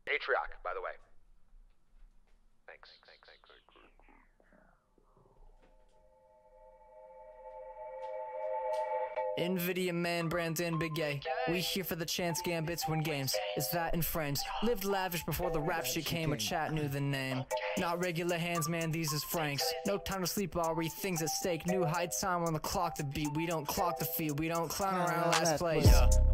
Atrioc, by the way. Thanks. Nvidia man, Brandon, Big A. We here for the chance gambits, win games. It's that in frames. Lived lavish before the rap shit came, or chat knew the name. Not regular hands, man, these is Franks. No time to sleep, already things at stake. New high time on the clock to beat. We don't clock the field, we don't clown around last place.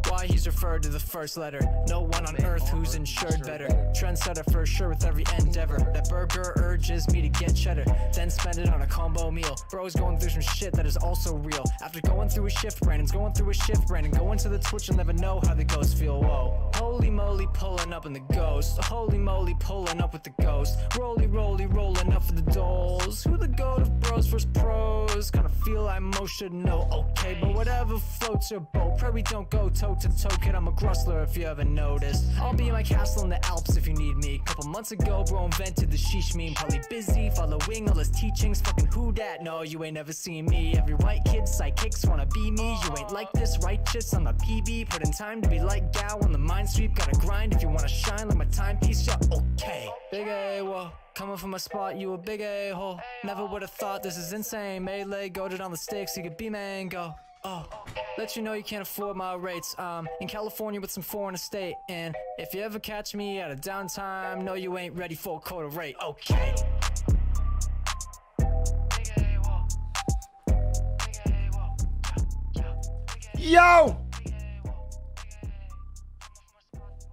Why he's referred to the first letter. No one on earth who's insured better. Trendsetter for sure with every endeavor. That burger urges me to get cheddar, then spend it on a combo meal. Bro's going through some shit that is also real. After going through a shift, Brandon's going through a shift. Brandon going to the Twitch, you'll never know how the ghosts feel. Whoa. Holy moly, pulling up in the ghost. Holy moly, pulling up with the ghost. Roly, rolling up for the dolls. Who the goat of bros versus pros? Kinda feel I most should know. Okay, but whatever floats your boat. Pray we don't go toe to toe, kid. I'm a grustler if you haven't noticed. I'll be in my castle in the Alps if you need me. Couple months ago, bro invented the sheesh meme. Probably busy following all his teachings. Fucking who dat? No, you ain't never seen me. Every white kid sidekicks wanna be me. You ain't like this, righteous. I'm a PB. Put in time to be like Gal on the mind sweep. Gotta grind if you wanna shine like my timepiece. Yeah, okay. Big A, whoa. Coming from a spot, you a big a-hole. Never would've thought this is insane. Melee, goaded on the stakes, you could be mango. Oh, let you know you can't afford my rates. In California with some foreign estate. And if you ever catch me at a downtime, no, you ain't ready for a quarter rate. Okay. Yo!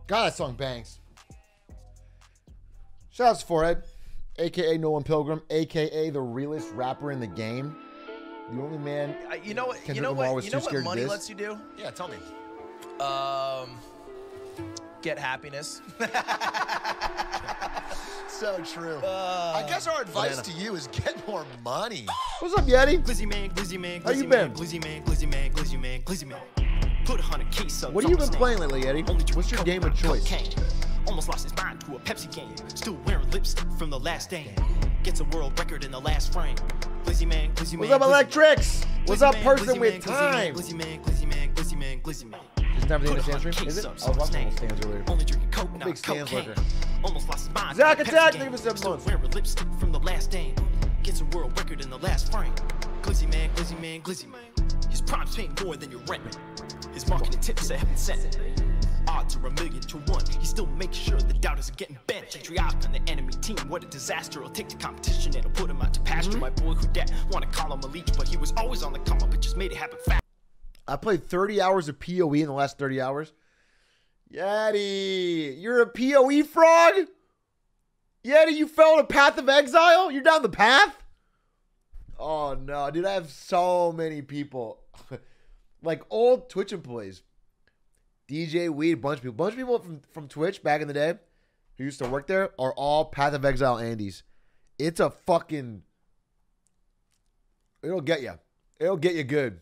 God, that song bangs. Shout out to Forehead, aka Nolan Pilgrim, aka the realest rapper in the game. The only man. You know what? You know what money lets you do? Yeah, tell me. Get happiness. So true. I guess our advice to you is get more money. What's up, Yeti? Glizzy man, glizzy man, How you glizzy been? man, glizzy man, glizzy man, glizzy man, glizzy man. Put 100 case What have you been playing lately, Yeti? What's your game of choice? Almost lost his mind to a Pepsi game. Still wearing lipstick from the last day. Gets a world record in the last frame. Glizzy man, glizzy man. What's up, Electrics? What's up, person with time? Glizzy man, glizzy man, glizzy man, glizzy man. Is it time for the end of Stand stream? Is it? I was watching the stands earlier. Only drinking coke, Big not stands cocaine. lurker. Almost lost his mind. Zach to a Attack, Pepsi thank you for game. 7 Still months. wearing lipstick from the last day. Gets a world record in the last frame. Glizzy man, glizzy man, glizzy man. His prime's paying more than your rent. His marketing tips that heaven sent. Odds are 1,000,000 to 1. He still makes sure the doubters are getting bent. Atrioc on the enemy team, what a disaster. He'll take the competition and he'll put him out to pasture. My boy who dat wanna call him a leech, but he was always on the come up, but just made it happen fast. I played 30 hours of PoE in the last 30 hours. Yeti, you're a PoE frog? Yeti, you fell in a path of exile? You're down the path? Oh, no. Dude, I have so many people. Like old Twitch employees. DJ Weed, bunch of people from Twitch back in the day who used to work there are all Path of Exile Andes. It's a fucking... It'll get you. It'll get you good.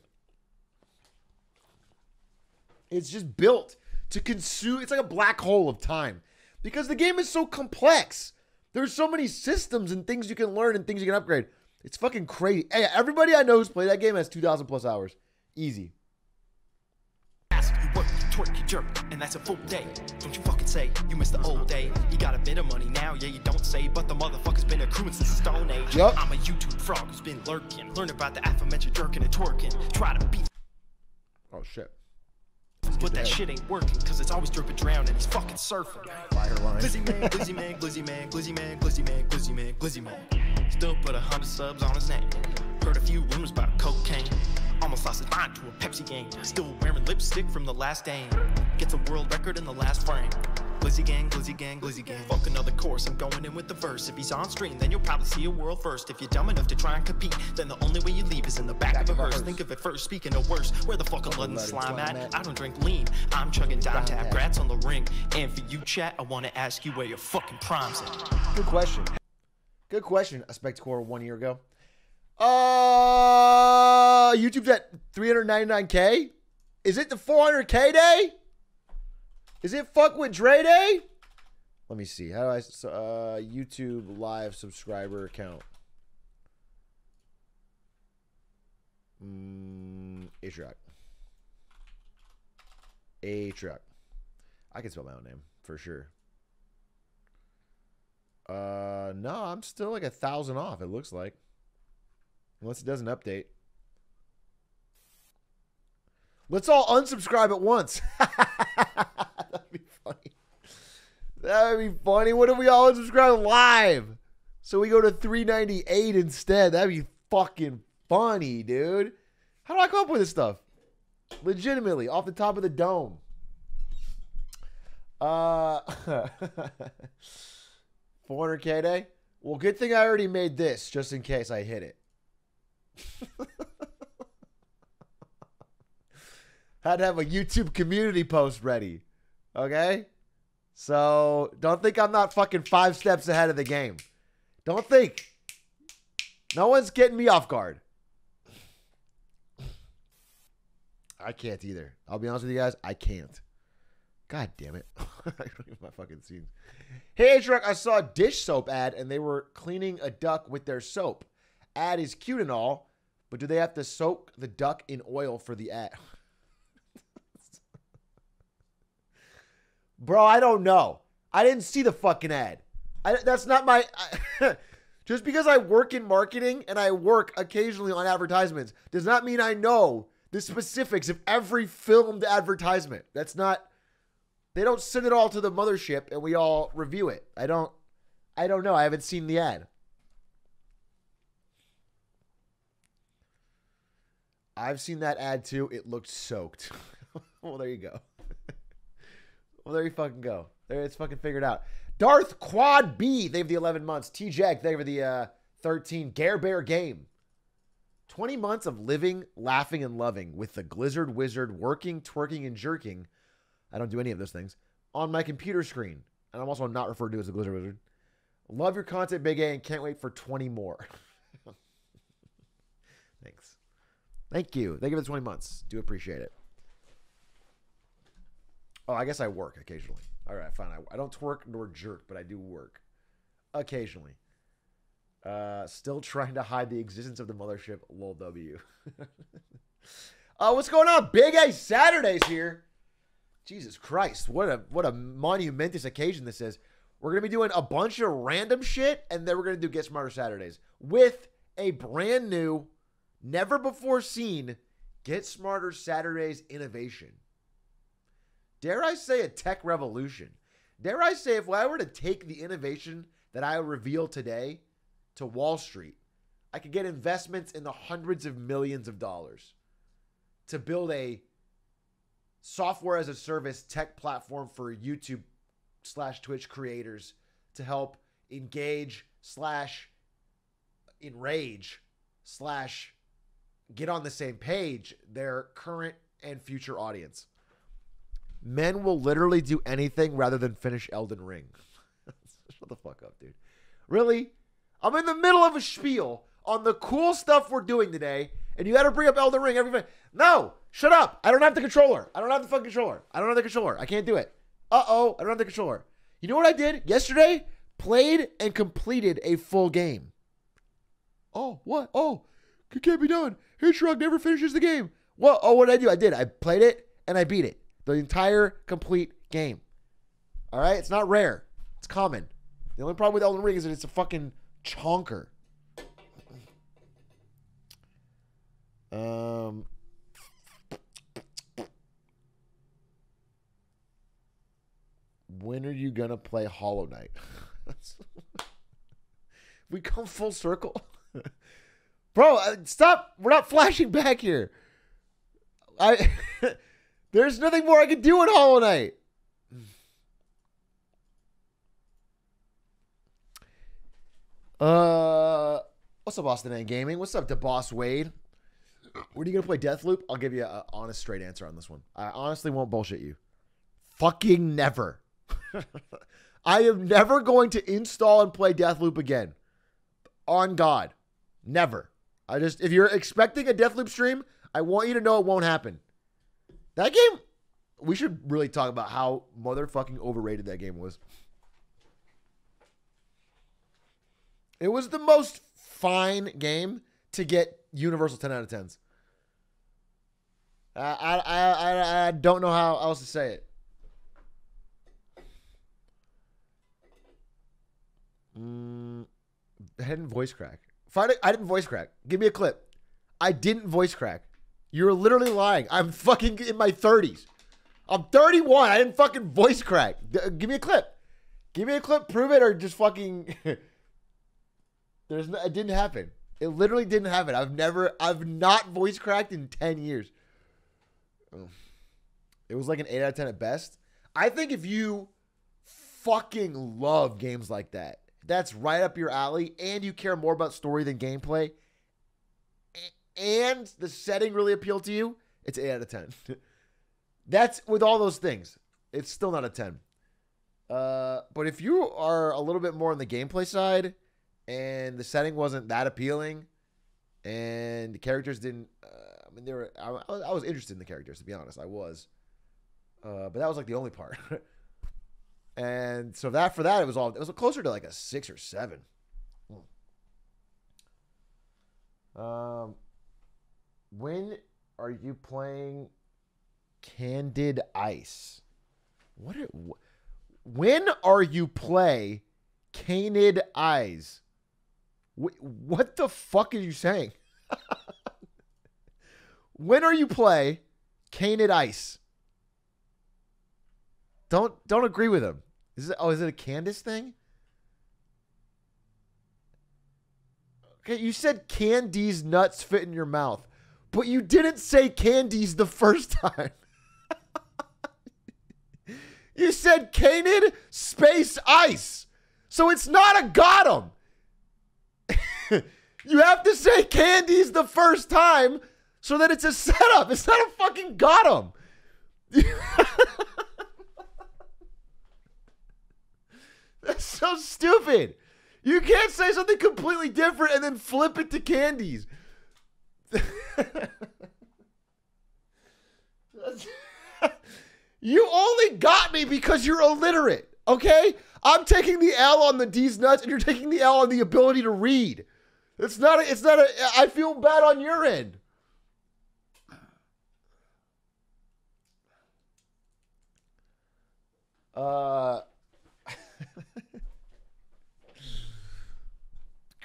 It's just built to consume. It's like a black hole of time because the game is so complex. There's so many systems and things you can learn and things you can upgrade. It's fucking crazy. Hey, everybody I know who's played that game has 2,000 plus hours. Easy. You work, you twerk, you jerk, and that's a full day. Don't you fucking say you missed the old day. You got a bit of money now, yeah, you don't say, but the motherfucker's been accruing since the Stone Age. Yep. I'm a YouTube frog who's been lurking. Learn about the aforementioned jerking and twerking. Try to beat. Oh, shit. But that shit ain't working, cause it's always dripping drown and he's fucking surfing. Fire line. Glizzy man, glizzy man, glizzy man, glizzy man, glizzy man, glizzy man, glizzy man. Still put 100 subs on his name. Heard a few rumors about cocaine. Almost lost his mind to a Pepsi game. Still wearing lipstick from the last day. Gets a world record in the last frame. Glizzy gang, glizzy gang, glizzy gang. Fuck another course, I'm going in with the verse. If he's on stream, then you'll probably see a world first. If you're dumb enough to try and compete, then the only way you leave is in the back of a hearse. Think of it first, speaking of worse. Where the fuck a London slime at? I don't drink lean, I'm chugging down tap. Grats on the ring. And for you, chat, I want to ask you where your fucking prime's at. Good question. Good question. A Spectacore 1 year ago. YouTube's at 399K. Is it the 400K day? Is it fuck with Dre day? Let me see. How do I YouTube live subscriber count? Atrioc. Atrioc. I can spell my own name for sure. No, I'm still like 1,000 off, it looks like. Unless it doesn't update. Let's all unsubscribe at once. That'd be funny. That would be funny. What if we all unsubscribe live? So we go to 398 instead. That'd be fucking funny, dude. How do I come up with this stuff? Legitimately, off the top of the dome. 400K day? Well, good thing I already made this just in case I hit it. Had to have a YouTube community post ready. Okay? So, don't think I'm not fucking 5 steps ahead of the game. Don't think. No one's getting me off guard. I can't either. I'll be honest with you guys. I can't. God damn it. I don't even my fucking scenes. Hey, Atrioc, I saw a dish soap ad and they were cleaning a duck with their soap. Ad is cute and all, but do they have to soak the duck in oil for the ad? Bro, I don't know. I didn't see the fucking ad. That's not my... just because I work in marketing and I work occasionally on advertisements does not mean I know the specifics of every filmed advertisement. That's not... They don't send it all to the mothership and we all review it. I don't know. I haven't seen the ad. I've seen that ad too. It looked soaked. Well, there you go. Well, there you fucking go. There, it's fucking figured out. Darth Quad B, they have the 11 months. T-Jack, they have the 13. Gare Bear Game. 20 months of living, laughing, and loving with the Glizzard Wizard working, twerking, and jerking. I don't do any of those things. On my computer screen. And I'm also not referred to as the Glizzard Wizard. Love your content, Big A, and can't wait for 20 more. Thanks. Thank you. Thank you for the 20 months. Do appreciate it. Oh, I guess I work occasionally. All right, fine. I don't twerk nor jerk, but I do work. Occasionally. Still trying to hide the existence of the mothership. Lol W. What's going on? Big A Saturdays here. Jesus Christ. What a monumentous occasion this is. We're going to be doing a bunch of random shit, and then we're going to do Get Smarter Saturdays with a brand new, never before seen Get Smarter Saturdays innovation. Dare I say a tech revolution? Dare I say if I were to take the innovation that I reveal today to Wall Street, I could get investments in the hundreds of millions of dollars to build a software as a service tech platform for YouTube/Twitch creators to help engage / enrage / get on the same page their current and future audience. Men will literally do anything rather than finish Elden Ring. Shut the fuck up, dude. Really? I'm in the middle of a spiel on the cool stuff we're doing today, and you got to bring up Elden Ring. Everybody, no, shut up. I don't have the controller. I don't have the fucking controller. I don't have the controller. I can't do it. Uh-oh, I don't have the controller. You know what I did yesterday? Played and completed a full game. Oh, what? Oh, it can't be done. Atrioc never finishes the game. Well, oh, what did I do? I did. I played it, and I beat it. The entire complete game. All right? It's not rare. It's common. The only problem with Elden Ring is that it's a fucking chonker. When are you going to play Hollow Knight? We come full circle. Bro, stop. We're not flashing back here. There's nothing more I can do in Hollow Knight. What's up, Austin and Gaming? What's up, DeBoss Wade? When are you going to play Deathloop? I'll give you an honest, straight answer on this one. I honestly won't bullshit you. Fucking never. I am never going to install and play Deathloop again. On God. Never. If you're expecting a Deathloop stream, I want you to know it won't happen. That game, we should really talk about how motherfucking overrated that game was. It was the most fine game to get universal 10 out of 10s. I don't know how else to say it. I didn't voice crack. Find it. I didn't voice crack. Give me a clip. I didn't voice crack. You're literally lying. I'm fucking in my 30s. I'm 31. I didn't fucking voice crack. Give me a clip. Give me a clip. Prove it or just fucking. It didn't happen. It literally didn't happen. I've not voice cracked in 10 years. It was like an 8 out of 10 at best. I think if you fucking love games like that, that's right up your alley, and you care more about story than gameplay, and the setting really appealed to you, it's 8 out of 10. That's with all those things. It's still not a 10. But if you are a little bit more on the gameplay side, and the setting wasn't that appealing, and the characters didn't, I was interested in the characters, to be honest. I was. But that was like the only part. And so for that, it was closer to like a 6 or 7. When are you playing Candid Ice? When are you play Candid Eyes? What the fuck are you saying? When are you play Candid Ice? Don't agree with him. Is it a Candace thing? Okay, you said Candy's nuts fit in your mouth, but you didn't say Candy's the first time. You said Canid space ice. So it's not a got him. You have to say Candy's the first time so that it's a setup. It's not a fucking got him. That's so stupid. You can't say something completely different and then flip it to Candies. You only got me because you're illiterate, okay? I'm taking the L on the D's nuts and you're taking the L on the ability to read. It's not a, I feel bad on your end.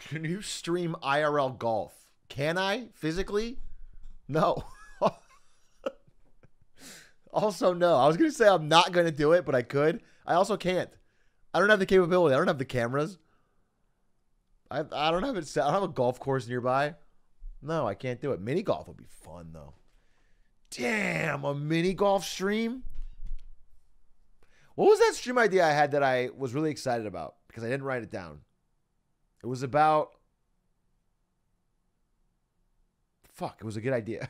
Can you stream IRL golf? Can I physically? No. Also, no. I was going to say I'm not going to do it, but I could. I also can't. I don't have the capability. I don't have the cameras. I don't have it set. I don't have a golf course nearby. No, I can't do it. Mini golf would be fun, though. Damn, a mini golf stream? What was that stream idea I had that I was really excited about? Because I didn't write it down. It was about... Fuck, it was a good idea.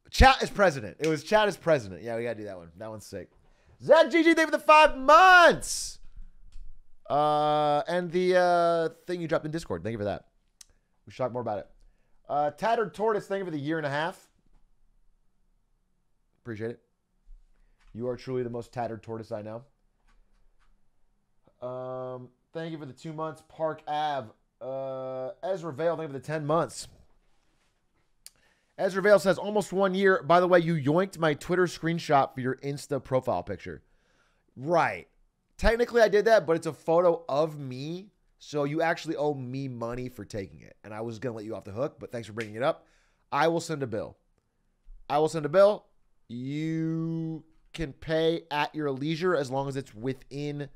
Chat is president. It was chat is president. Yeah, we gotta do that one. That one's sick. ZGG, thank you for the 5 months. And the thing you dropped in Discord. Thank you for that. We should talk more about it. Tattered Tortoise, thank you for the 1.5 years. Appreciate it. You are truly the most tattered tortoise I know. Thank you for the 2 months. Park Ave. Ezra Vale, thank you for the 10 months. Ezra Vale says, almost 1 year. By the way, you yoinked my Twitter screenshot for your Insta profile picture. Right. Technically, I did that, but it's a photo of me. So you actually owe me money for taking it. And I was going to let you off the hook, but thanks for bringing it up. I will send a bill. I will send a bill. You can pay at your leisure as long as it's within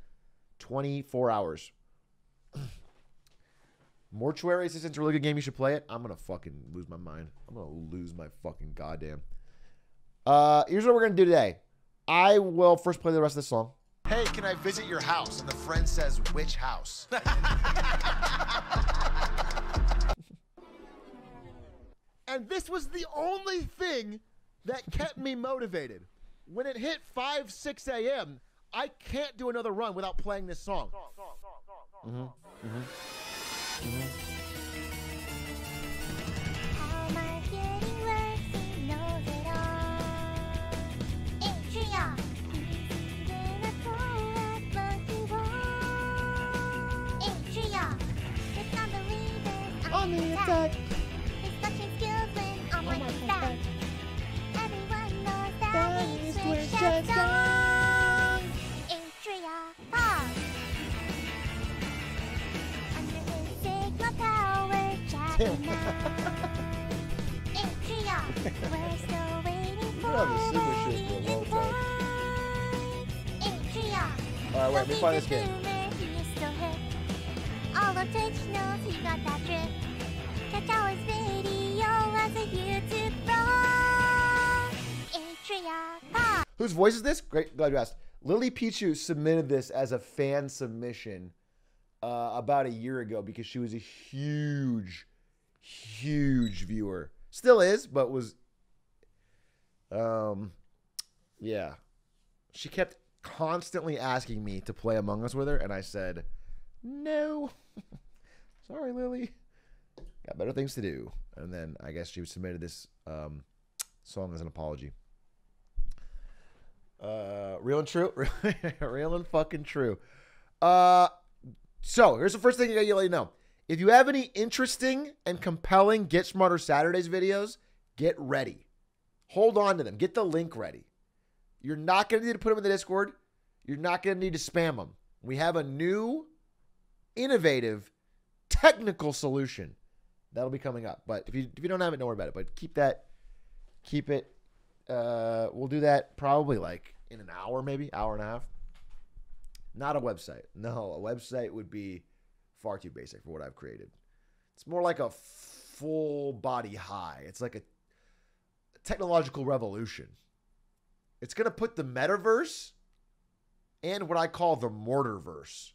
24 hours. Mortuary Assistant's a really good game. You should play it. I'm going to fucking lose my mind. I'm going to lose my fucking goddamn. Here's what we're going to do today. I will first play the rest of the song. Hey, can I visit your house? And the friend says, which house? And this was the only thing that kept me motivated. When it hit 5, 6 a.m., I can't do another run without playing this song. How my beauty works, he knows it all. Atrioc. Then I pull at what you want. Atrioc. With non-believers on the attack. His clutching skills when on one back. Everyone knows that he's switched up songs. Atrioc. Pause. We're still waiting for I've been doing this shit for a long time. Atrioc. Alright, wait, let me find this game. He is still hip. All of Twitch knows he got that drip. Catch out his video as a YouTube pro. Atrioc. Whose voice is this? Great, glad you asked. Lily Pichu submitted this as a fan submission about a year ago because she was a huge viewer. Still is, but was, yeah. She kept constantly asking me to play Among Us with her, and I said, no. Sorry, Lily. Got better things to do. And then I guess she submitted this song as an apology. Real and true. Real and fucking true. So here's the first thing I gotta let you know. If you have any interesting and compelling Get Smarter Saturdays videos, get ready. Hold on to them. Get the link ready. You're not going to need to put them in the Discord. You're not going to need to spam them. We have a new, innovative, technical solution that'll be coming up. But if you don't have it, don't worry about it. But keep it. We'll do that probably like in an hour, maybe, hour and a half. Not a website. No, a website would be far too basic for what I've created. It's more like a full body high. It's like a technological revolution. It's going to put the metaverse and what I call the mortarverse,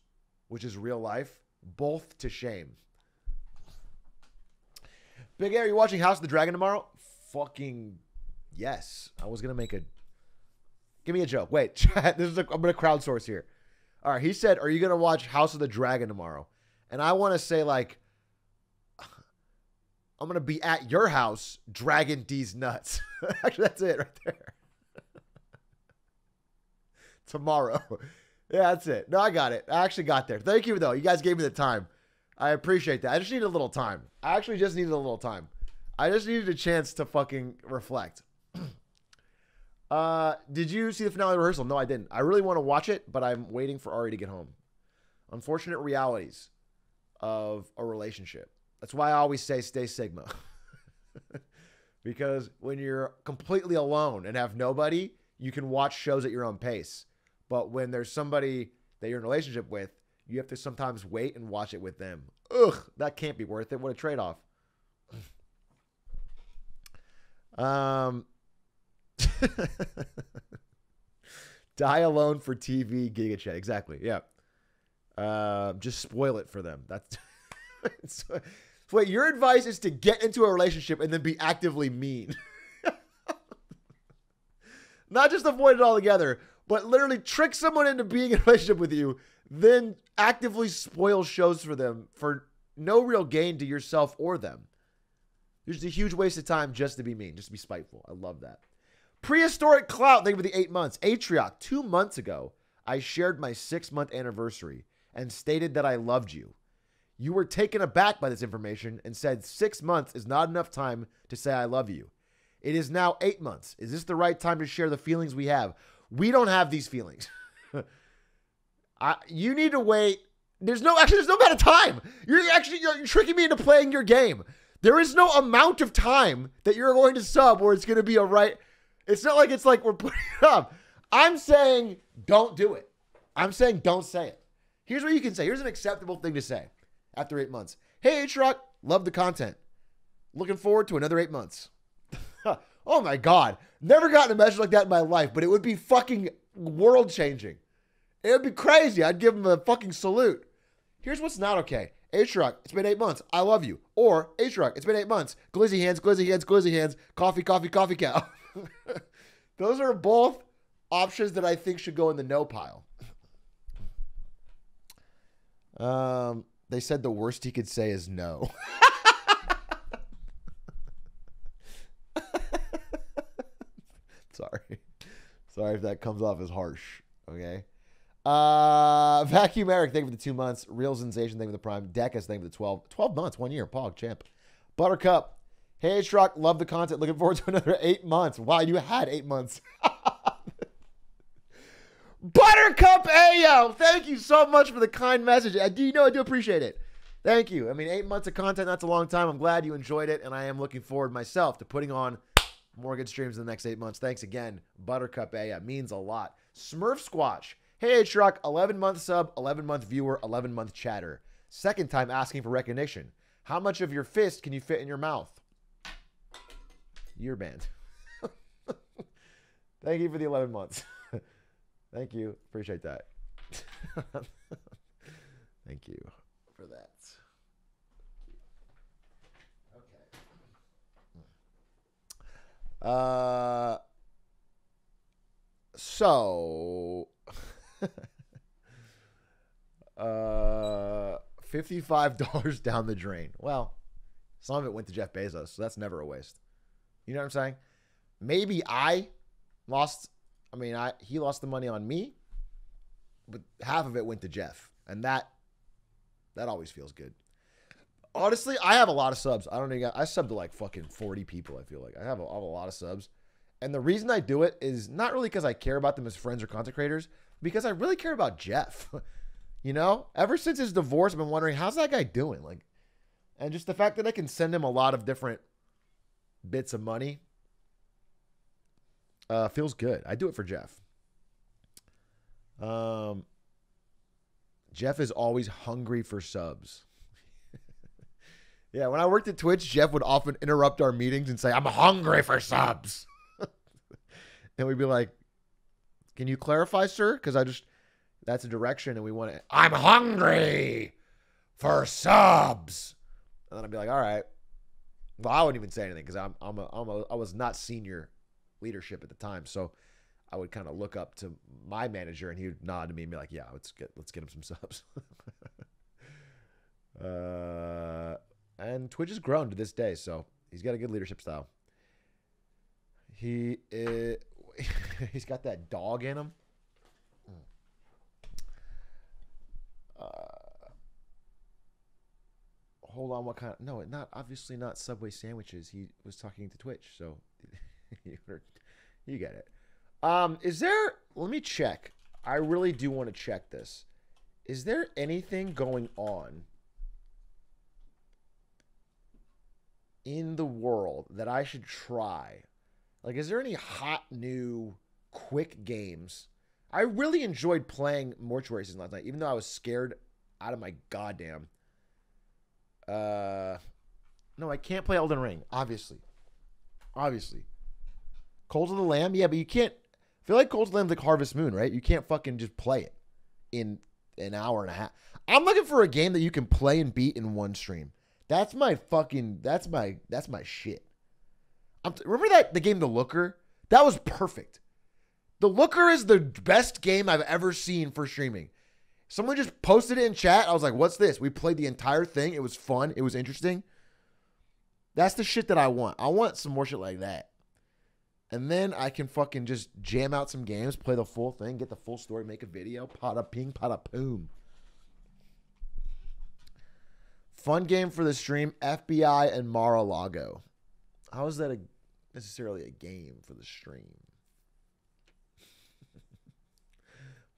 which is real life, both to shame. Big Air, you watching House of the Dragon tomorrow? Fucking yes. I was going to make a... Give me a joke. Wait, chat. I'm going to crowdsource here. All right, he said, are you going to watch House of the Dragon tomorrow? And I want to say, like, I'm going to be at your house, dragging D's nuts. Actually, that's it right there. Tomorrow. Yeah, that's it. No, I got it. I actually got there. Thank you, though. You guys gave me the time. I appreciate that. I just needed a little time. I actually just needed a little time. I just needed a chance to fucking reflect. Did you see the finale rehearsal? No, I didn't. I really want to watch it, but I'm waiting for Ari to get home. Unfortunate realities of a relationship. That's why I always say stay Sigma. Because when you're completely alone and have nobody, you can watch shows at your own pace. But when there's somebody that you're in a relationship with, you have to sometimes wait and watch it with them. Ugh, that can't be worth it. What a trade-off. Die alone for TV, Giga Chat. Exactly. Yeah. Just spoil it for them. That's wait, your advice is to get into a relationship and then be actively mean. Not just avoid it altogether, but literally trick someone into being in a relationship with you, then actively spoil shows for them for no real gain to yourself or them. There's a huge waste of time just to be mean, just to be spiteful. I love that. Prehistoric Clout, thank you for the 8 months. Atrioc, 2 months ago, I shared my 6-month anniversary and stated that I loved you. You were taken aback by this information and said 6 months is not enough time to say I love you. It is now 8 months. Is this the right time to share the feelings we have? We don't have these feelings. You need to wait. There's no amount of time. You're tricking me into playing your game. There is no amount of time that you're going to sub where it's going to be a right. It's not like it's like we're putting it up. I'm saying don't do it. I'm saying don't say it. Here's what you can say. Here's an acceptable thing to say after 8 months. Hey, Atrioc, love the content. Looking forward to another 8 months. Oh my God. Never gotten a message like that in my life, but it would be fucking world changing. It would be crazy. I'd give him a fucking salute. Here's what's not okay. Atrioc, it's been 8 months. I love you. Or Atrioc, it's been 8 months. Glizzy hands, glizzy hands, glizzy hands. Coffee, coffee, coffee cow. Those are both options that I think should go in the no pile. They said the worst he could say is no. Sorry if that comes off as harsh. Okay. Vacuum Eric, thank you for the 2 months. Real Sensation, thank you for the prime. Decus, thank you for the 12. 12 months, 1 year. Pog, champ. Buttercup. Hey, Atrioc, love the content. Looking forward to another 8 months. Wow, you had 8 months. Buttercup Ayo, thank you so much for the kind message. I do appreciate it. Thank you. I mean, 8 months of content, that's a long time. I'm glad you enjoyed it, and I am looking forward myself to putting on More good streams in the next 8 months. Thanks again, Buttercup A. It means a lot. Smurf Squatch. Hey, Atrioc, 11-month sub, 11-month viewer, 11-month chatter. Second time asking for recognition. How much of your fist can you fit in your mouth? Year band. Thank you for the 11 months. Thank you. Appreciate that. Thank you for that. Okay. So $55 down the drain. Well, some of it went to Jeff Bezos, so that's never a waste. You know what I'm saying? Maybe I lost. I mean, he lost the money on me, but half of it went to Jeff, and that always feels good. Honestly, I have a lot of subs. I don't know. I subbed to like fucking 40 people. I feel like I have a lot of subs, and the reason I do it is not really because I care about them as friends or content creators, because I really care about Jeff. You know, ever since his divorce, I've been wondering how's that guy doing. Like, and just the fact that I can send him a lot of different bits of money feels good. I do it for Jeff. Jeff is always hungry for subs. Yeah, when I worked at Twitch, Jeff would often interrupt our meetings and say, "I'm hungry for subs." And we'd be like, "Can you clarify, sir? Because that's a direction and we want to, I'm hungry for subs." And then I'd be like, "All right." Well, I wouldn't even say anything because I was not senior leadership at the time. So I would kind of look up to my manager and he would nod to me and be like, "Yeah, let's get him some subs." And Twitch has grown to this day, so he's got a good leadership style. He's got that dog in him. Hold on, what kind of, no, obviously not Subway sandwiches. He was talking to Twitch, so you get it. Let me check. I really do want to check this. Is there anything going on in the world that I should try? Like, is there any hot new quick games? I really enjoyed playing Mortuary Season last night, even though I was scared out of my goddamn. No, I can't play Elden Ring, obviously. Cult of the Lamb, yeah, but you can't. I feel like Cult of the Lamb's like Harvest Moon, right? You can't fucking just play it in an hour and a half. I'm looking for a game that you can play and beat in one stream. That's my shit. Remember the game The Looker? That was perfect. The Looker is the best game I've ever seen for streaming. Someone just posted it in chat. I was like, "What's this?" We played the entire thing. It was fun. It was interesting. That's the shit that I want. I want some more shit like that. And then I can fucking just jam out some games, play the full thing, get the full story, make a video. Pada ping, pada poom. Fun game for the stream, FBI and Mar-a-Lago. How is that necessarily a game for the stream?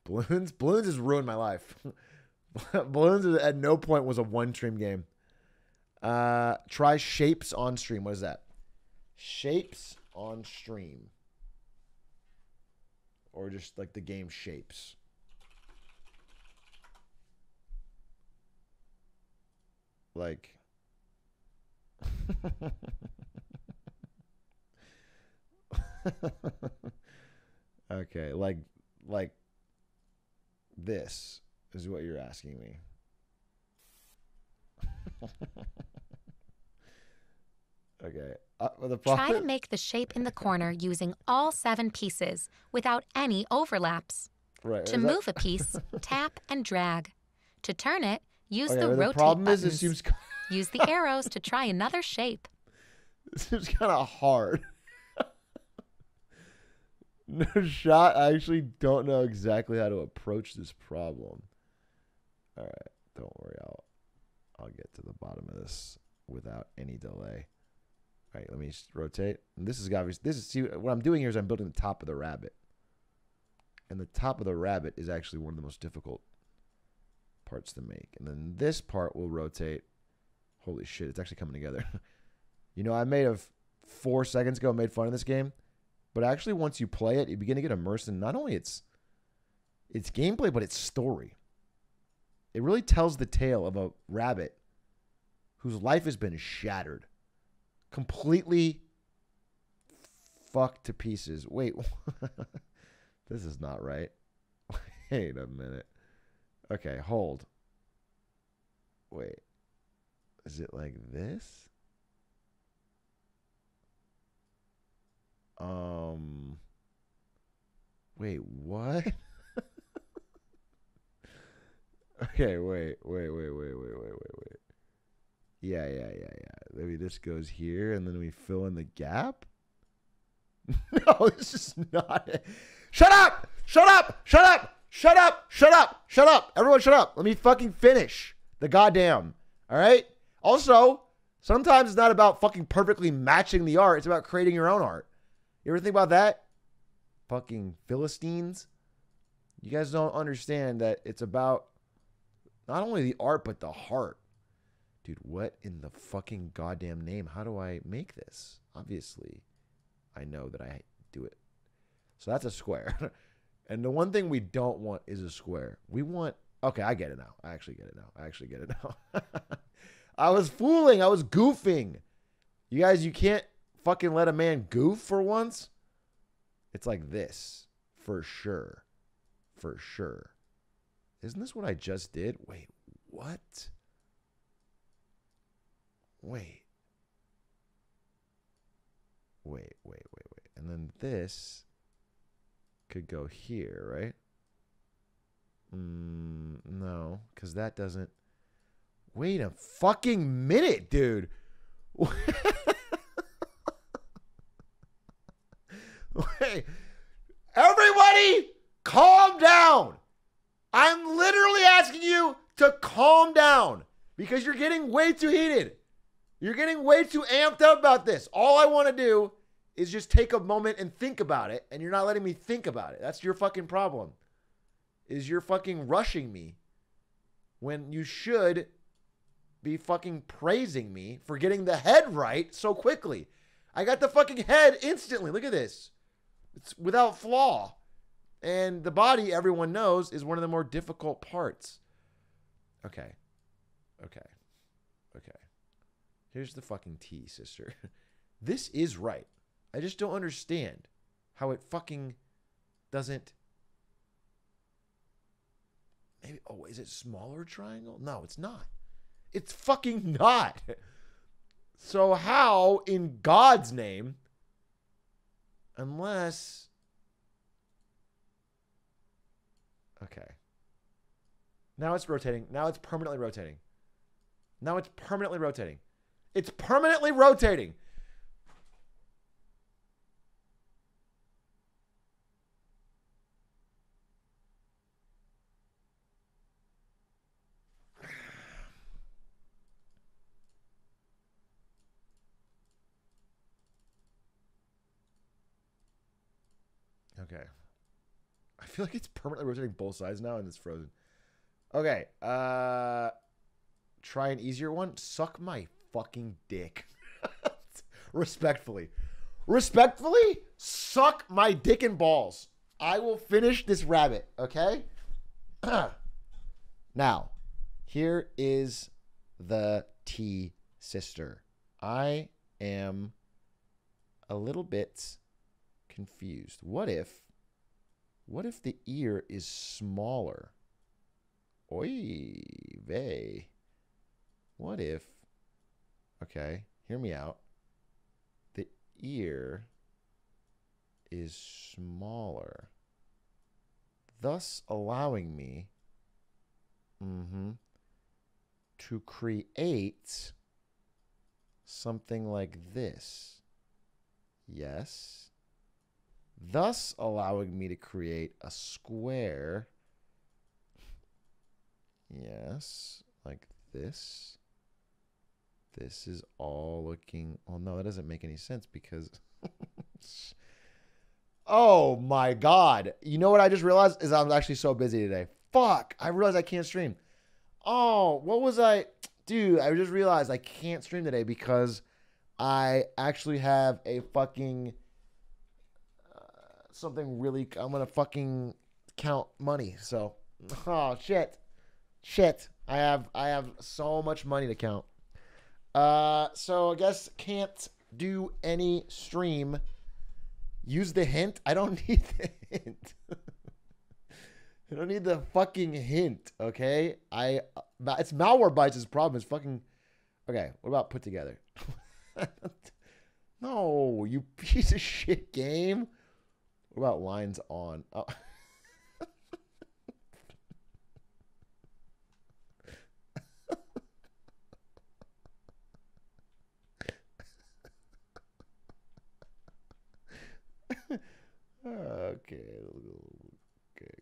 Balloons has ruined my life. Balloons at no point was a one-stream game. Try Shapes on stream. What is that? Shapes on stream. Or just like the game Shapes. Like. Okay, like this is what you're asking me. Okay. Try to make the shape in the corner using all 7 pieces without any overlaps. Right. To move a piece, tap and drag. To turn it, use the the rotate problem buttons. Is it seems Use the arrows to try another shape. It seems kind of hard. No shot. I actually don't know exactly how to approach this problem. All right, don't worry. I'll get to the bottom of this without any delay. All right, let me just rotate. And this is obvious. See what I'm doing here is I'm building the top of the rabbit, and the top of the rabbit is actually one of the most difficult parts to make. And then this part will rotate. Holy shit! It's actually coming together. You know, I made a 4 seconds ago made fun of this game. But actually, once you play it, you begin to get immersed in not only its gameplay, but its story. It really tells the tale of a rabbit whose life has been shattered. Completely fucked to pieces. Wait. This is not right. Wait a minute. Okay, hold. Wait. Is it like this? Wait, what? Okay, wait. Yeah. Maybe this goes here, and then we fill in the gap? No, this is not it. Shut up! Everyone shut up. Let me fucking finish the goddamn. All right? Also, sometimes it's not about fucking perfectly matching the art. It's about creating your own art. You ever think about that? Fucking Philistines. You guys don't understand that it's about not only the art, but the heart. Dude, what in the fucking goddamn name? How do I make this? Obviously, I know that I do it. So that's a square. And the one thing we don't want is a square. We want... Okay, I get it now. I actually get it now. I was fooling. I was goofing. You guys, you can't fucking let a man goof for once. It's like this. For sure. Isn't this what I just did? Wait, what? Wait. And then this could go here, right? No, because that doesn't... Wait a fucking minute, dude. Wait. Everybody, calm down. I'm literally asking you to calm down because you're getting way too heated. You're getting way too amped up about this. All I want to do is just take a moment and think about it, and you're not letting me think about it. That's your fucking problem. Is you're fucking rushing me when you should be fucking praising me for getting the head right so quickly. I got the fucking head instantly. Look at this. It's without flaw. And the body, everyone knows, is one of the more difficult parts. Okay. Here's the fucking tea, sister. This is right. I just don't understand how it fucking doesn't... Maybe, oh, is it smaller triangle? No, it's not. It's fucking not. So how, in God's name, unless... Okay. Now it's rotating. Now it's permanently rotating. It's permanently rotating. Okay. I feel like it's permanently rotating both sides now and it's frozen. Okay. Try an easier one. Suck my fucking dick. Respectfully, suck my dick and balls. I will finish this rabbit, okay? Now, here is the tea, sister. I am a little bit confused. What if the ear is smaller? Oy vey. What if, okay, hear me out. The ear is smaller, thus allowing me to create something like this. Yes. Thus allowing me to create a square. Yes, like this. This is all looking... Oh, no, that doesn't make any sense because... Oh, my God. You know what I just realized is I'm actually so busy today. Fuck. I realized I can't stream. Oh, what was I... Dude, I just realized I can't stream today because I actually have a fucking something really. I'm gonna fucking count money. So, oh shit. I have so much money to count. So I guess can't do any stream. Use the hint. I don't need the hint. I don't need the fucking hint. Okay. It's malware bites. His problem is fucking. Okay. What about put together? No, you piece of shit game. What about lines on? Oh. Okay,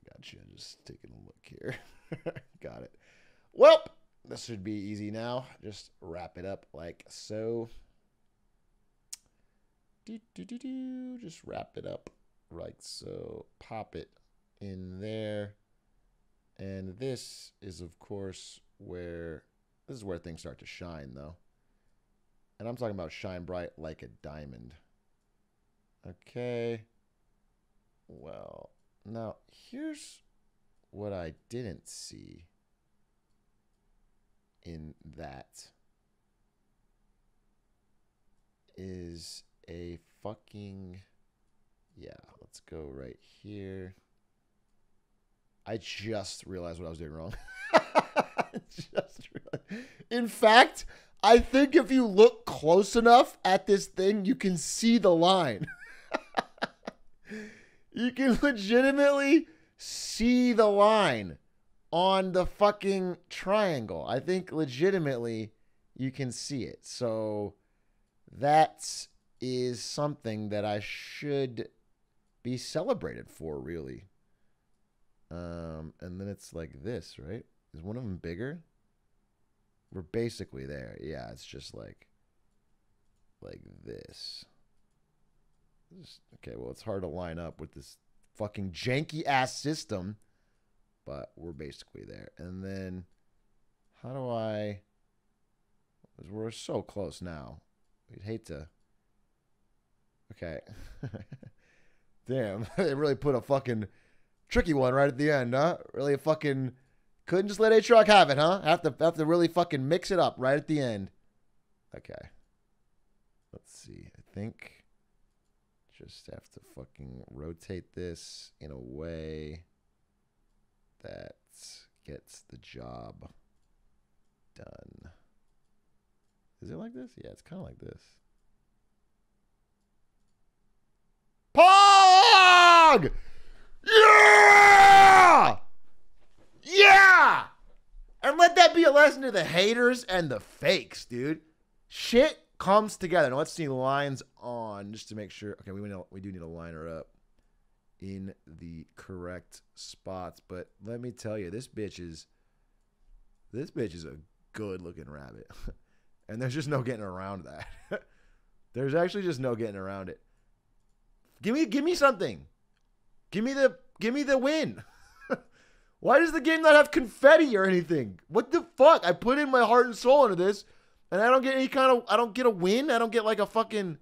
gotcha. Just taking a look here. Got it. Well, this should be easy now. Just wrap it up like so. Just wrap it up like so. Pop it in there. And this is, of course, where things start to shine, though. And I'm talking about shine bright like a diamond. Okay. Well, now here's what I didn't see in that is a fucking, yeah, let's go right here. I just realized what I was doing wrong. In fact, I think if you look close enough at this thing, you can see the line. You can legitimately see the line on the fucking triangle. I think legitimately you can see it. So that is something that I should be celebrated for, really. And then it's like this, right? Is one of them bigger? We're basically there. Yeah, it's just like this. Okay, well, it's hard to line up with this fucking janky-ass system, but we're basically there. And then, how do I... We're so close now. We'd hate to... Okay. Damn, they really put a fucking tricky one right at the end, huh? Really a fucking... Couldn't just let Atrioc have it, huh? Have to really fucking mix it up right at the end. Okay. Let's see. I think... Just have to fucking rotate this in a way that gets the job done. Is it like this? Yeah, it's kind of like this. Pog! Yeah! Yeah! And let that be a lesson to the haters and the fakes, dude. Shit comes together. Now let's see lines on just to make sure. Okay, we do need to line her up in the correct spots. But let me tell you, this bitch is a good looking rabbit, and there's just no getting around that. There's actually just no getting around it. Give me something. Give me the win. Why does the game not have confetti or anything? What the fuck? I put in my heart and soul into this. And I don't get any kind of, I don't get a win. I don't get like a fucking,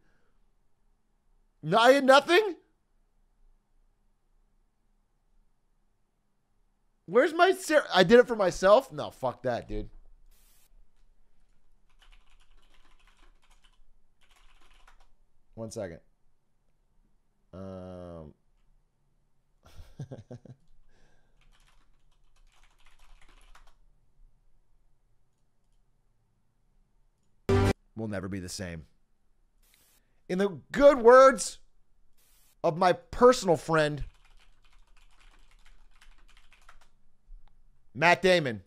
no, I had nothing. Where's my, I did it for myself? No, fuck that, dude. One second. Will never be the same. In the good words of my personal friend, Matt Damon.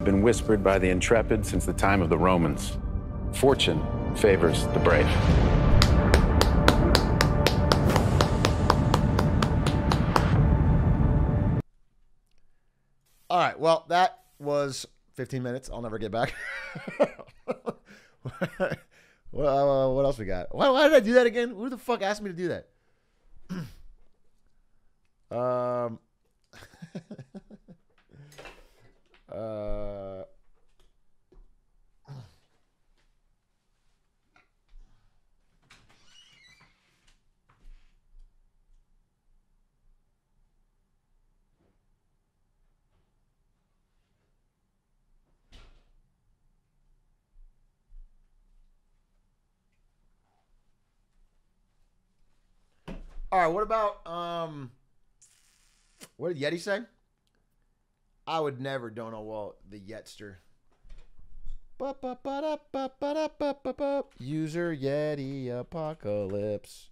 Been whispered by the intrepid since the time of the Romans. Fortune favors the brave. All right, well, that was 15 minutes. I'll never get back. What else we got? Why did I do that again? Who the fuck asked me to do that? All right, what about what did Yeti say? I would never dono well the Yetster. User Yeti Apocalypse.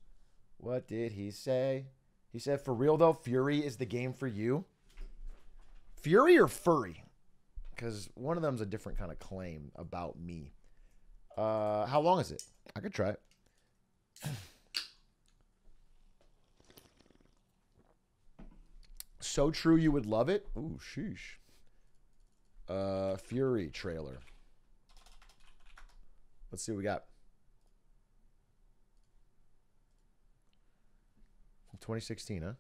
What did he say? He said, for real though, Fury is the game for you. Fury or Furry? Because one of them's a different kind of claim about me. How long is it? I could try it. So true you would love it? Ooh, sheesh. Fury trailer. Let's see what we got. From 2016, huh?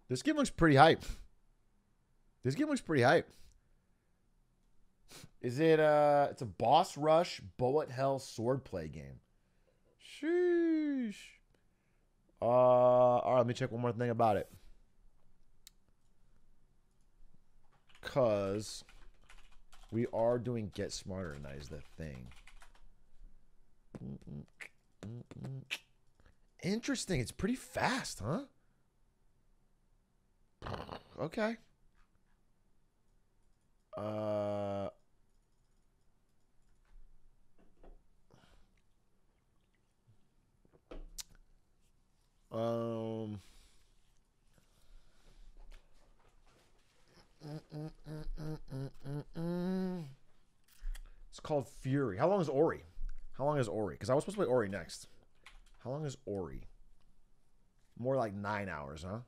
This game looks pretty hype. This game looks pretty hype. Is it it's a boss rush bullet hell swordplay game. Sheesh. All right, let me check one more thing about it. Cause we are doing Get Smarter tonight is the thing. Interesting. It's pretty fast, huh? Okay. It's called Fury. How long is Ori? How long is Ori? Because I was supposed to play Ori next. How long is Ori? More like 9 hours, huh?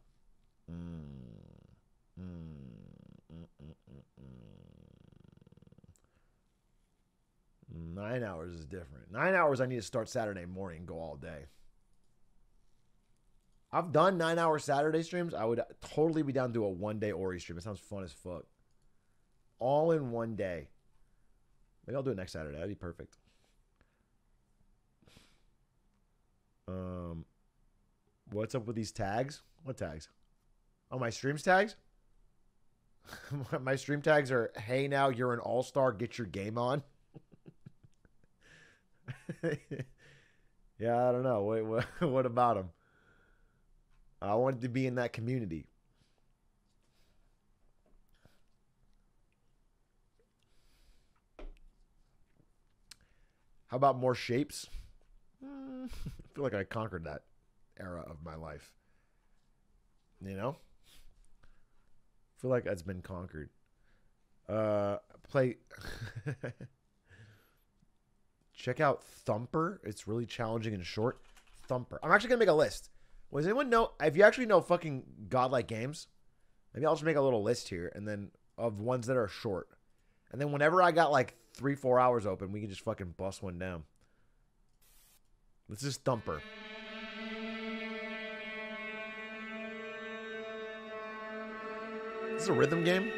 9 hours is different. 9 hours I need to start Saturday morning and go all day. I've done 9-hour Saturday streams. I would totally be down to do a one-day Ori stream. It sounds fun as fuck. All in one day. Maybe I'll do it next Saturday. That'd be perfect. What's up with these tags? What tags? Oh, my streams tags? My stream tags are, hey, now you're an all-star. Get your game on. Yeah, I don't know. Wait, what about them? I wanted to be in that community. How about more shapes? I feel like I conquered that era of my life. You know? I feel like that's been conquered. Play... Check out Thumper. It's really challenging and short. Thumper. I'm actually going to make a list. Does anyone know? If you actually know fucking godlike games, maybe I'll just make a little list here and then of ones that are short. And then whenever I got like 3-4 hours open, we can just fucking bust one down. This is Thumper. This is a rhythm game.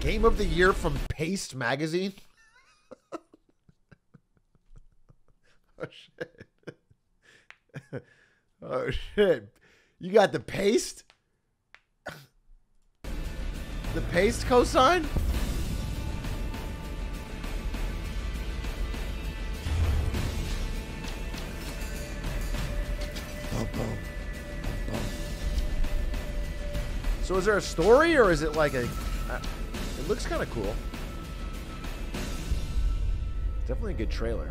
Game of the Year from Paste Magazine. Oh, shit. Oh, shit. You got the Paste? The Paste cosign? So is there a story or is it like a... It looks kind of cool. Definitely a good trailer.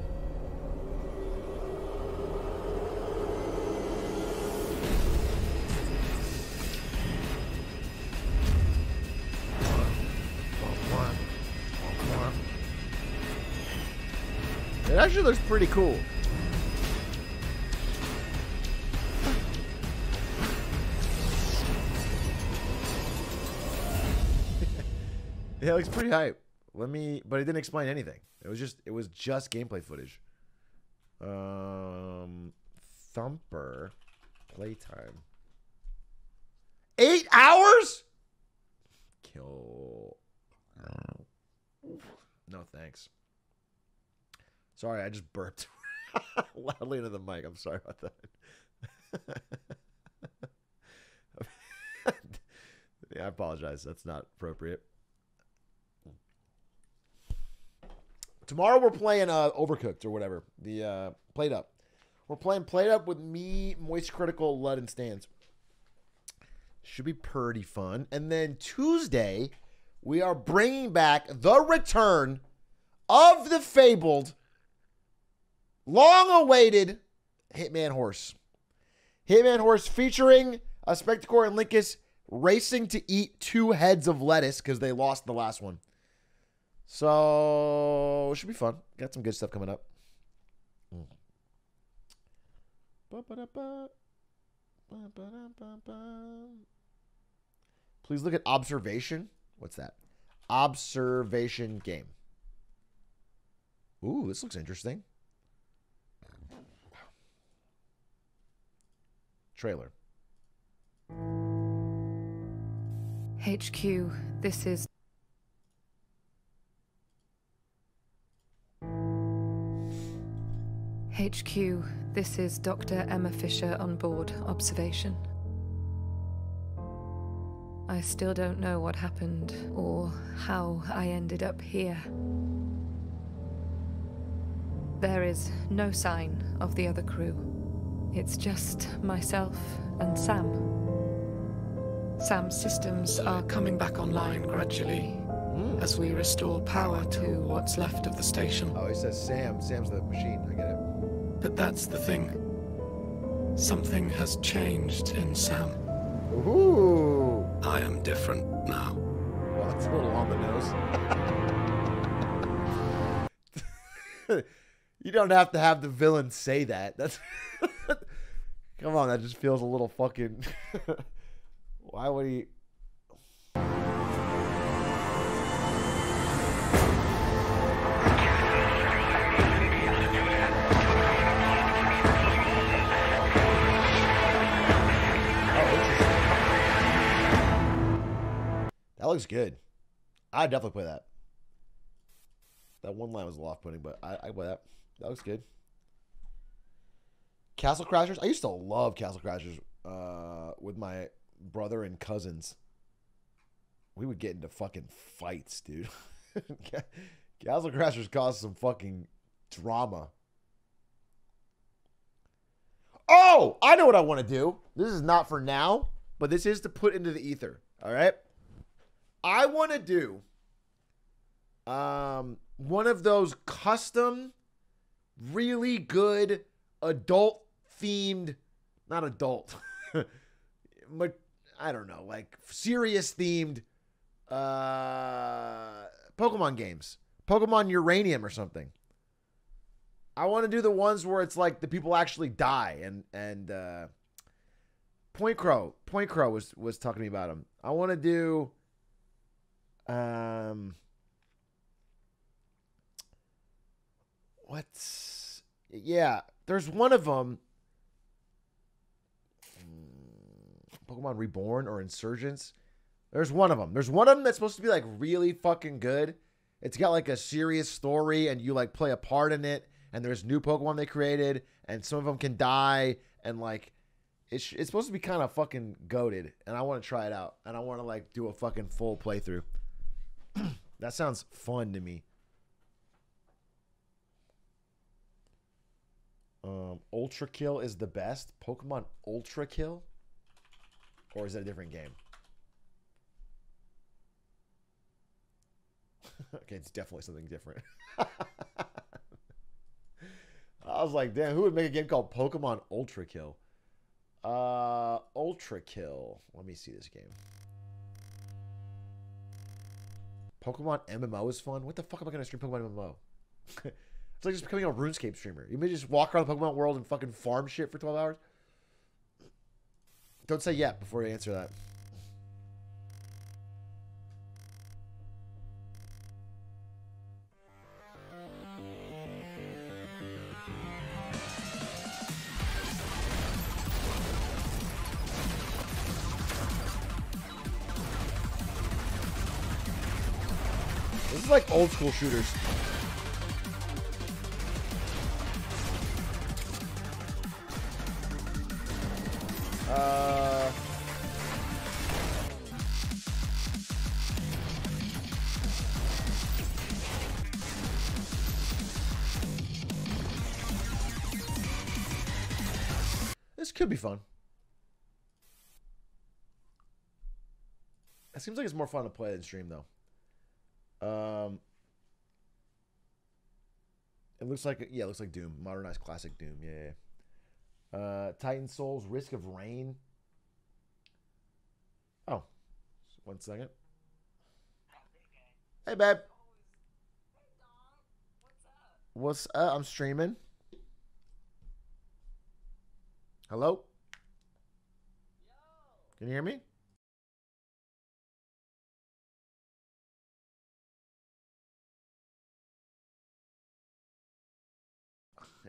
It actually looks pretty cool. Yeah, it looks pretty hype. But it didn't explain anything. It was just gameplay footage. Thumper playtime. 8 hours? Kill. No thanks. Sorry, I just burped loudly into the mic. I'm sorry about that. Yeah, I apologize. That's not appropriate. Tomorrow we're playing Overcooked or whatever. The Plate Up. We're playing Plate Up with me, Moist Critical, Lud, and Stans. Should be pretty fun. And then Tuesday, we are bringing back the return of the fabled, long-awaited Hitman Horse. Hitman Horse featuring a Spectacore and Linkus racing to eat 2 heads of lettuce because they lost the last one. So, it should be fun. Got some good stuff coming up. Please look at observation. What's that? Observation game. Ooh, this looks interesting. Trailer. HQ, this is... HQ, this is Dr. Emma Fisher on board observation. I still don't know what happened or how I ended up here. There is no sign of the other crew. It's just myself and Sam. Sam's systems are coming back online gradually as we restore power to what's left of the station. Oh, he says Sam. Sam's the machine. I get it. But that's the thing. Something has changed in Sam. Ooh. I am different now. Well, that's a little on the nose. You don't have to have the villain say that. That's come on, that just feels a little fucking... Why would he... That looks good. I'd definitely play that. That one line was a little off-putting, but I play that. That looks good. Castle Crashers. I used to love Castle Crashers with my brother and cousins. We would get into fucking fights, dude. Castle Crashers caused some fucking drama. Oh, I know what I want to do. This is not for now, but this is to put into the ether. All right. I want to do one of those custom, really good adult-themed, not adult, but I don't know, like serious-themed Pokemon games. Pokemon Uranium or something. I want to do the ones where it's like the people actually die and Point Crow was talking to me about them. I want to do there's one of them, Pokemon Reborn or Insurgents. There's one of them that's supposed to be like really fucking good. It's got like a serious story and you like play a part in it, and there's new Pokemon they created and some of them can die, and like it's supposed to be kind of fucking goated, and I want to try it out, and I want to like do a fucking full playthrough. That sounds fun to me. Ultra Kill is the best. Pokemon Ultra Kill? Or is that a different game? Okay, it's definitely something different. I was like, damn, who would make a game called Pokemon Ultra Kill? Ultra Kill. Let me see this game. Pokemon MMO is fun. What the fuck am I going to stream Pokemon MMO? It's like just becoming a RuneScape streamer. You may just walk around the Pokemon world and fucking farm shit for 12 hours. Don't say yet before you answer that. This is like old school shooters. This could be fun. It seems like it's more fun to play than stream, though. It looks like, yeah, it looks like Doom. Modernized classic Doom, yeah. Titan Souls, Risk of Rain. Oh, 1 second. Hey, babe. What's up? I'm streaming. Hello? Can you hear me?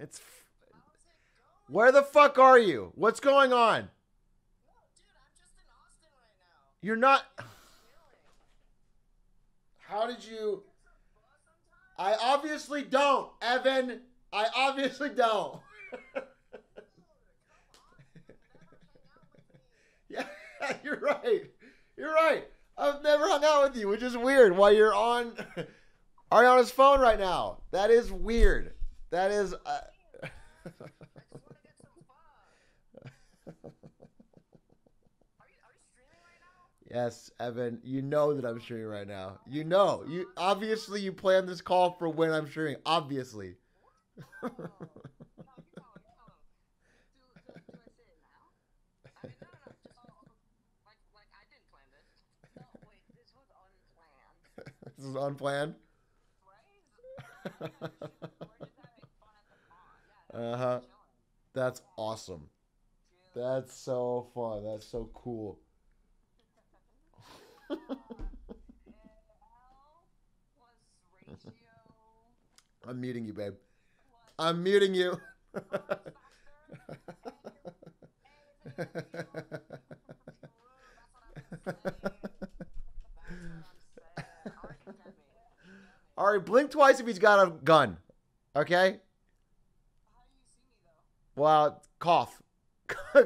It's... Where the fuck are you? What's going on? No, dude, I'm just in Austin right now. You're not... How did you... I obviously don't, Evan. I obviously don't. Yeah, you're right. You're right. I've never hung out with you, which is weird. While you're on Ariana's phone right now. That is weird. That is... Yes, Evan, you know that I'm streaming right now. You know. You obviously you planned this call for when I'm streaming. Obviously. This is unplanned. Uh-huh. That's awesome. That's so fun. That's so cool. I'm muting you, babe. I'm muting you. All right, blink twice if he's got a gun. Okay? Well, cough.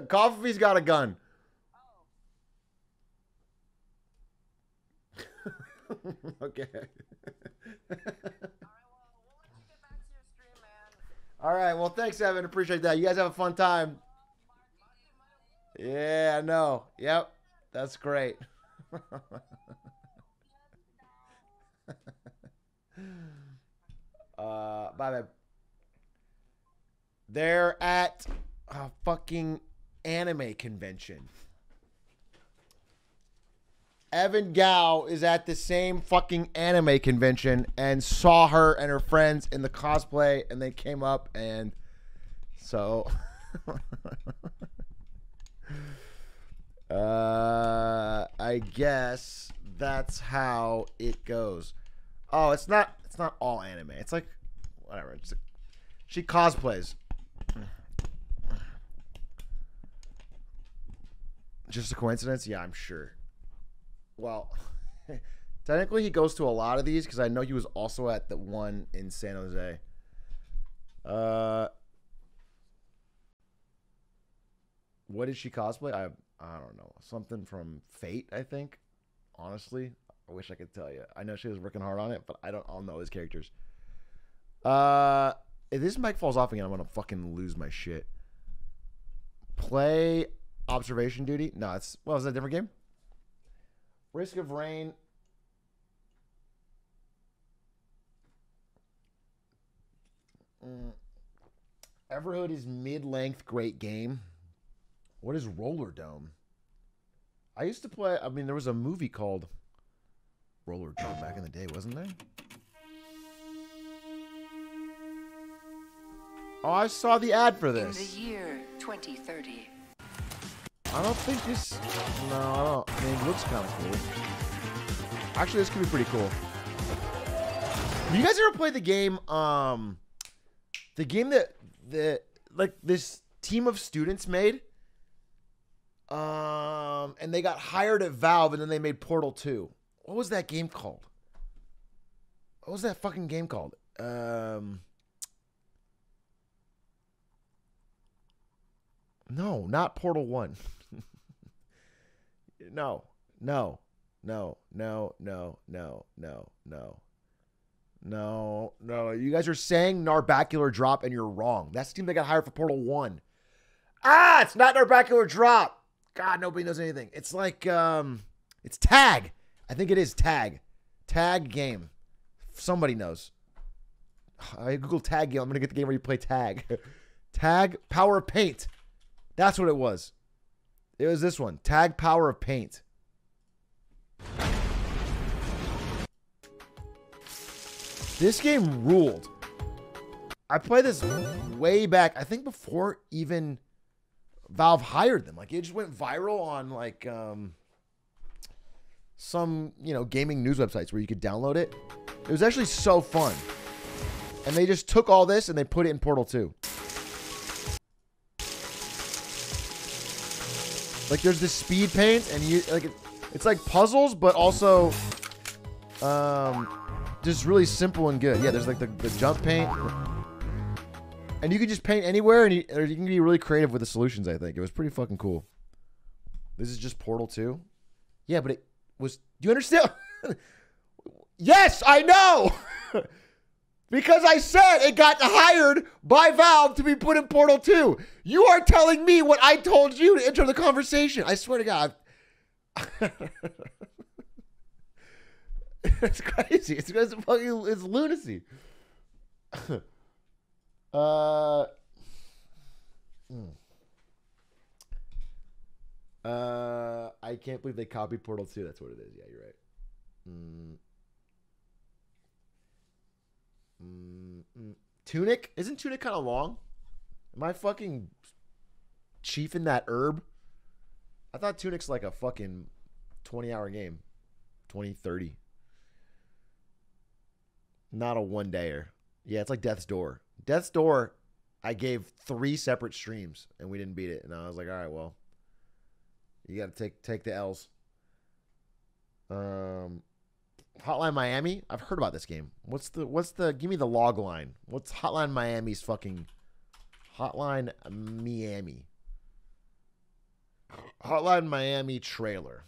Cough if he's got a gun. Okay. All right, well, thanks, Evan. Appreciate that. You guys have a fun time. Yeah, I know. Yep, that's great. Bye, babe. They're at a fucking anime convention. Evan Gao is at the same fucking anime convention and saw her and her friends in the cosplay, and they came up, and so I guess that's how it goes. Oh, it's not all anime. It's like whatever. It's like, she cosplays. Just a coincidence? Yeah, I'm sure. Well, technically he goes to a lot of these because I know he was also at the one in San Jose. What did she cosplay? I don't know. Something from Fate, I think. Honestly, I wish I could tell you. I know she was working hard on it, but I'll know his characters. If this mic falls off again, I'm gonna fucking lose my shit. Play Observation Duty? No, it's... Well, is that a different game? Risk of Rain. Everhood is mid-length great game. What is Roller Dome? I used to play... I mean, there was a movie called Roller Dome back in the day, wasn't there? Oh, I saw the ad for this. In the year 2030. I don't think this... No, I don't. I mean, it looks kind of cool. Actually, this could be pretty cool. You guys ever play the game, the game that, like, this team of students made? And they got hired at Valve, and then they made Portal 2. What was that game called? What was that fucking game called? No, not Portal 1. No. No. You guys are saying Narbacular Drop, and you're wrong. That's the team that got hired for Portal 1. Ah, it's not Narbacular Drop. God, nobody knows anything. It's like, it's Tag. I think it is Tag. Tag game. Somebody knows. I Google Tag game. I'm going to get the game where you play Tag. Tag Power of Paint. That's what it was. It was this one. Tag Power of Paint. This game ruled. I played this way back, I think before even Valve hired them. Like, it just went viral on, like, some, you know, gaming news websites where you could download it. It was actually so fun. And they just took all this and they put it in Portal 2. Like, there's this speed paint, and you, like, it's like puzzles, but also, just really simple and good. Yeah, there's like the jump paint. And you can just paint anywhere, and you can be really creative with the solutions, I think. It was pretty fucking cool. This is just Portal 2? Yeah, but it was... Do you understand? Yes, I know! Because I said it got hired by Valve to be put in Portal 2. You are telling me what I told you to enter the conversation. I swear to God. It's crazy. It's lunacy. I can't believe they copied Portal 2. That's what it is. Yeah, you're right. Tunic? Isn't Tunic kind of long? Am I fucking chiefing that herb? I thought Tunic's like a fucking 20-hour game. 20, 30. Not a one-dayer. Yeah, it's like Death's Door. Death's Door, I gave 3 separate streams, and we didn't beat it. And I was like, all right, well, you got to take the L's. Hotline Miami? I've heard about this game. What's the give me the log line. What's Hotline Miami's fucking Hotline Miami? Hotline Miami trailer.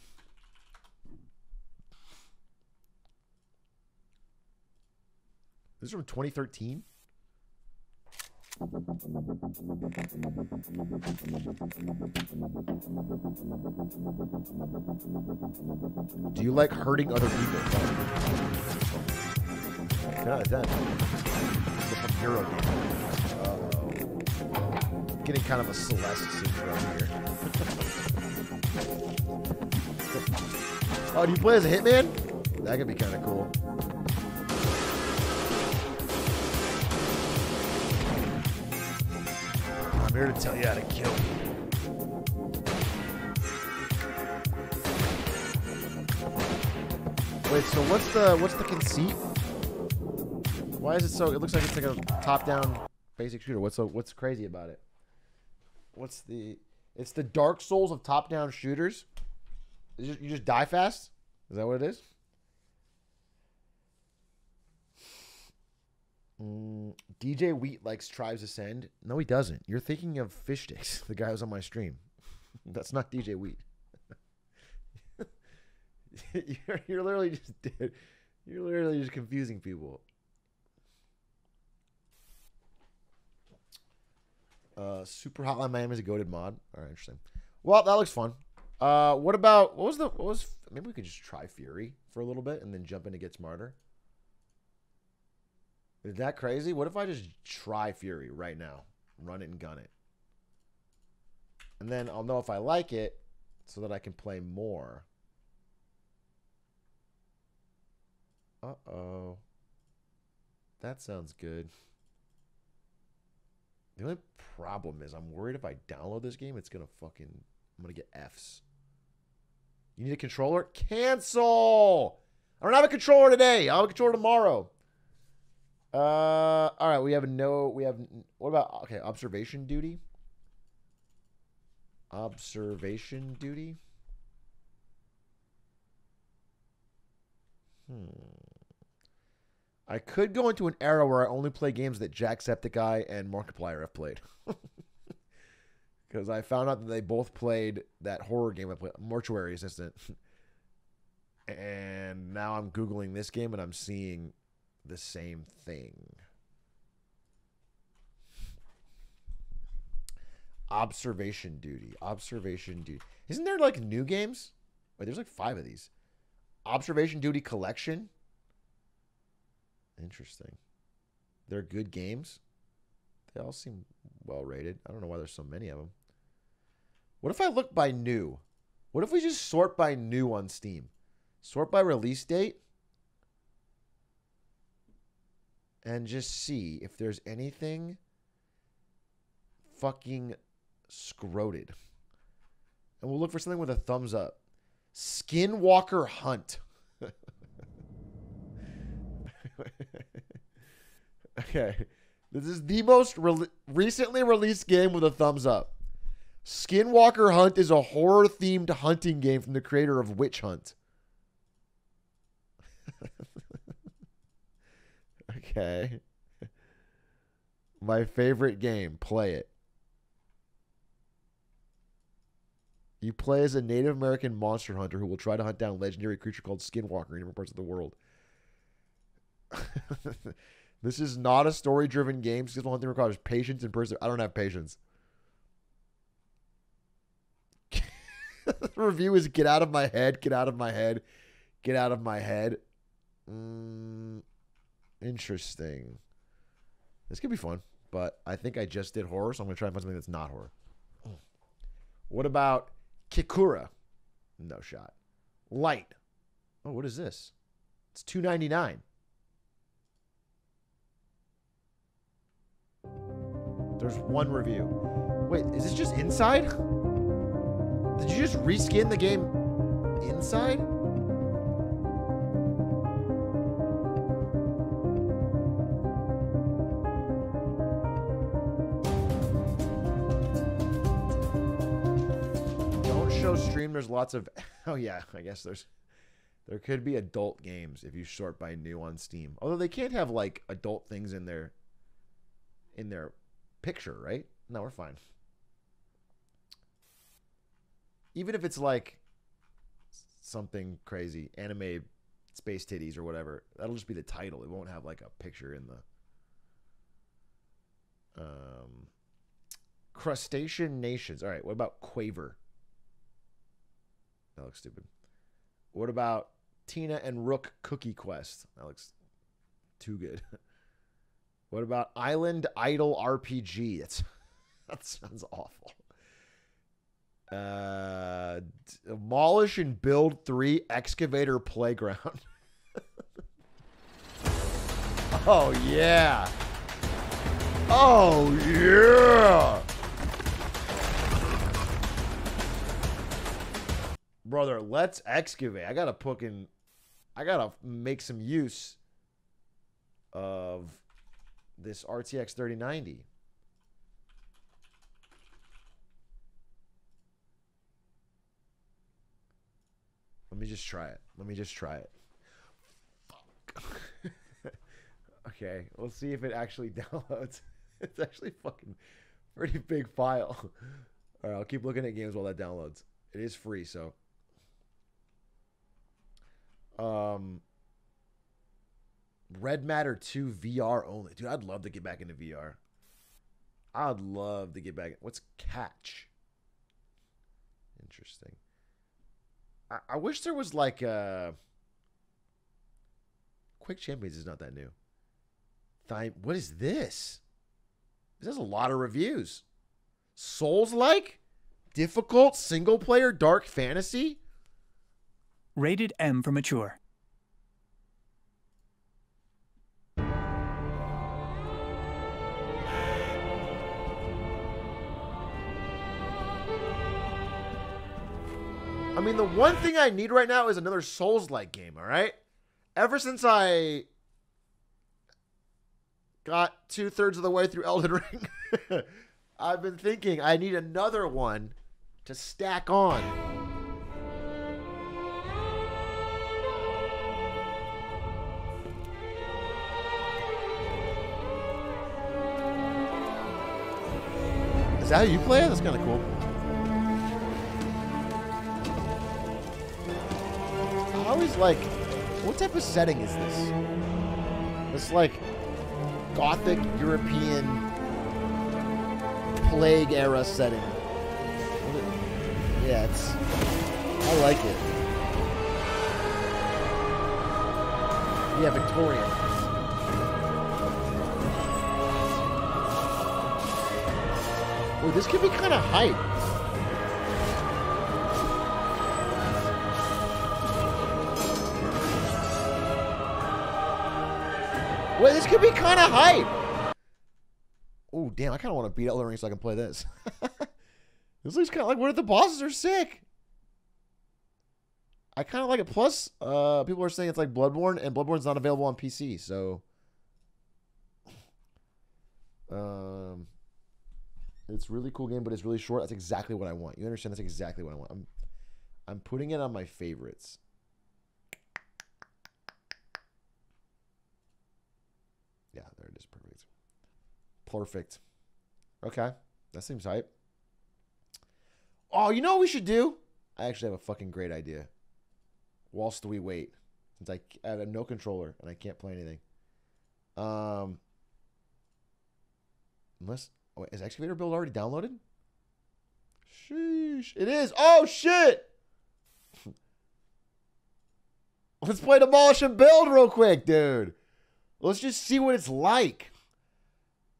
This is from 2013? Do you like hurting other people? God, that. From Hero game. Uh-oh. Getting kind of a Celeste syndrome here. Oh, do you play as a hitman? That could be kind of cool. I'm here to tell you how to kill. Wait, so what's the conceit? Why is it so? It looks like it's like a top-down basic shooter. What's crazy about it? It's the Dark Souls of top-down shooters. You just die fast? Is that what it is? DJ Wheat likes Tribes Ascend. No, he doesn't. You're thinking of Fish Sticks, the guy who's on my stream. That's not DJ Wheat. You're literally just confusing people. Super Hotline Miami is a goated mod. All right, interesting. Well, that looks fun. What was maybe we could just try Fury for a little bit and then jump in to Get Smarter. Is that crazy? What if I just try Fury right now? Run it and gun it. And then I'll know if I like it so that I can play more. Uh-oh. That sounds good. The only problem is I'm worried if I download this game, I'm gonna get Fs. You need a controller? Cancel! I don't have a controller today. I'll have a controller tomorrow. All right, what about, okay, observation duty? Observation duty? I could go into an era where I only play games that Jacksepticeye and Markiplier have played. Because I found out that they both played that horror game I played, Mortuary Assistant. And now I'm Googling this game and I'm seeing the same thing. Observation duty. Observation duty. Isn't there like new games? Wait, there's like 5 of these. Observation duty collection. Interesting. They're good games. They all seem well rated. I don't know why there's so many of them. What if I look by new? What if we just sort by new on Steam? Sort by release date. And just see if there's anything fucking scroted. And we'll look for something with a thumbs up. Skinwalker Hunt. Okay. This is the most recently released game with a thumbs up. Skinwalker Hunt is a horror-themed hunting game from the creator of Witch Hunt. Okay. My favorite game. Play it. You play as a Native American monster hunter who will try to hunt down a legendary creature called Skinwalker in different parts of the world. This is not a story-driven game. Skillful hunting requires patience and perseverance. I don't have patience. The review is get out of my head, get out of my head, get out of my head. Interesting. This could be fun, but I think I just did horror, so I'm going to try and find something that's not horror. What about Kikura? No shot. Light. Oh, what is this? It's $2.99. There's one review. Wait, is this just inside? Did you just reskin the game inside? Don't show stream. There's lots of... Oh, yeah. I guess there could be adult games if you sort by new on Steam. Although they can't have, like, adult things in their picture, right? No, we're fine. Even if it's like something crazy, anime space titties or whatever, that'll just be the title. It won't have like a picture in the Crustacean Nations. All right, what about Quaver? That looks stupid. What about Tina and Rook Cookie Quest? That looks too good. What about Island Idol RPG? That sounds awful. Demolish and Build 3 Excavator Playground. Oh, yeah. Oh, yeah. Brother, let's excavate. I gotta make some use of this RTX 3090. Let me just try it. Fuck. Okay, we'll see if it actually downloads. It's actually fucking pretty big file. All right, I'll keep looking at games while that downloads. It is free, so. Red Matter 2 VR only. Dude, I'd love to get back into VR. I'd love to get back. What's Catch? Interesting. I wish there was like a... Quake Champions is not that new. What is this? This has a lot of reviews. Souls-like? Difficult single-player dark fantasy? Rated M for mature. I mean, the one thing I need right now is another Souls-like game, all right? Ever since I got 2/3 of the way through Elden Ring, I've been thinking I need another one to stack on. Is that how you play it? That's kind of cool. I always like, what type of setting is this? It's like Gothic European plague era setting. Yeah, it's, I like it. Yeah, Victorian. Well, this could be kind of hype. Wait, this could be kind of hype. Oh, damn, I kind of want to beat Elden Ring so I can play this. This looks kind of like, what if the bosses are sick? I kind of like it. Plus, people are saying it's like Bloodborne, and Bloodborne's not available on PC, so... It's a really cool game, but it's really short. That's exactly what I want. You understand? That's exactly what I want. I'm putting it on my favorites. Yeah, there it is. Perfect. Perfect. Okay. That seems hype. Oh, you know what we should do? I actually have a fucking great idea. Whilst we wait. Since I have no controller and I can't play anything. Unless... Oh, is Excavator Build already downloaded? Sheesh. It is. Oh, shit. Let's play Demolish and Build real quick, dude. Let's just see what it's like.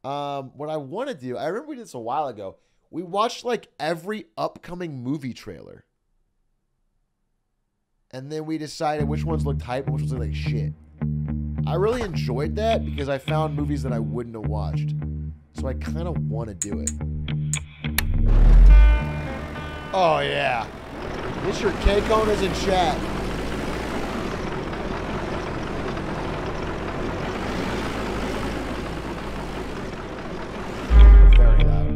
What I want to do, I remember we did this a while ago. We watched like every upcoming movie trailer. And then we decided which ones looked hype and which ones looked like shit. I really enjoyed that because I found movies that I wouldn't have watched. So I kind of want to do it. Oh, yeah. This your K-Konas in chat. Very loud.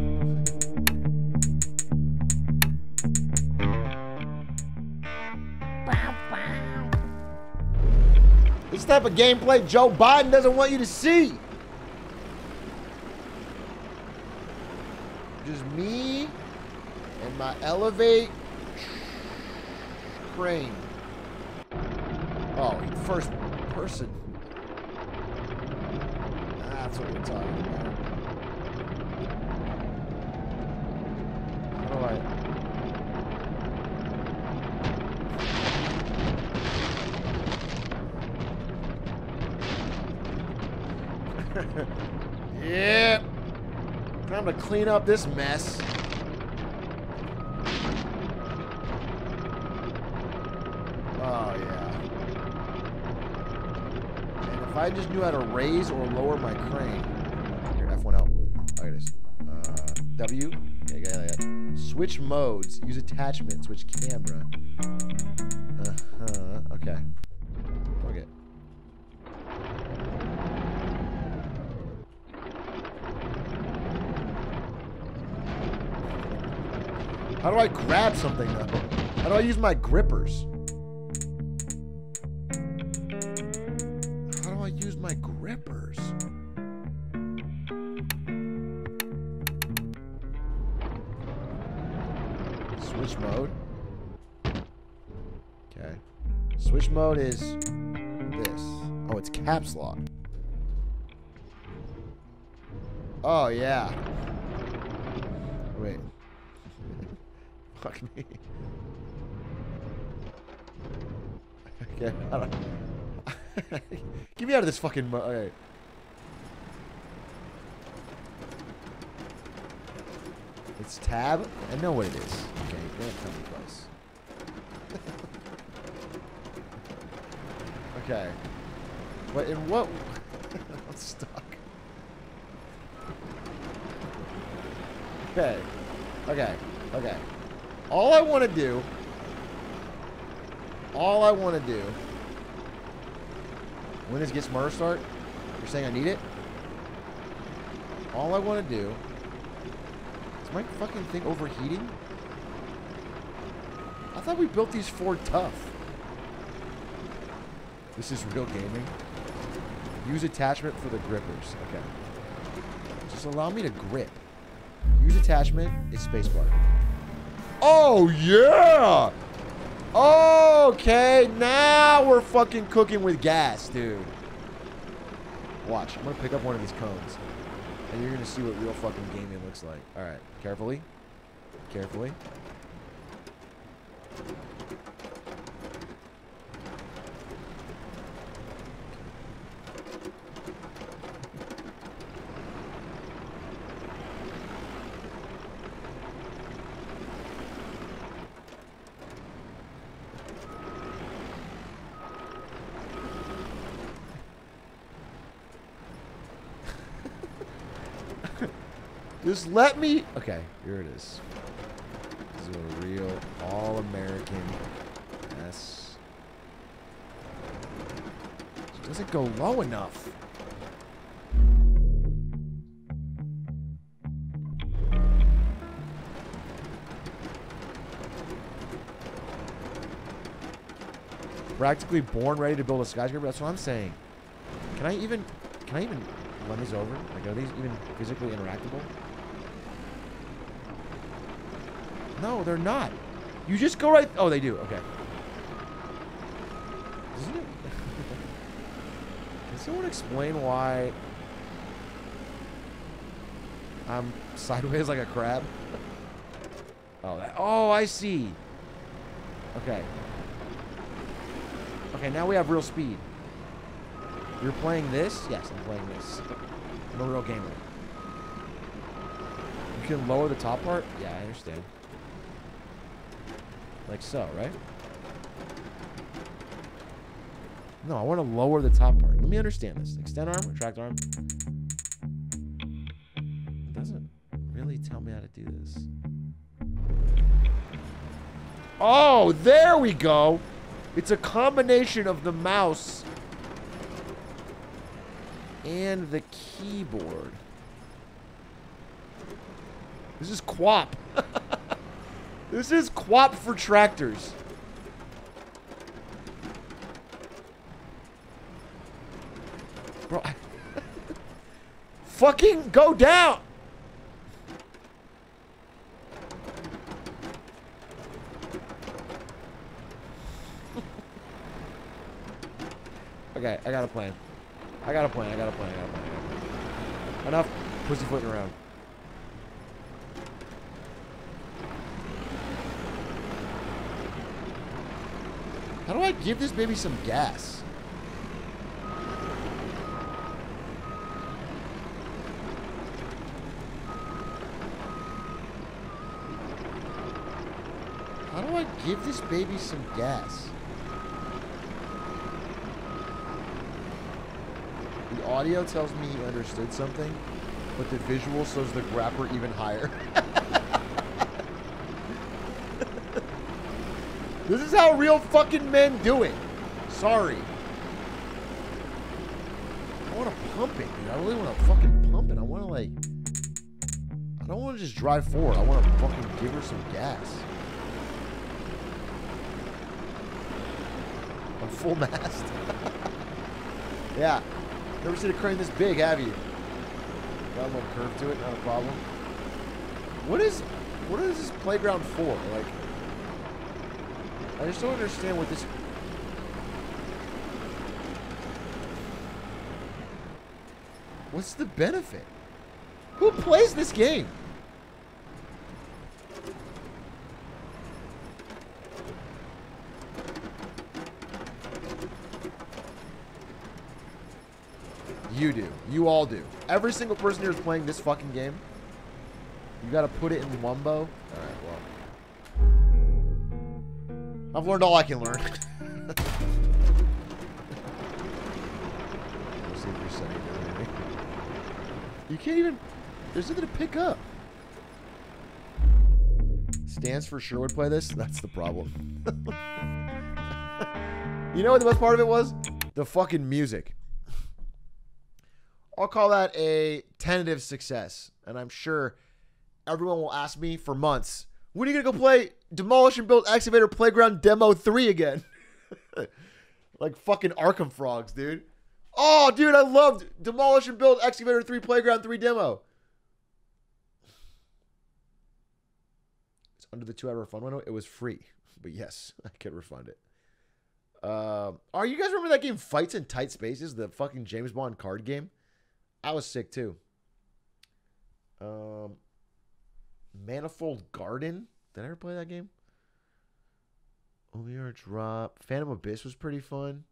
This type of gameplay Joe Biden doesn't want you to see. Just me and my Elevate crane. Oh, first person. That's what we're talking about. How do I... Yeah. Time to clean up this mess. Oh, yeah. And if I just knew how to raise or lower my crane. Here, F1 help. Look at this. W. Yeah. Switch modes. Use attachment. Switch camera. Okay. Okay. How do I grab something, though? How do I use my grippers? How do I use my grippers? Switch mode. Okay. Switch mode is this. Oh, it's caps lock. Oh, yeah. Wait. Fuck me. Okay, I don't... Get me out of this fucking... Okay. It's tab? I know what it is. Okay, don't tell me twice. Okay. But in what... I'm stuck. Okay. Okay. Okay. All I want to do All I want to do. When does Get Smarter start? You're saying I need it? All I want to do. Is my fucking thing overheating? I thought we built these Ford tough. This is real gaming. Use attachment for the grippers. Okay. Just allow me to grip. Use attachment is spacebar. Oh, yeah! Okay, now we're fucking cooking with gas, dude. Watch, I'm gonna pick up one of these cones. And you're gonna see what real fucking gaming looks like. Alright, carefully. Carefully. Just let me... Okay, here it is. This is a real all-American mess. It doesn't go low enough. Practically born ready to build a skyscraper. That's what I'm saying. Can I even run these over? Like, are these even physically interactable? No, they're not. You just go right... Oh, they do. Okay. Isn't it? Can someone explain why I'm sideways like a crab? Oh, I see. Okay. Okay, now we have real speed. You're playing this? Yes, I'm playing this. I'm a real gamer. You can lower the top part? Yeah, I understand. Like so, right? No, I want to lower the top part. Let me understand this. Extend arm, retract arm. It doesn't really tell me how to do this. Oh, there we go. It's a combination of the mouse and the keyboard. This is QWOP. This is QWOP for tractors. Bro, fucking go down. Okay, I got a plan. I got a plan. Enough pussyfooting around. How do I give this baby some gas? How do I give this baby some gas? The audio tells me he understood something, but the visual shows the grapper even higher. This is how real fucking men do it. Sorry. I want to pump it, dude. I really want to fucking pump it. I want to, like... I don't want to just drive forward. I want to fucking give her some gas. On full mast. Yeah. Never seen a crane this big, have you? Got a little curve to it, not a problem. What is this playground for? Like... I just don't understand what this... What's the benefit? Who plays this game? You do. You all do. Every single person here is playing this fucking game. You gotta put it in Wumbo. Alright, well. I've learned all I can learn. We'll see if you're setting anything. You can't even... There's nothing to pick up. Stans for sure would play this. That's the problem. You know what the best part of it was? The fucking music. I'll call that a tentative success. And I'm sure everyone will ask me for months, when are you going to go play Demolish and Build Excavator Playground Demo 3 again? Like fucking Arkham Frogs, dude. Oh, dude, I loved Demolish and Build Excavator 3 Playground 3 Demo. It's under the 2-hour refund window. It was free. But yes, I could refund it. You guys remember that game Fights in Tight Spaces? The fucking James Bond card game? I was sick too. Manifold Garden. Did I ever play that game? OVR Drop. Phantom Abyss was pretty fun.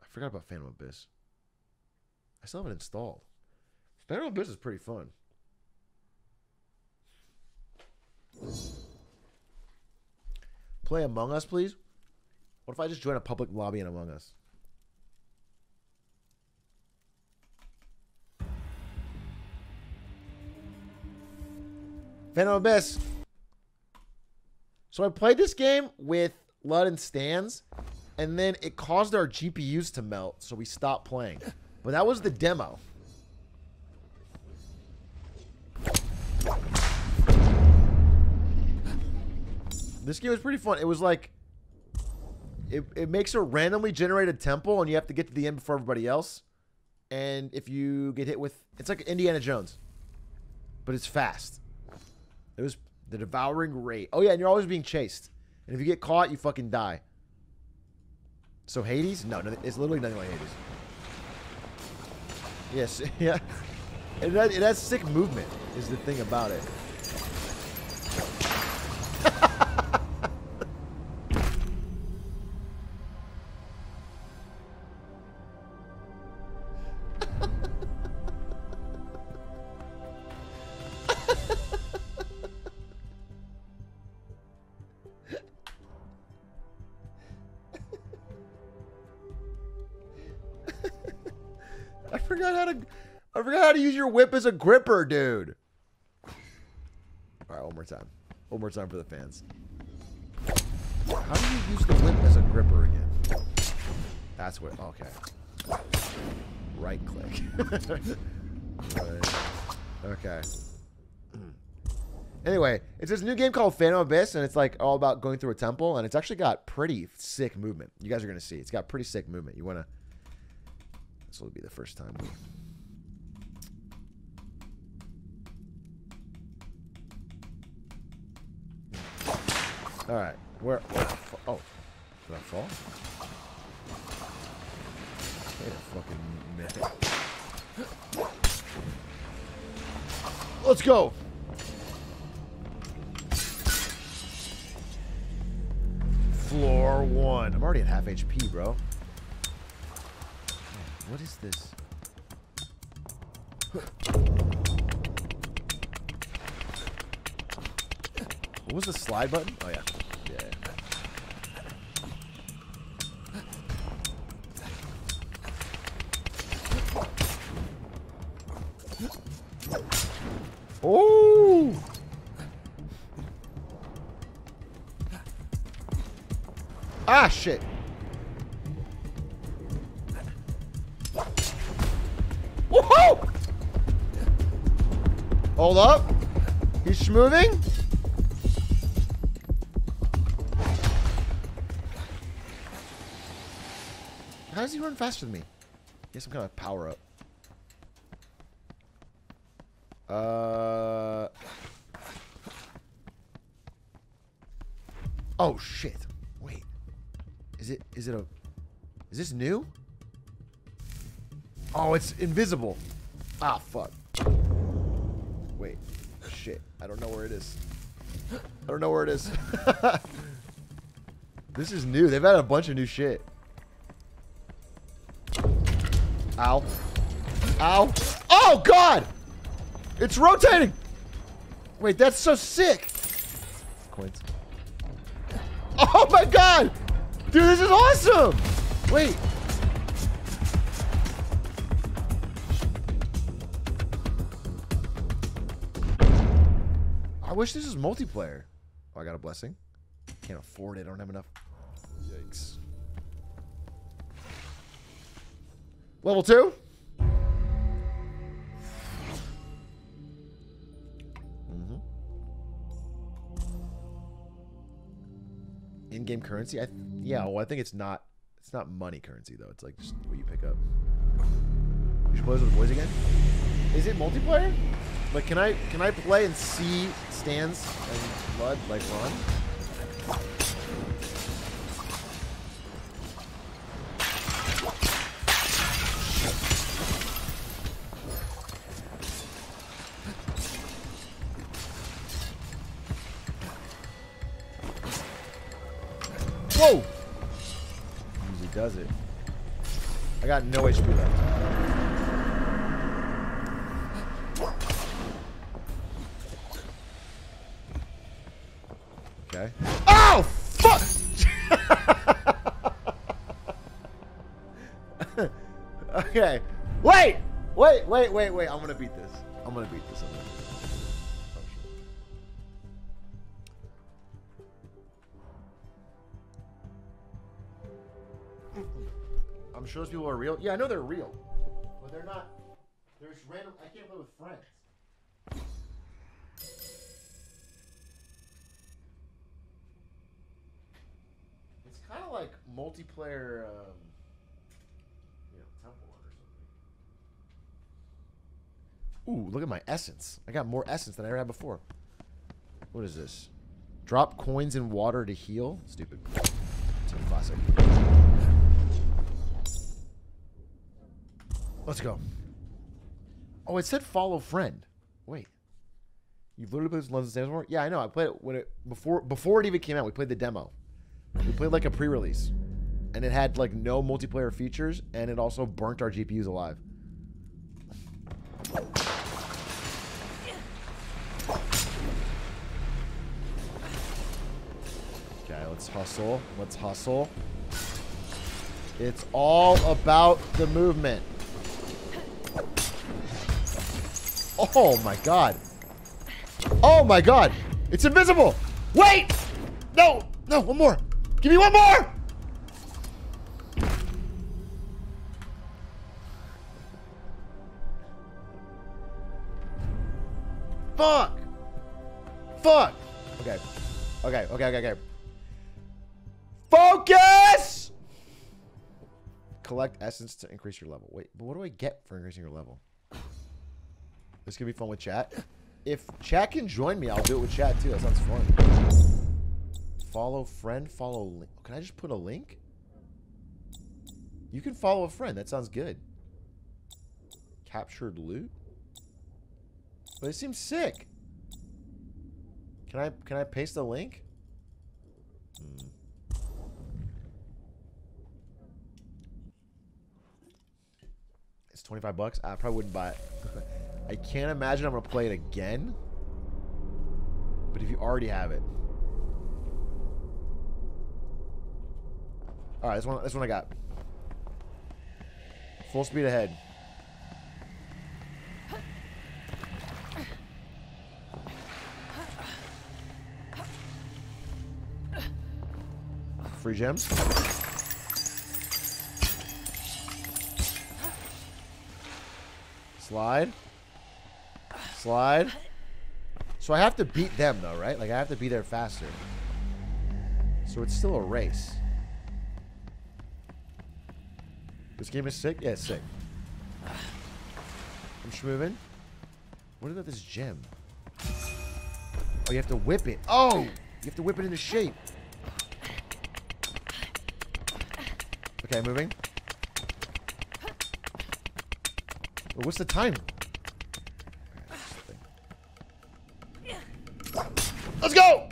I forgot about Phantom Abyss. I still have it installed. Phantom Abyss is pretty fun. Play Among Us, please. What if I just join a public lobby in Among Us? Phantom Abyss. So I played this game with Lud and Stans, and then it caused our GPUs to melt, so we stopped playing. But that was the demo. This game was pretty fun. It was like, it makes a randomly generated temple, and you have to get to the end before everybody else. And if you get hit with, it's like Indiana Jones, but it's fast. It was the Devouring Ray. Oh yeah, and you're always being chased. And if you get caught, you fucking die. So Hades? No, it's literally nothing like Hades. Yes, yeah. It has sick movement, is the thing about it. I forgot how to use your whip as a gripper, dude. All right, one more time. One more time for the fans. How do you use the whip as a gripper again? That's what, okay. Right click. Right. Okay. Anyway, it's this new game called Phantom Abyss, and it's like all about going through a temple, and it's actually got pretty sick movement. You guys are going to see. It's got pretty sick movement. You want to... This will be the first time we... All right. Where? Oh. Did I fall? Wait a fucking minute. Let's go. Floor 1. I'm already at half HP, bro. What is this? What was the slide button? Oh, yeah. Oh! Ah, shit. Woohoo! Hold up. He's schmoving. How does he run faster than me? He has some kind of power up. Oh shit. Wait. Is this new? Oh, it's invisible. Ah, fuck. Wait. Shit. I don't know where it is. I don't know where it is. This is new. They've had a bunch of new shit. Ow. Ow. Oh, God! It's rotating! Wait, that's so sick! Coins. Oh, my God! Dude, this is awesome! Wait. I wish this was multiplayer. Oh, I got a blessing. Can't afford it. I don't have enough. Level 2? In-game currency? Yeah, well, I think it's not money currency though. It's like just what you pick up. You should play this with the boys again. Is it multiplayer? Like, can I play and see stands and blood like run? Whoa! Usually does it. I got no HP left. Okay. Oh, fuck! Okay. Wait! I'm gonna beat this. I'm sure those people are real. Yeah, I know they're real. But they're not. They're just random. I can't play with friends. It's kind of like multiplayer, Temple Run or something. Ooh, look at my essence. I got more essence than I ever had before. What is this? Drop coins in water to heal? Stupid. It's a classic. Let's go. Oh, it said follow friend. Wait. You've literally played this London Stands before? Yeah, I know. I played it when it before it even came out. We played the demo. We played like a pre-release. And it had like no multiplayer features, and it also burnt our GPUs alive. Okay, let's hustle. Let's hustle. It's all about the movement. Oh my god. Oh my god. It's invisible. Wait! No! No, one more. Give me one more! Fuck! Fuck! Okay. Okay. Focus! Collect essence to increase your level. Wait, but what do I get for increasing your level? This could be fun with chat. If chat can join me, I'll do it with chat too. That sounds fun. Follow friend, follow link. Can I just put a link? You can follow a friend. That sounds good. Captured loot? But it seems sick. Can I paste the link? It's $25. I probably wouldn't buy it. I can't imagine I'm gonna play it again. But if you already have it. Alright, this one I got. Full speed ahead. Free gems. Slide. Slide. So I have to beat them though, right? Like I have to be there faster. So it's still a race. This game is sick? Yeah, it's sick. I'm schmoving. What about this gem? Oh, you have to whip it. Oh! You have to whip it into shape. Okay, moving. Well, what's the time? Let's go!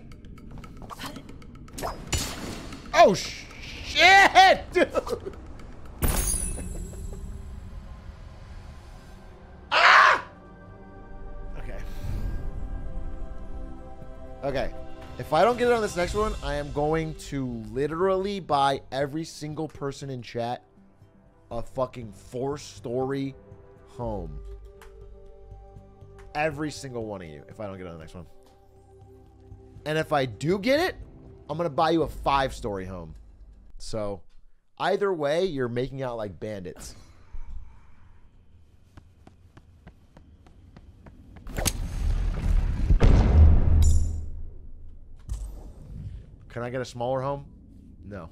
Oh, shit! Dude! Ah! Okay. Okay. If I don't get it on this next one, I am going to literally buy every single person in chat a fucking 4-story home. Every single one of you, if I don't get it on the next one. And if I do get it, I'm going to buy you a 5-story home. So, either way, you're making out like bandits. Can I get a smaller home? No.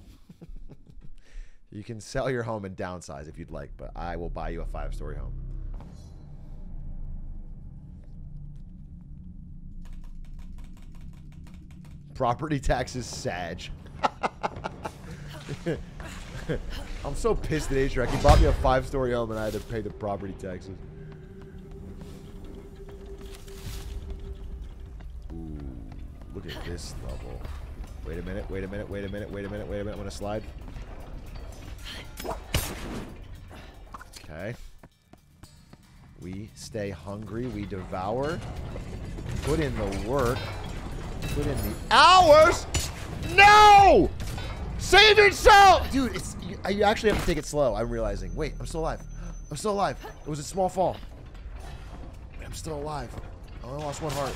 You can sell your home and downsize if you'd like, but I will buy you a 5-story home. Property taxes, Sag. I'm so pissed at Atrioc. He bought me a 5-story home and I had to pay the property taxes. Ooh, look at this level. Wait a minute, wait a minute, wait a minute, wait a minute, wait a minute. I'm gonna slide. Okay. We stay hungry. We devour. Put in the work. Put in the hours. No! Save yourself! Dude, it's you actually have to take it slow. I'm realizing. Wait, I'm still alive. I'm still alive. It was a small fall. I'm still alive. I only lost 1 heart.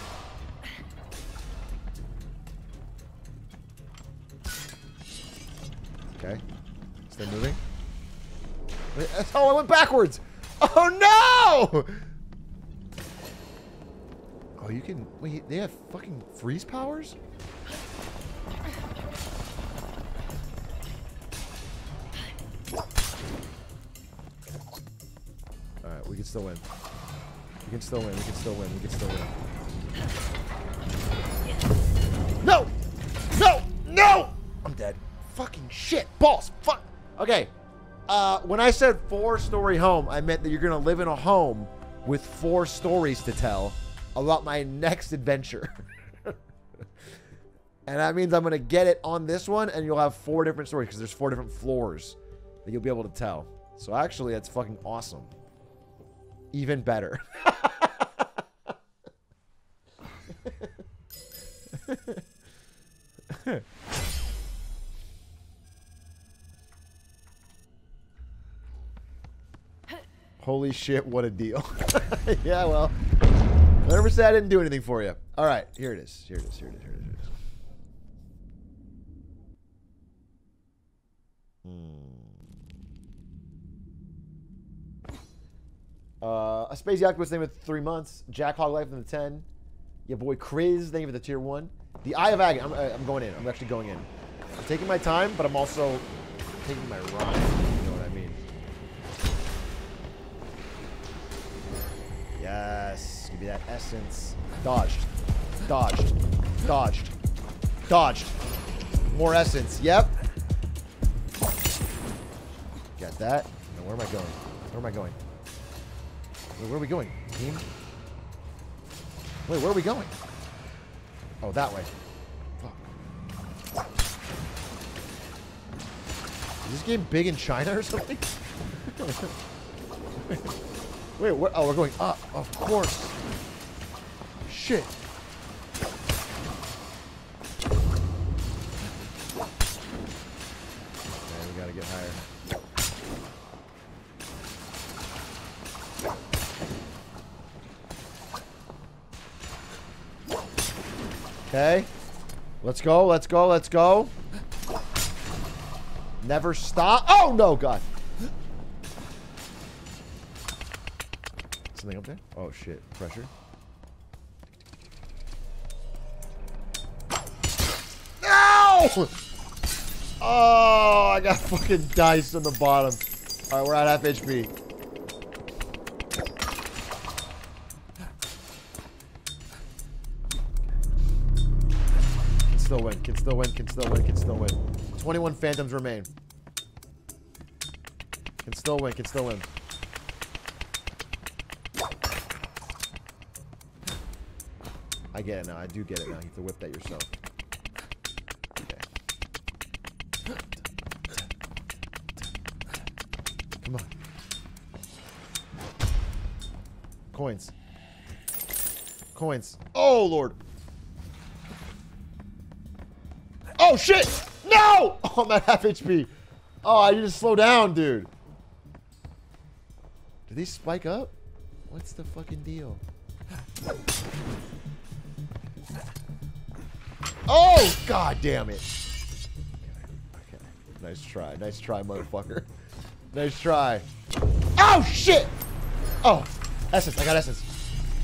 Okay. Stay moving. Wait, oh, I went backwards. Oh, no! Oh, you can... Wait, they have fucking freeze powers? Alright, we can still win. We can still win, we can still win, we can still win. No! No! No! I'm dead. Fucking shit. Balls. Fuck. Okay. When I said 4-story home, I meant that you're going to live in a home with 4 stories to tell about my next adventure. And that means I'm going to get it on this one, and you'll have 4 different stories because there's 4 different floors that you'll be able to tell. So actually, that's fucking awesome. Even better. Holy shit, what a deal. Yeah, well, I never said I didn't do anything for you. All right, here it is. Here it is. Here it is. Here it is. Here it is. A Spacey Octopus, thank you for 3 months. Jack Hog Life in the 10. Your boy Kriz, thank you for the tier 1. The Eye of Agony, I'm going in. I'm actually going in. I'm taking my time, but I'm also taking my rhyme. You know what I mean? Yes. Give me that essence. Dodged. Dodged. Dodged. Dodged. More essence. Yep. Got that. Now where am I going? Where am I going? Wait, where are we going, team? Wait, where are we going? Oh, that way. Fuck. Is this game big in China or something? Wait, where? Oh, we're going up. Of course. Shit. Okay, we gotta get higher. Okay. Let's go, let's go, let's go. Never stop. Oh, no, God. Something up there? Oh, shit. Pressure. No! Oh, I got fucking diced on the bottom. All right, we're at half HP. Can still win, can still win, can still win, can still win. 21 phantoms remain. Can still win, can still win. I get it now. I do get it now. You have to whip that yourself. Okay. Come on. Coins. Coins. Oh, Lord. Oh, shit! No! Oh, I'm at half HP. Oh, I need to slow down, dude. Do these spike up? What's the fucking deal? Oh, God damn it. Okay. Nice try. Nice try, motherfucker. Nice try. Oh, shit! Oh, essence. I got essence.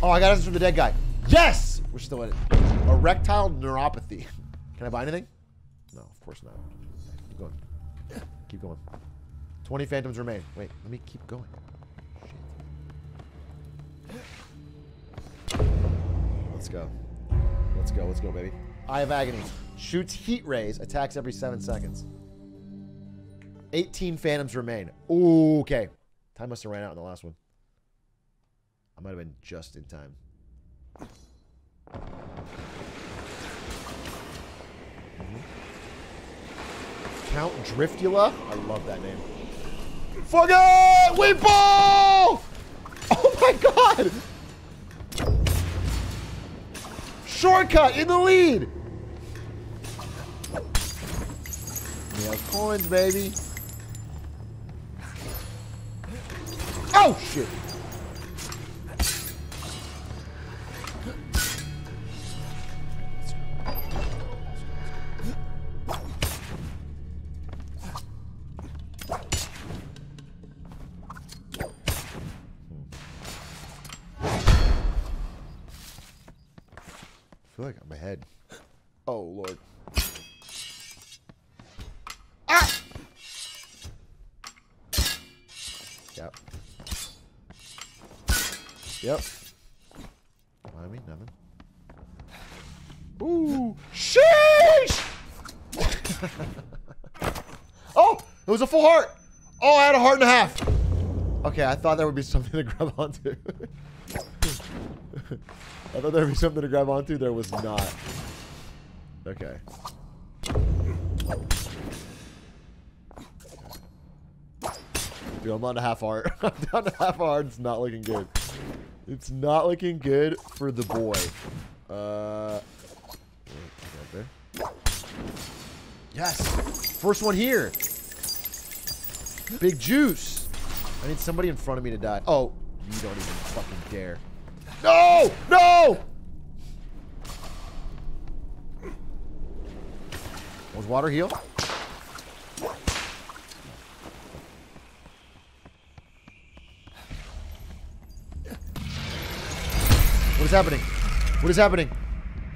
Oh, I got essence from the dead guy. Yes! We're still in it. Erectile neuropathy. Can I buy anything? No, of course not. Keep going. Keep going. 20 phantoms remain. Wait, let me keep going. Shit. Let's go. Let's go. Let's go, baby. Eye of Agony. Shoots heat rays. Attacks every 7 seconds. 18 phantoms remain. Ooh, okay. Time must have ran out in the last one. I might have been just in time. Count Driftula. I love that name. Fuck it! Weeple! Oh my god! Shortcut in the lead! We have coins, baby. Oh shit! I feel like I'm ahead. Oh, Lord. Ah! Yep. Yep. I mean, nothing. Ooh! Sheesh! Oh! It was a full heart! Oh, I had a heart and a half! Okay, I thought there would be something to grab onto. I thought there would be something to grab onto. There was not. Okay. Dude, I'm on a half heart. I'm down to half heart. It's not looking good. It's not looking good for the boy. Yes! First one here! Big juice! I need somebody in front of me to die. Oh, you don't even fucking dare. No! No! Was water heal? What is happening? What is happening?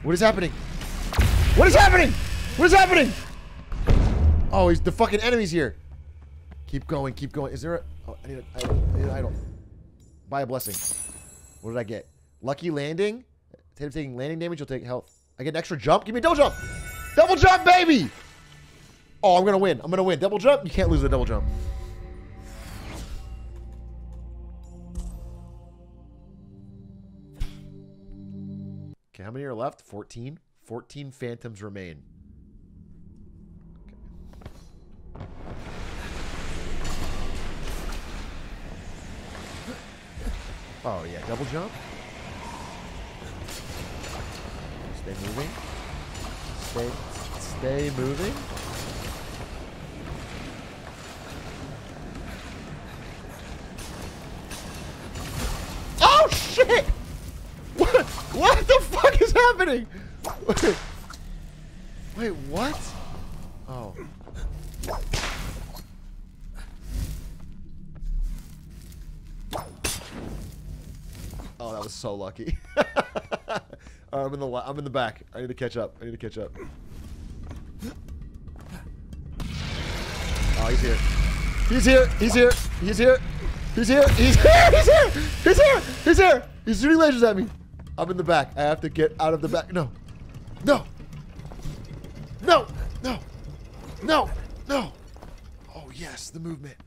What is happening? What is happening? What is happening? Oh, he's the fucking enemy's here. Keep going, keep going. Is there a... Oh, I need an idol. Buy a blessing. What did I get? Lucky landing. Instead of taking landing damage, you'll take health. I get an extra jump. Give me a double jump. Double jump, baby! Oh, I'm going to win. I'm going to win. Double jump? You can't lose a double jump. Okay, how many are left? 14? 14 phantoms remain. Okay. Oh, yeah. Double jump. Stay moving. Stay moving. Oh, shit! What the fuck is happening? Wait, what? Oh. Oh, that was so lucky. I'm in the back. I need to catch up. Oh, he's here. He's here. He's here. He's here. He's here. He's here. He's here. He's here. He's here. He's shooting lasers at me. I'm in the back. I have to get out of the back. No. No. No. No. No. No. Oh, yes. The movement.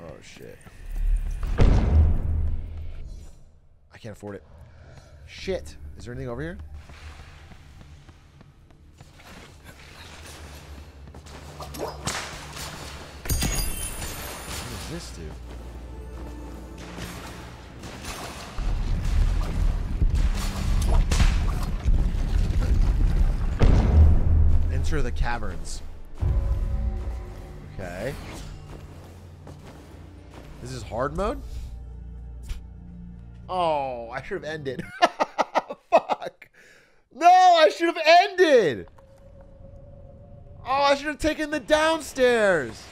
Oh, shit. I can't afford it. Shit. Is there anything over here? What does this do? Enter the caverns. Okay. This is hard mode? Oh, I should have ended. Fuck. No, I should have ended. Oh, I should have taken the downstairs.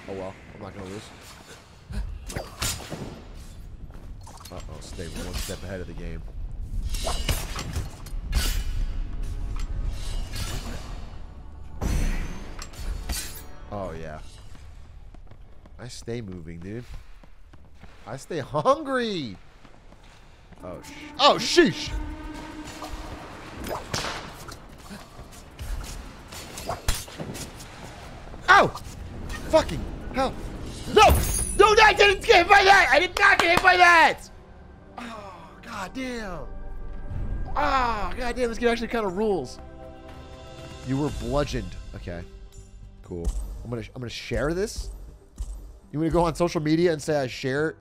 Oh, well. I'm not gonna lose. Uh-oh, stay one step ahead of the game. Oh, yeah. I stay moving, dude. I stay hungry. Oh, sheesh. Ow! Fucking hell. No! No, I didn't get hit by that! I did not get hit by that! Oh, goddamn. Ah, goddamn, this game actually kind of rules. You were bludgeoned. Okay. Cool. I'm gonna share this. You want to go on social media and say I share it?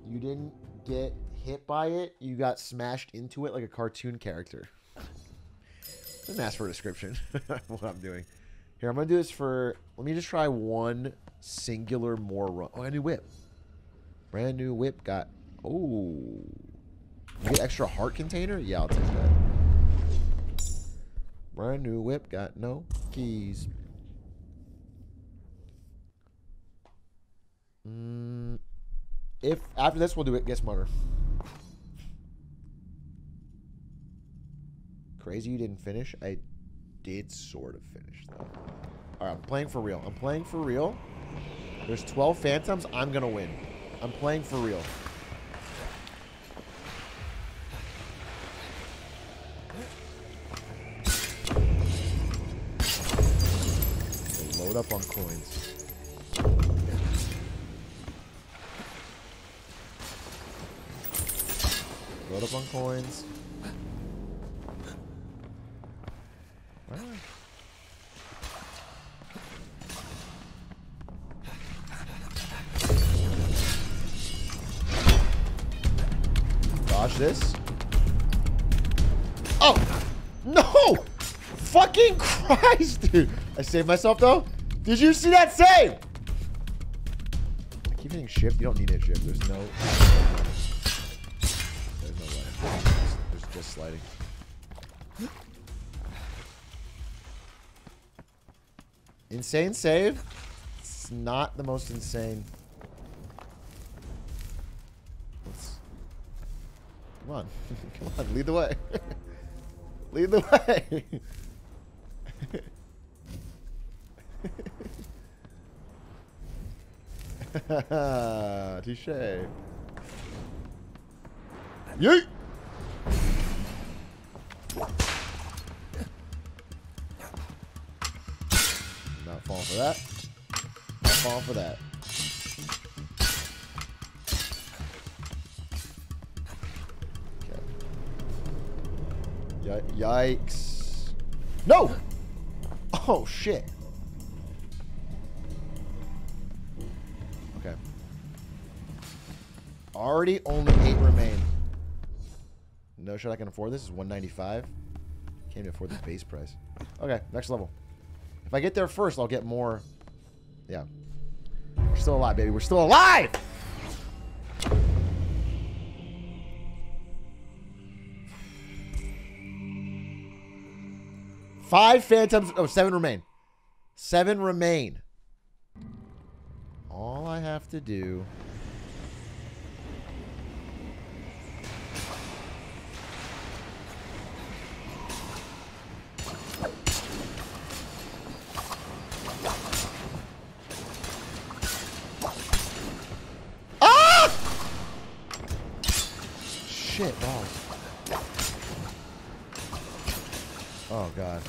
You didn't get hit by it. You got smashed into it like a cartoon character. Didn't ask for a description. What I'm doing. Here, I'm gonna do this for. Let me just try one singular more run. Oh, a new whip. Brand new whip got. Oh. You get extra heart container? Yeah, I'll take that. Brand new whip got no keys. If after this we'll do it, get smarter. Crazy you didn't finish. I did sort of finish though. Alright, I'm playing for real. I'm playing for real. There's 12 phantoms. I'm gonna win. I'm playing for real. Load up on coins. Load up on coins. Alright. Dodge this. Oh! No! Fucking Christ, dude! I saved myself, though. Did you see that save? I keep hitting shift. You don't need to hit shift. There's no way. There's just sliding. Insane save? It's not the most insane. Come on. Come on. Lead the way. Lead the way. Touche. Yeet! Not falling for that. Not falling for that. Okay. Yikes. No! Oh, shit. Okay. Already only 8 remain. No shot I can afford this. Is $195. Can't even afford the base price. Okay, next level. If I get there first, I'll get more. Yeah. We're still alive, baby. We're still alive! Five phantoms. Oh, 7 remain. 7 remain. All I have to do. Ah! Shit, balls. Oh, God.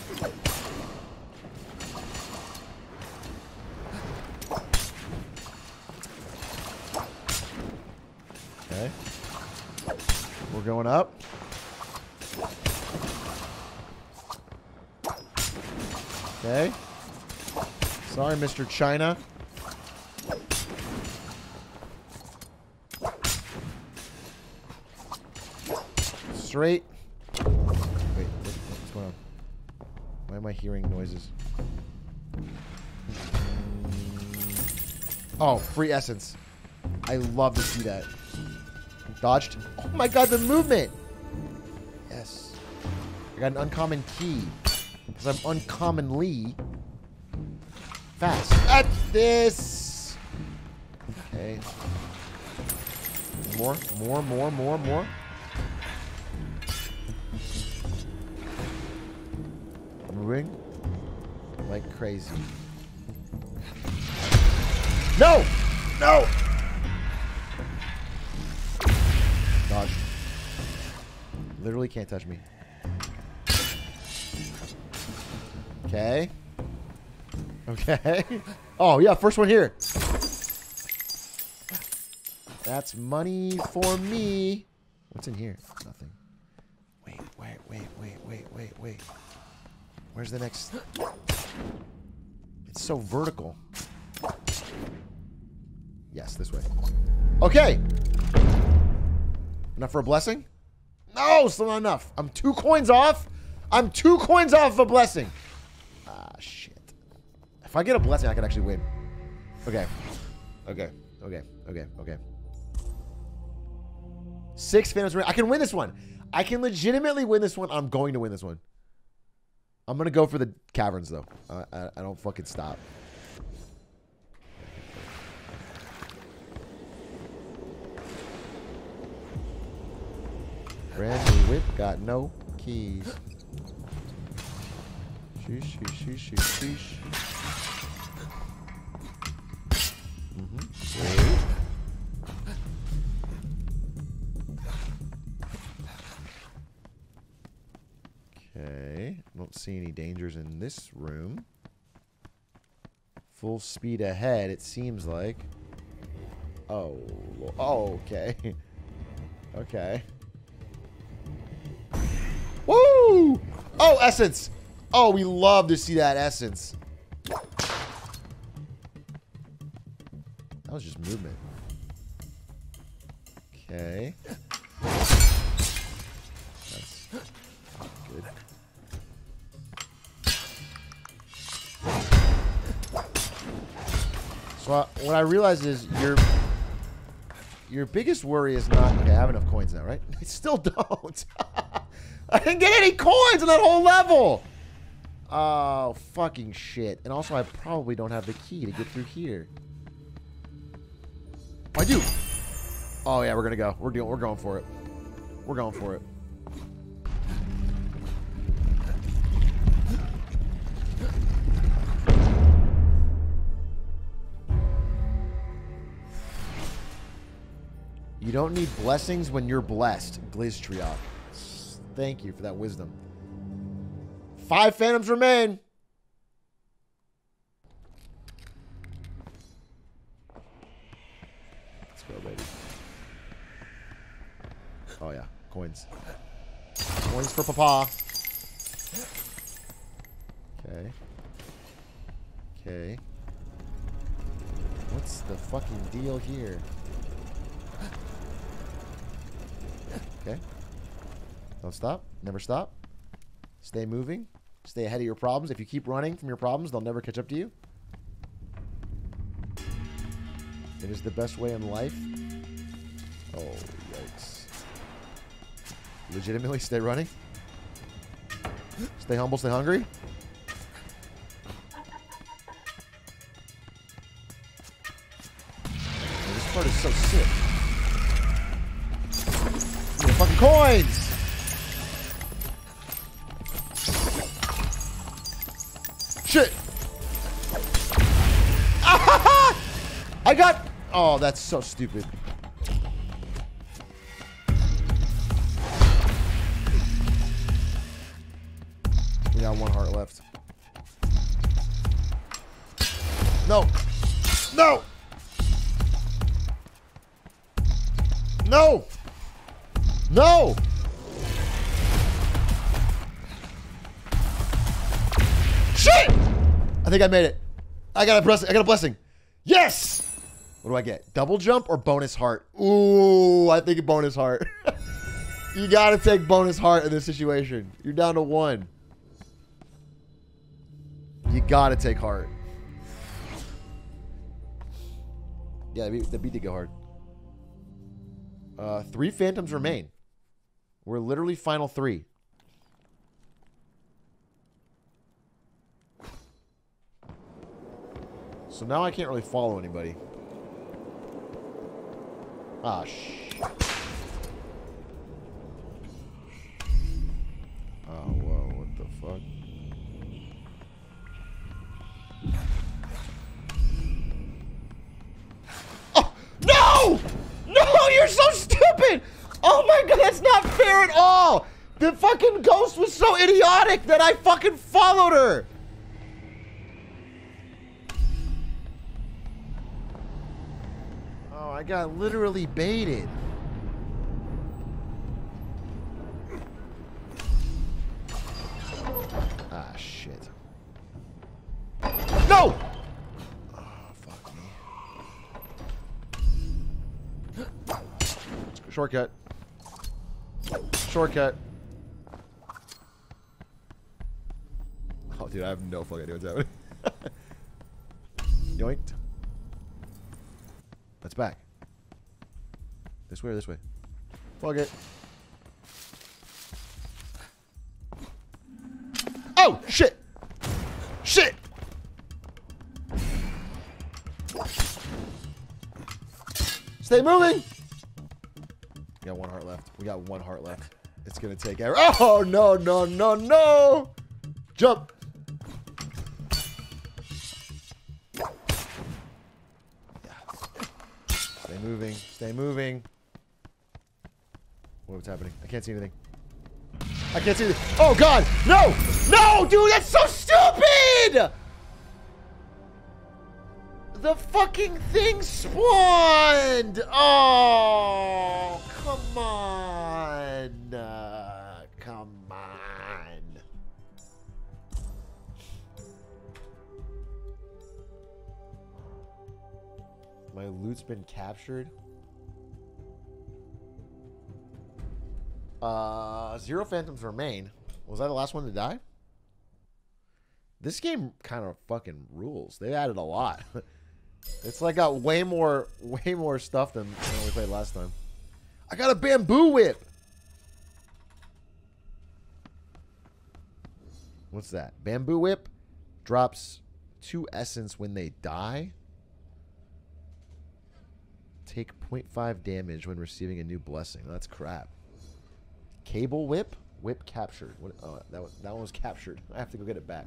Okay. We're going up. Okay. Sorry, Mr. China. Straight. Wait, what's going on? Why am I hearing noises? Oh, free essence. I love to see that. Dodged. Oh my god, the movement! Yes. I got an uncommon key. Because I'm uncommonly fast at this. Okay. More. Moving like crazy. No! No! Dodge. Literally can't touch me. Okay. Okay. Oh, yeah, first one here. That's money for me. What's in here? Nothing. Wait. Where's the next? It's so vertical. Yes, this way. Okay. Enough for a blessing? No, still not enough. I'm 2 coins off. I'm 2 coins off of a blessing. Ah, shit. If I get a blessing, I can actually win. Okay. 6 Phantoms. I can win this one. I can legitimately win this one. I'm going to win this one. I'm going to go for the caverns, though. I don't fucking stop. Brand new whip, got no keys. Sheesh. Okay, don't see any dangers in this room. Full speed ahead, it seems like. Oh, okay. Okay. Woo! Oh, essence. Oh, we love to see that essence. That was just movement. Okay. That's good. So what I realize is your biggest worry is not... Okay, I have enough coins now, right? I still don't. I didn't get any coins on that whole level. Oh, fucking shit. And also, I probably don't have the key to get through here. I do. Oh, yeah, we're going to go. We're going for it. We're going for it. You don't need blessings when you're blessed, Atrioc. Thank you for that wisdom. 5 Phantoms remain. Let's go, baby. Oh, yeah. Coins. Coins for Papa. Okay. Okay. What's the fucking deal here? Okay. Don't stop. Never stop. Stay moving. Stay ahead of your problems. If you keep running from your problems, they'll never catch up to you. It is the best way in life. Oh, yikes. Legitimately, stay running. Stay humble, stay hungry. Oh, this part is so sick. Fucking coins! Shit! I got... Oh, that's so stupid. We got 1 heart left. No! No! No! No! Shit! I think I made it. I got a blessing. Yes! What do I get? Double jump or bonus heart? Ooh, I think a bonus heart. You gotta take bonus heart in this situation. You're down to 1. You gotta take heart. Yeah, the beat did go hard. 3 Phantoms remain. We're literally final 3. So now I can't really follow anybody. Ah, shit. Oh, whoa, what the fuck? Oh, no! No, you're so stupid! Oh my god, that's not fair at all! The fucking ghost was so idiotic that I fucking followed her! Oh, I got literally baited. Ah, shit. No! Oh, fuck me. Shortcut. Shortcut. Oh, dude, I have no fucking idea what's happening. Yoinked. That's back. This way or this way? Plug it. Oh, shit! Shit! Stay moving! We got 1 heart left. We got 1 heart left. It's gonna take ever. Oh, no, no, no, no! Jump! Stay moving. Stay moving. What's happening? I can't see anything. I can't see anything. Oh, God! No! No, dude! That's so stupid! The fucking thing spawned! Oh, come on. Come on. My loot's been captured. 0 phantoms remain. Was I the last one to die? This game kind of fucking rules. They added a lot. It's like got way more stuff than when we played last time. I got a bamboo whip. What's that? Bamboo whip drops 2 essence when they die. Take 0.5 damage when receiving a new blessing. That's crap. Cable whip? Whip captured. What, oh, that one was captured. I have to go get it back.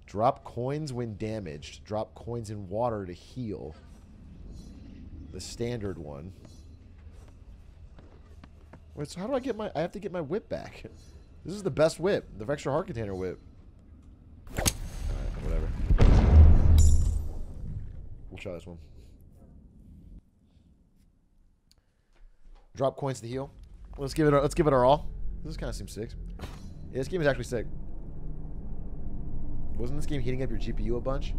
Drop coins when damaged. Drop coins in water to heal. The standard one. Wait, so how do I get my... I have to get my whip back. This is the best whip. The extra heart container whip. Alright, whatever. We'll try this one. Drop coins to heal. Let's give it our all. This kind of seems sick. Yeah, this game is actually sick. Wasn't this game heating up your GPU a bunch?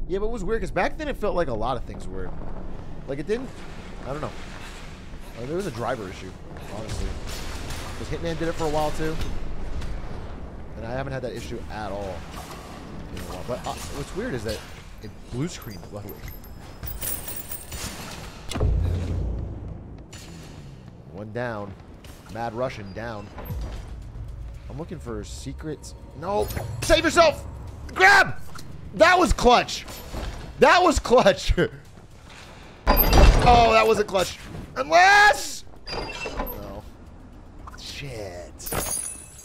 Yeah, but it was weird because back then it felt like a lot of things were. Like it didn't. I don't know. There was a driver issue, honestly. Because Hitman did it for a while too, and I haven't had that issue at all in a while. But what's weird is that it blue screened luckily. One down. Mad Russian down. I'm looking for secrets. No. Save yourself! Grab! That was clutch. That was clutch. Oh, that wasn't clutch. Unless... No. Shit.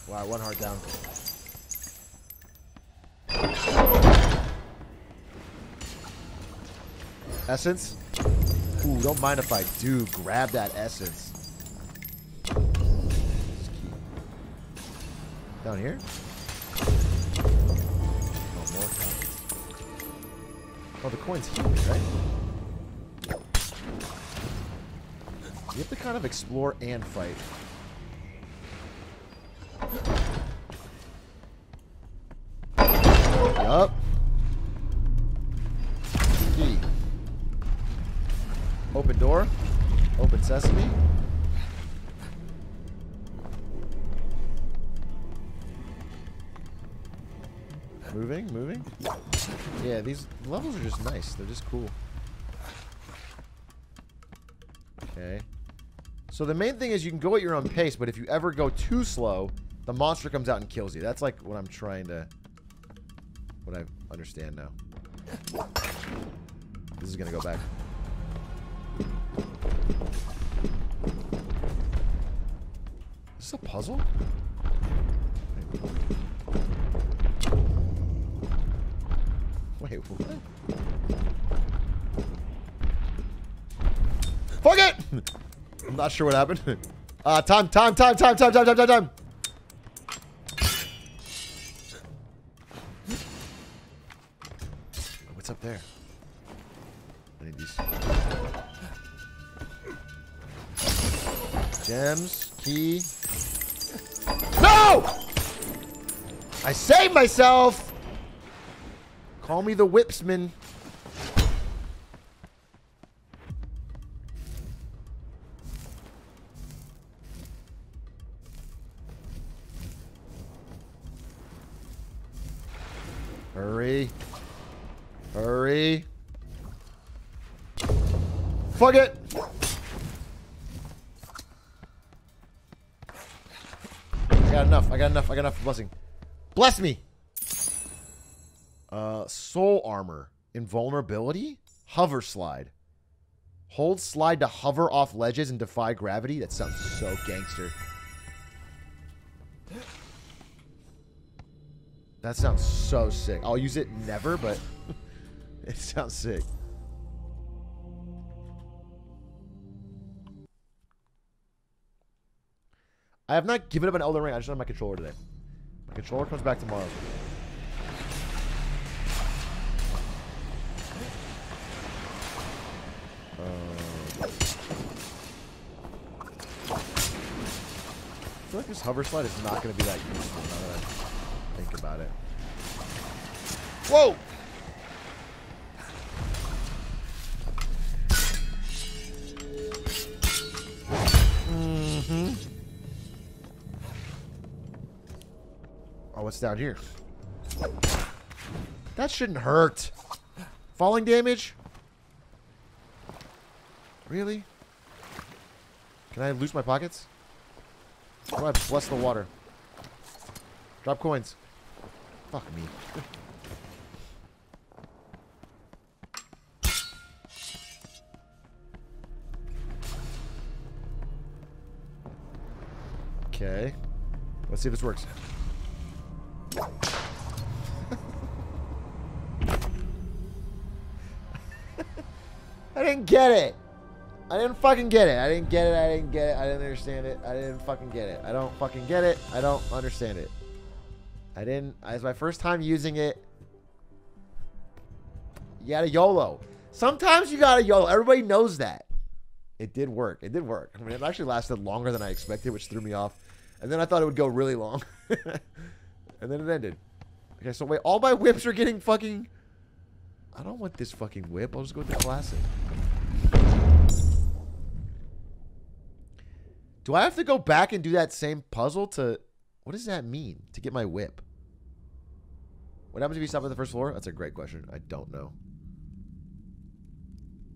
Wow, 1 heart down. Essence? Ooh, don't mind if I do. Grab that essence. Down here? Oh, more coins. Oh, the coin's here, right? You have to kind of explore and fight. Yup. Key. Open door. Open sesame. Moving. Yeah, these levels are just nice. They're just cool. Okay. So the main thing is you can go at your own pace, but if you ever go too slow, the monster comes out and kills you. That's like what I'm trying to... understand now. This is gonna go back. Is this a puzzle? Wait, what? Fuck it! I'm not sure what happened. Time. What's up there? I need these. Gems, key. No! I saved myself! Call me the whipsman. Hurry. Hurry. Fuck it. I got enough. Blessing. Bless me. Soul armor. Invulnerability? Hover slide. Hold slide to hover off ledges and defy gravity? That sounds so gangster. That sounds so sick. I'll use it never, but it sounds sick. I have not given up an Elden Ring. I just don't have my controller today. My controller comes back tomorrow. I feel like this hover slide is not going to be that useful now that I think about it. Whoa! Mm-hmm. Oh, what's down here? That shouldn't hurt. Falling damage? Really? Can I lose my pockets? How do I bless the water? Drop coins. Fuck me. Okay. Let's see if this works. I didn't get it. I didn't fucking get it. I didn't get it. I didn't get it. I didn't understand it. I didn't fucking get it. I don't fucking get it. I don't understand it. I didn't. It's my first time using it. You gotta YOLO. Sometimes you gotta YOLO. Everybody knows that. It did work. It did work. I mean, it actually lasted longer than I expected, which threw me off. And then I thought it would go really long. And then it ended. Okay, so wait. All my whips are getting fucking... I don't want this fucking whip. I'll just go with the classic. Do I have to go back and do that same puzzle to... What does that mean? To get my whip? What happens if you stop at the first floor? That's a great question. I don't know.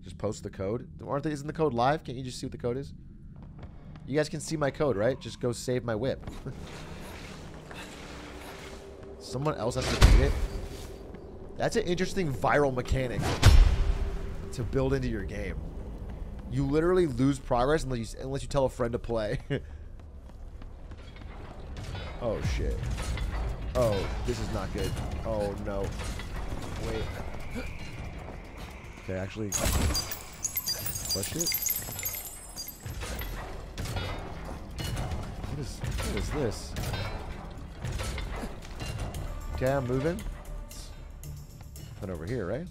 Just post the code. Isn't the code live? Can't you just see what the code is? You guys can see my code, right? Just go save my whip. Someone else has to beat it. That's an interesting viral mechanic to build into your game. You literally lose progress unless you tell a friend to play. Oh, shit. Oh, this is not good. Oh, no. Wait. Okay, actually... Push it? What is this? Okay, I'm moving. Put over here, right?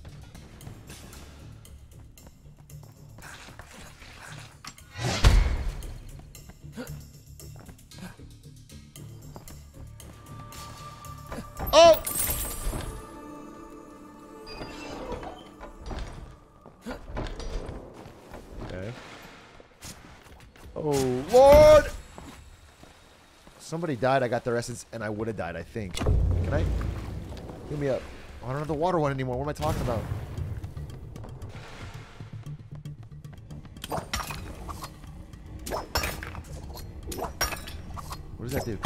Oh! Okay. Oh, Lord! Somebody died, I got their essence, and I would have died, I think. Can I? Heal me up. Oh, I don't have the water one anymore. What am I talking about? What does that do?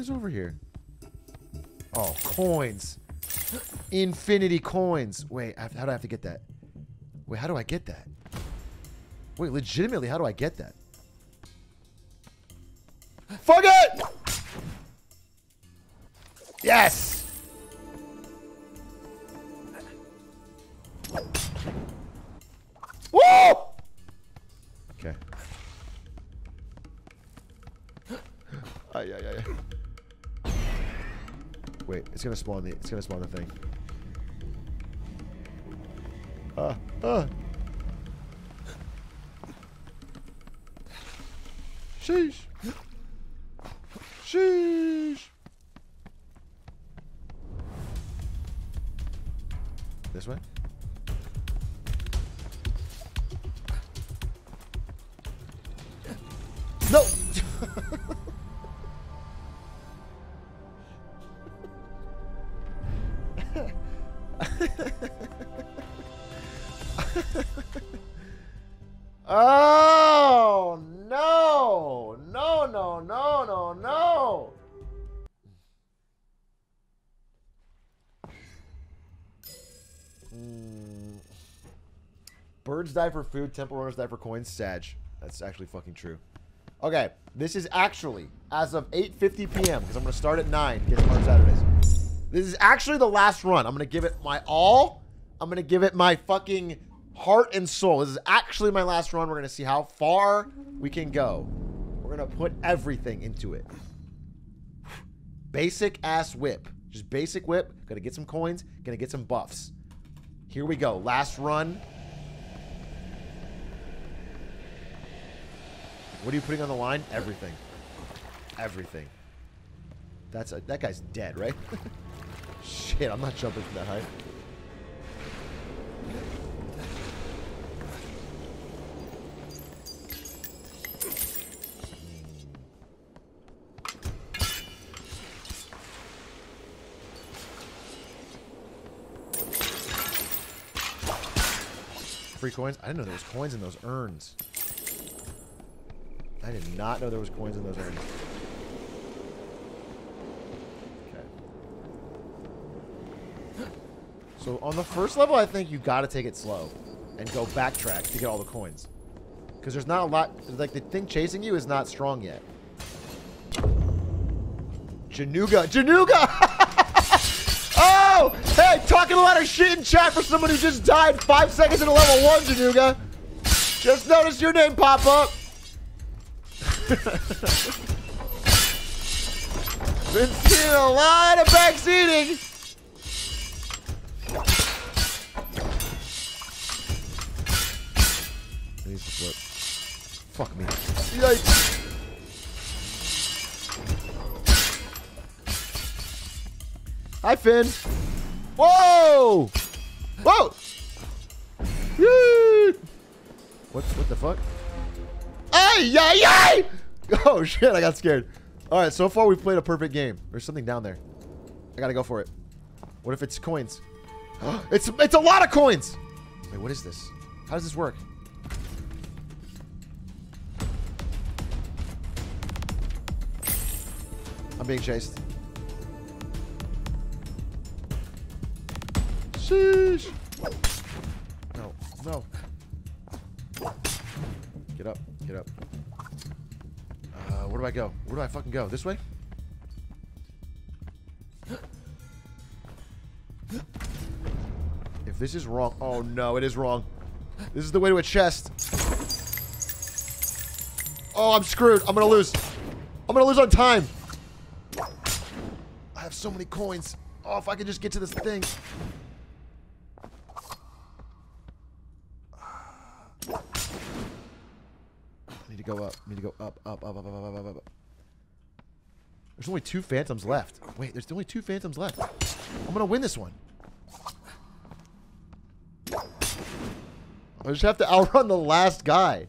is over here? Oh, coins. Infinity coins. Wait, how do I have to get that? Wait, how do I get that? Wait, legitimately, how do I get that? Fuck it! Yes! Woo! Okay. Wait, it's gonna spawn the thing. Sheesh. Sheesh. This way? No! Oh, no! No, no, no, no, no! Birds die for food, temple runners die for coins. Sag. That's actually fucking true. Okay, this is actually, as of 8:50 p.m., because I'm going to start at 9, get smart Saturdays. This is actually the last run. I'm going to give it my all. I'm going to give it my fucking heart and soul. This is actually my last run. We're going to see how far we can go. We're going to put everything into it. Basic ass whip. Just basic whip. Gonna get some coins. Gonna get some buffs. Here we go. Last run. What are you putting on the line? Everything. Everything. That guy's dead, right? Shit, I'm not jumping from that height. Free coins? I didn't know there was coins in those urns. I did not know there was coins in those urns. Okay. So on the first level, I think you gotta take it slow and go backtrack to get all the coins. Because there's not a lot, like the thing chasing you is not strong yet. Januga! Januga! Oh! Hey, talking a lot of shit in chat for someone who just died 5 seconds into level 1, Januga. Just noticed your name pop up. Been seeing a lot of backseating. I need to flip. Fuck me. Yikes. Hi, Finn. Whoa! Whoa! Yee! What the fuck? Ay, ay, ay! Oh, shit, I got scared. All right, so far we've played a perfect game. There's something down there. I gotta go for it. What if it's coins? It's a lot of coins! Wait, what is this? How does this work? I'm being chased. Sheesh. No, no. Get up, get up. Where do I go? Where do I fucking go? This way? If this is wrong. Oh no, it is wrong. This is the way to a chest. Oh, I'm screwed. I'm gonna lose. I'm gonna lose on time. I have so many coins. Oh, if I could just get to this thing. I need to go up. I need to go up, up, up, up, up, up, up, up. There's only 2 phantoms left. Wait, there's only 2 phantoms left. I'm gonna win this one. I just have to outrun the last guy.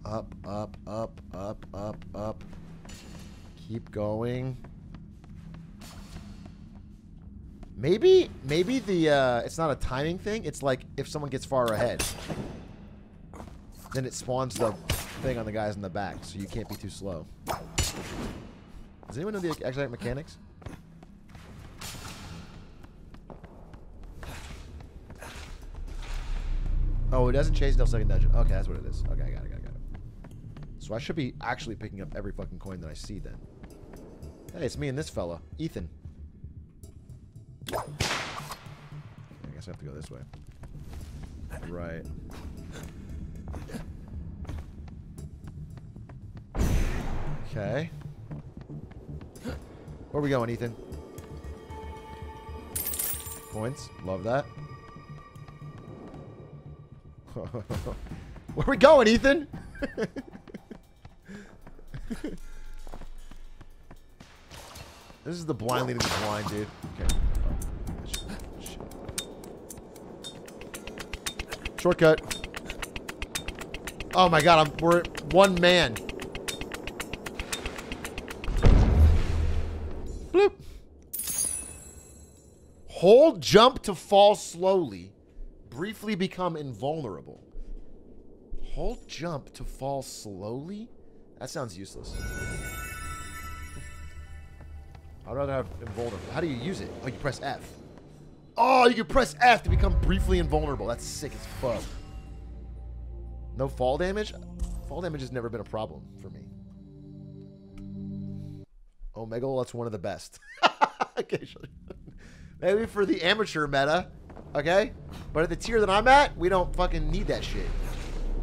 Up, up, up, up, up, up. Keep going. Maybe the it's not a timing thing. It's like if someone gets far ahead, then it spawns the thing on the guys in the back, so you can't be too slow. Does anyone know the exact mechanics? Oh, it doesn't chase until second dungeon. Okay, that's what it is. Okay, I got it. So I should be actually picking up every fucking coin that I see then. Hey, it's me and this fella, Ethan. I guess I have to go this way. Right. Okay. Where are we going, Ethan? Coins. Love that. Where are we going, Ethan? This is the blind leading the blind, dude. Okay. Oh, shit. Shortcut. Oh my god, we're one man. Bloop. Hold jump to fall slowly. Briefly become invulnerable. Hold jump to fall slowly? That sounds useless. I'd rather have invulnerable. How do you use it? Oh, you press F. Oh, you can press F to become briefly invulnerable. That's sick as fuck. No fall damage? Fall damage has never been a problem for me. Omega, that's one of the best. Occasionally. Maybe for the amateur meta. Okay? But at the tier that I'm at, we don't fucking need that shit.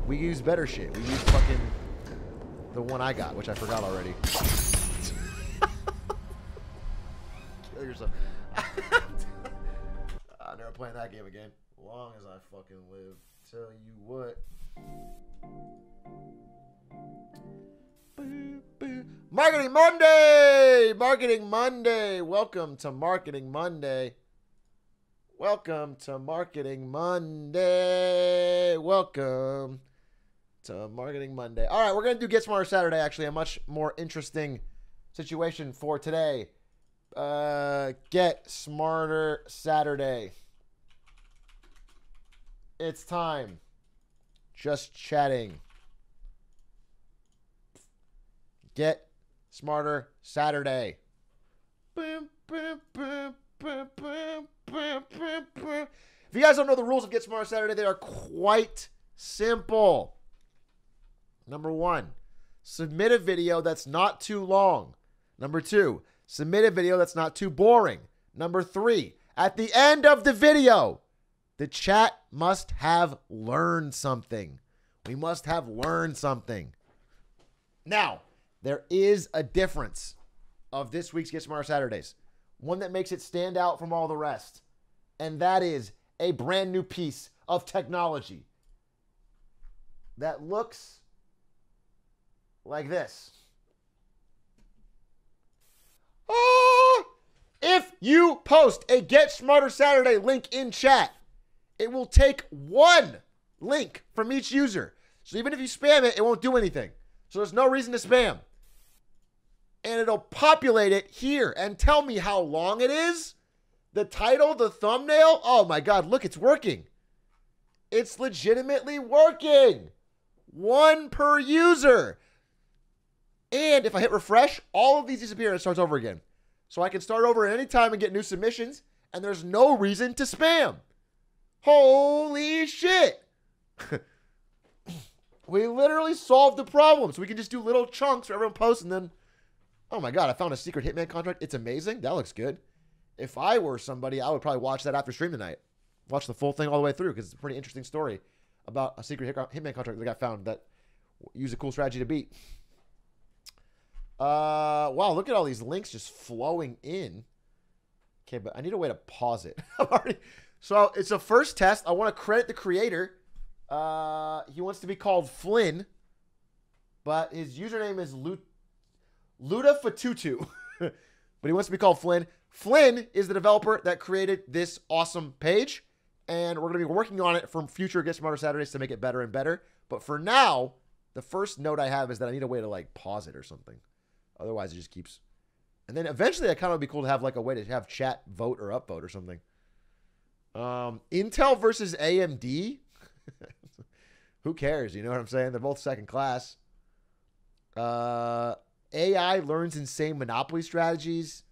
We use better shit. We use fucking the one I got, which I forgot already. Kill yourself. I'm never playing that game again. As long as I fucking live. Tell you what. Marketing Monday! Marketing Monday! Welcome to Marketing Monday. Welcome to Marketing Monday. Welcome to Marketing Monday. All right, we're going to do Get Smarter Saturday, actually. A much more interesting situation for today. Get Smarter Saturday. It's time. Just chatting. Get Smarter Saturday. Boom, boom, boom, boom, boom, boom, boom, boom. If you guys don't know the rules of Get Smarter Saturday, they are quite simple. Number 1, submit a video that's not too long. Number 2, submit a video that's not too boring. Number 3, at the end of the video, the chat must have learned something. We must have learned something. Now, there is a difference of this week's Get Smarter Saturdays. One that makes it stand out from all the rest. And that is a brand new piece of technology that looks like this. If you post a Get Smarter Saturday link in chat, it will take one link from each user. So even if you spam it, it won't do anything. So there's no reason to spam. And it'll populate it here and tell me how long it is. The title, the thumbnail. Oh my God, look, it's working. It's legitimately working. One per user. And if I hit refresh, all of these disappear and it starts over again. So I can start over at any time and get new submissions, and there's no reason to spam. Holy shit. We literally solved the problem. So we can just do little chunks where everyone posts and then, oh my God, I found a secret Hitman contract. It's amazing. That looks good. If I were somebody, I would probably watch that after stream tonight. Watch the full thing all the way through because it's a pretty interesting story about a secret Hitman contract that got found that used a cool strategy to beat. Wow, look at all these links just flowing in. Okay, but I need a way to pause it. So it's a first test. I want to credit the creator. He wants to be called Flynn, but his username is Ludafatutu. But he wants to be called Flynn. Flynn is the developer that created this awesome page, and we're going to be working on it for future Get Smarter Saturdays to make it better and better. But for now, the first note I have is that I need a way to like pause it or something. Otherwise, it just keeps. And then eventually, it kind of would be cool to have like a way to have chat vote or upvote or something. Intel versus AMD. Who cares? You know what I'm saying? They're both second class. AI learns insane Monopoly strategies.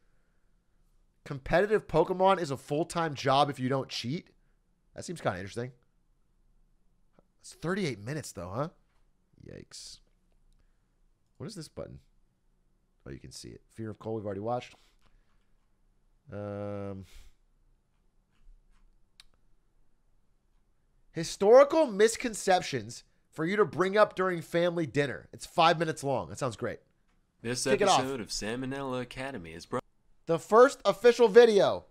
Competitive Pokemon is a full-time job if you don't cheat. That seems kind of interesting. It's 38 minutes, though, huh? Yikes. What is this button? Oh, you can see it. Fear of Cold, we've already watched. Historical misconceptions for you to bring up during family dinner. It's 5 minutes long. That sounds great. This Kick episode of Salmonella Academy is brought. The first official video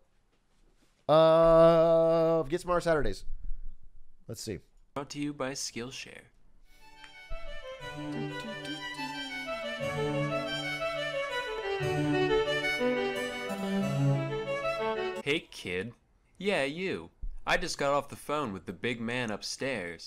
of Get Smarter Saturdays. Let's see. Brought to you by Skillshare. Hey kid. Yeah, you. I just got off the phone with the big man upstairs.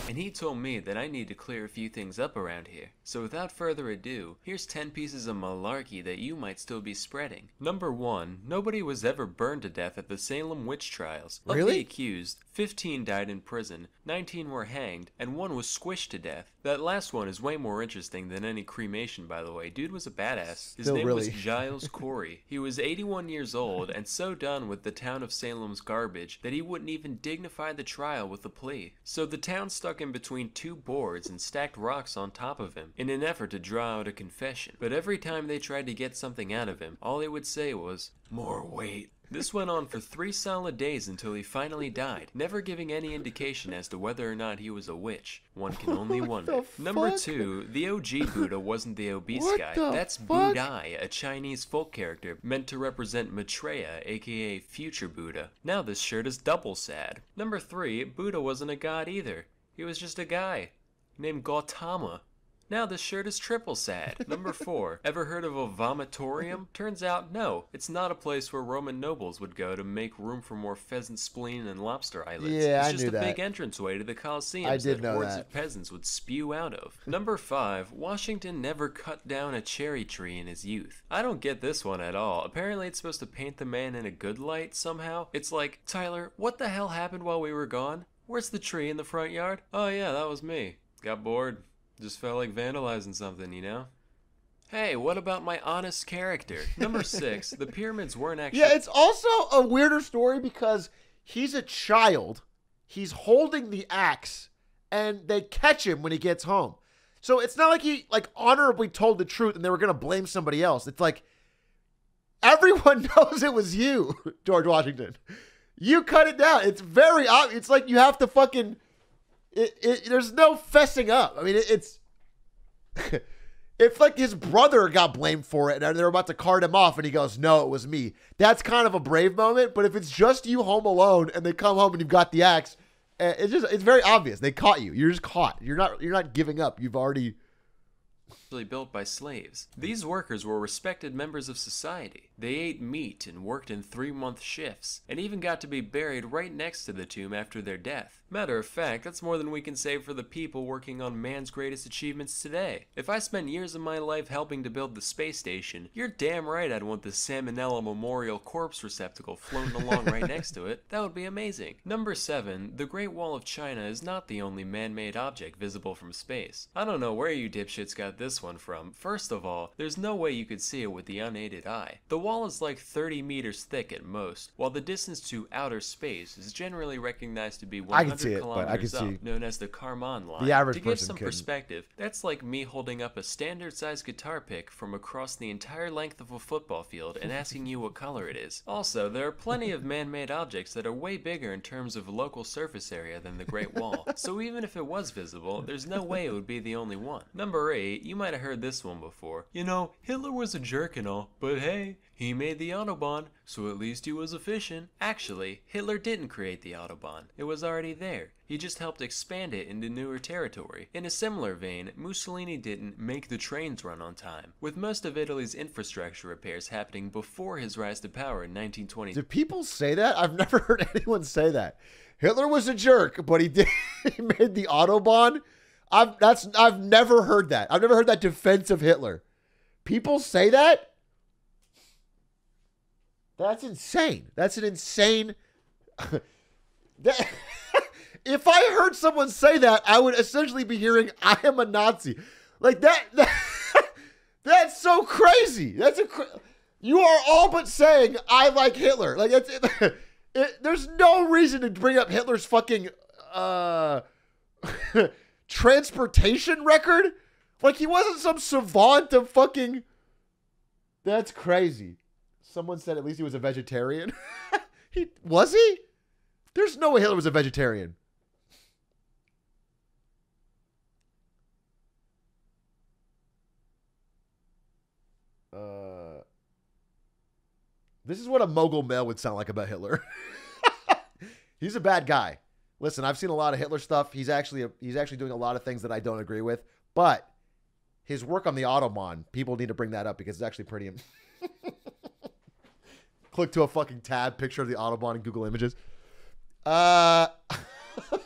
And he told me that I need to clear a few things up around here. So without further ado, here's 10 pieces of malarkey that you might still be spreading. Number 1. Nobody was ever burned to death at the Salem witch trials. Of the accused, 15 died in prison, 19 were hanged, and 1 was squished to death. That last one is way more interesting than any cremation, by the way. Dude was a badass. His name was Giles Corey. He was 81 years old and so done with the town of Salem's garbage that he wouldn't even dignify the trial with a plea. So the town stuck in between 2 boards and stacked rocks on top of him in an effort to draw out a confession. But every time they tried to get something out of him, all he would say was, "More weight." This went on for 3 solid days until he finally died, never giving any indication as to whether or not he was a witch. One can only wonder. Number 2, the OG Buddha wasn't the obese guy. That's Budai, a Chinese folk character meant to represent Maitreya, aka future Buddha. Now this shirt is double sad. Number 3, Buddha wasn't a god either. He was just a guy named Gautama. Now this shirt is triple sad. Number 4. Ever heard of a vomitorium? Turns out, no. It's not a place where Roman nobles would go to make room for more pheasant spleen and lobster eyelids. Yeah, it's just a big entranceway to the Colosseums that hordes of peasants would spew out of. Number 5. Washington never cut down a cherry tree in his youth. I don't get this one at all. Apparently it's supposed to paint the man in a good light somehow. It's like, Tyler, what the hell happened while we were gone? Where's the tree in the front yard? Oh yeah, that was me. Got bored. Just felt like vandalizing something, you know? Hey, what about my honest character? Number 6, the pyramids weren't actually... Yeah, it's also a weirder story because he's a child. He's holding the axe, and they catch him when he gets home. So it's not like he honorably told the truth and they were going to blame somebody else. It's like, everyone knows it was you, George Washington. You cut it down. It's very obvious. It's like you have to fucking... there's no fessing up. I mean, it's if like his brother got blamed for it and they're about to cart him off and he goes, "No, it was me." That's kind of a brave moment. But if it's just you home alone and they come home and you've got the axe, it's very obvious. They caught you. You're just caught. You're not giving up. You've already built by slaves. These workers were respected members of society. They ate meat and worked in 3-month shifts, and even got to be buried right next to the tomb after their death. Matter of fact, that's more than we can say for the people working on man's greatest achievements today. If I spent years of my life helping to build the space station, you're damn right I'd want the Salmonella Memorial Corpse Receptacle floating along right next to it. That would be amazing. Number 7, the Great Wall of China is not the only man-made object visible from space. I don't know where you dipshits got this one from. First of all, there's no way you could see it with the unaided eye. The wall is like 30 meters thick at most, while the distance to outer space is generally recognized to be 100 kilometers up, known as the Kármán line. The average to give some perspective, that's like me holding up a standard-sized guitar pick from across the entire length of a football field and asking you what color it is. Also, there are plenty of man-made objects that are way bigger in terms of local surface area than the Great Wall, so even if it was visible, there's no way it would be the only one. Number 8, you might have heard this one before. You know, Hitler was a jerk and all, but hey, he made the Autobahn, so at least he was efficient. Actually, Hitler didn't create the Autobahn. It was already there. He just helped expand it into newer territory. In a similar vein, Mussolini didn't make the trains run on time, with most of Italy's infrastructure repairs happening before his rise to power in 1920. Do people say that? I've never heard anyone say that. Hitler was a jerk, but he made the Autobahn. I've never heard that. I've never heard that defense of Hitler. People say that? That's insane. That's an insane... If I heard someone say that, I would essentially be hearing, I am a Nazi. Like that's so crazy. You are all but saying I like Hitler. Like there's no reason to bring up Hitler's fucking transportation record. Like he wasn't some savant of fucking. That's crazy. Someone said at least he was a vegetarian. Was he? There's no way Hitler was a vegetarian. This is what a mogul male would sound like about Hitler. He's a bad guy. Listen, I've seen a lot of Hitler stuff. He's actually doing a lot of things that I don't agree with. But his work on the Autobahn, people need to bring that up because it's actually pretty. Click to a fucking tab, picture of the Autobahn in Google Images. I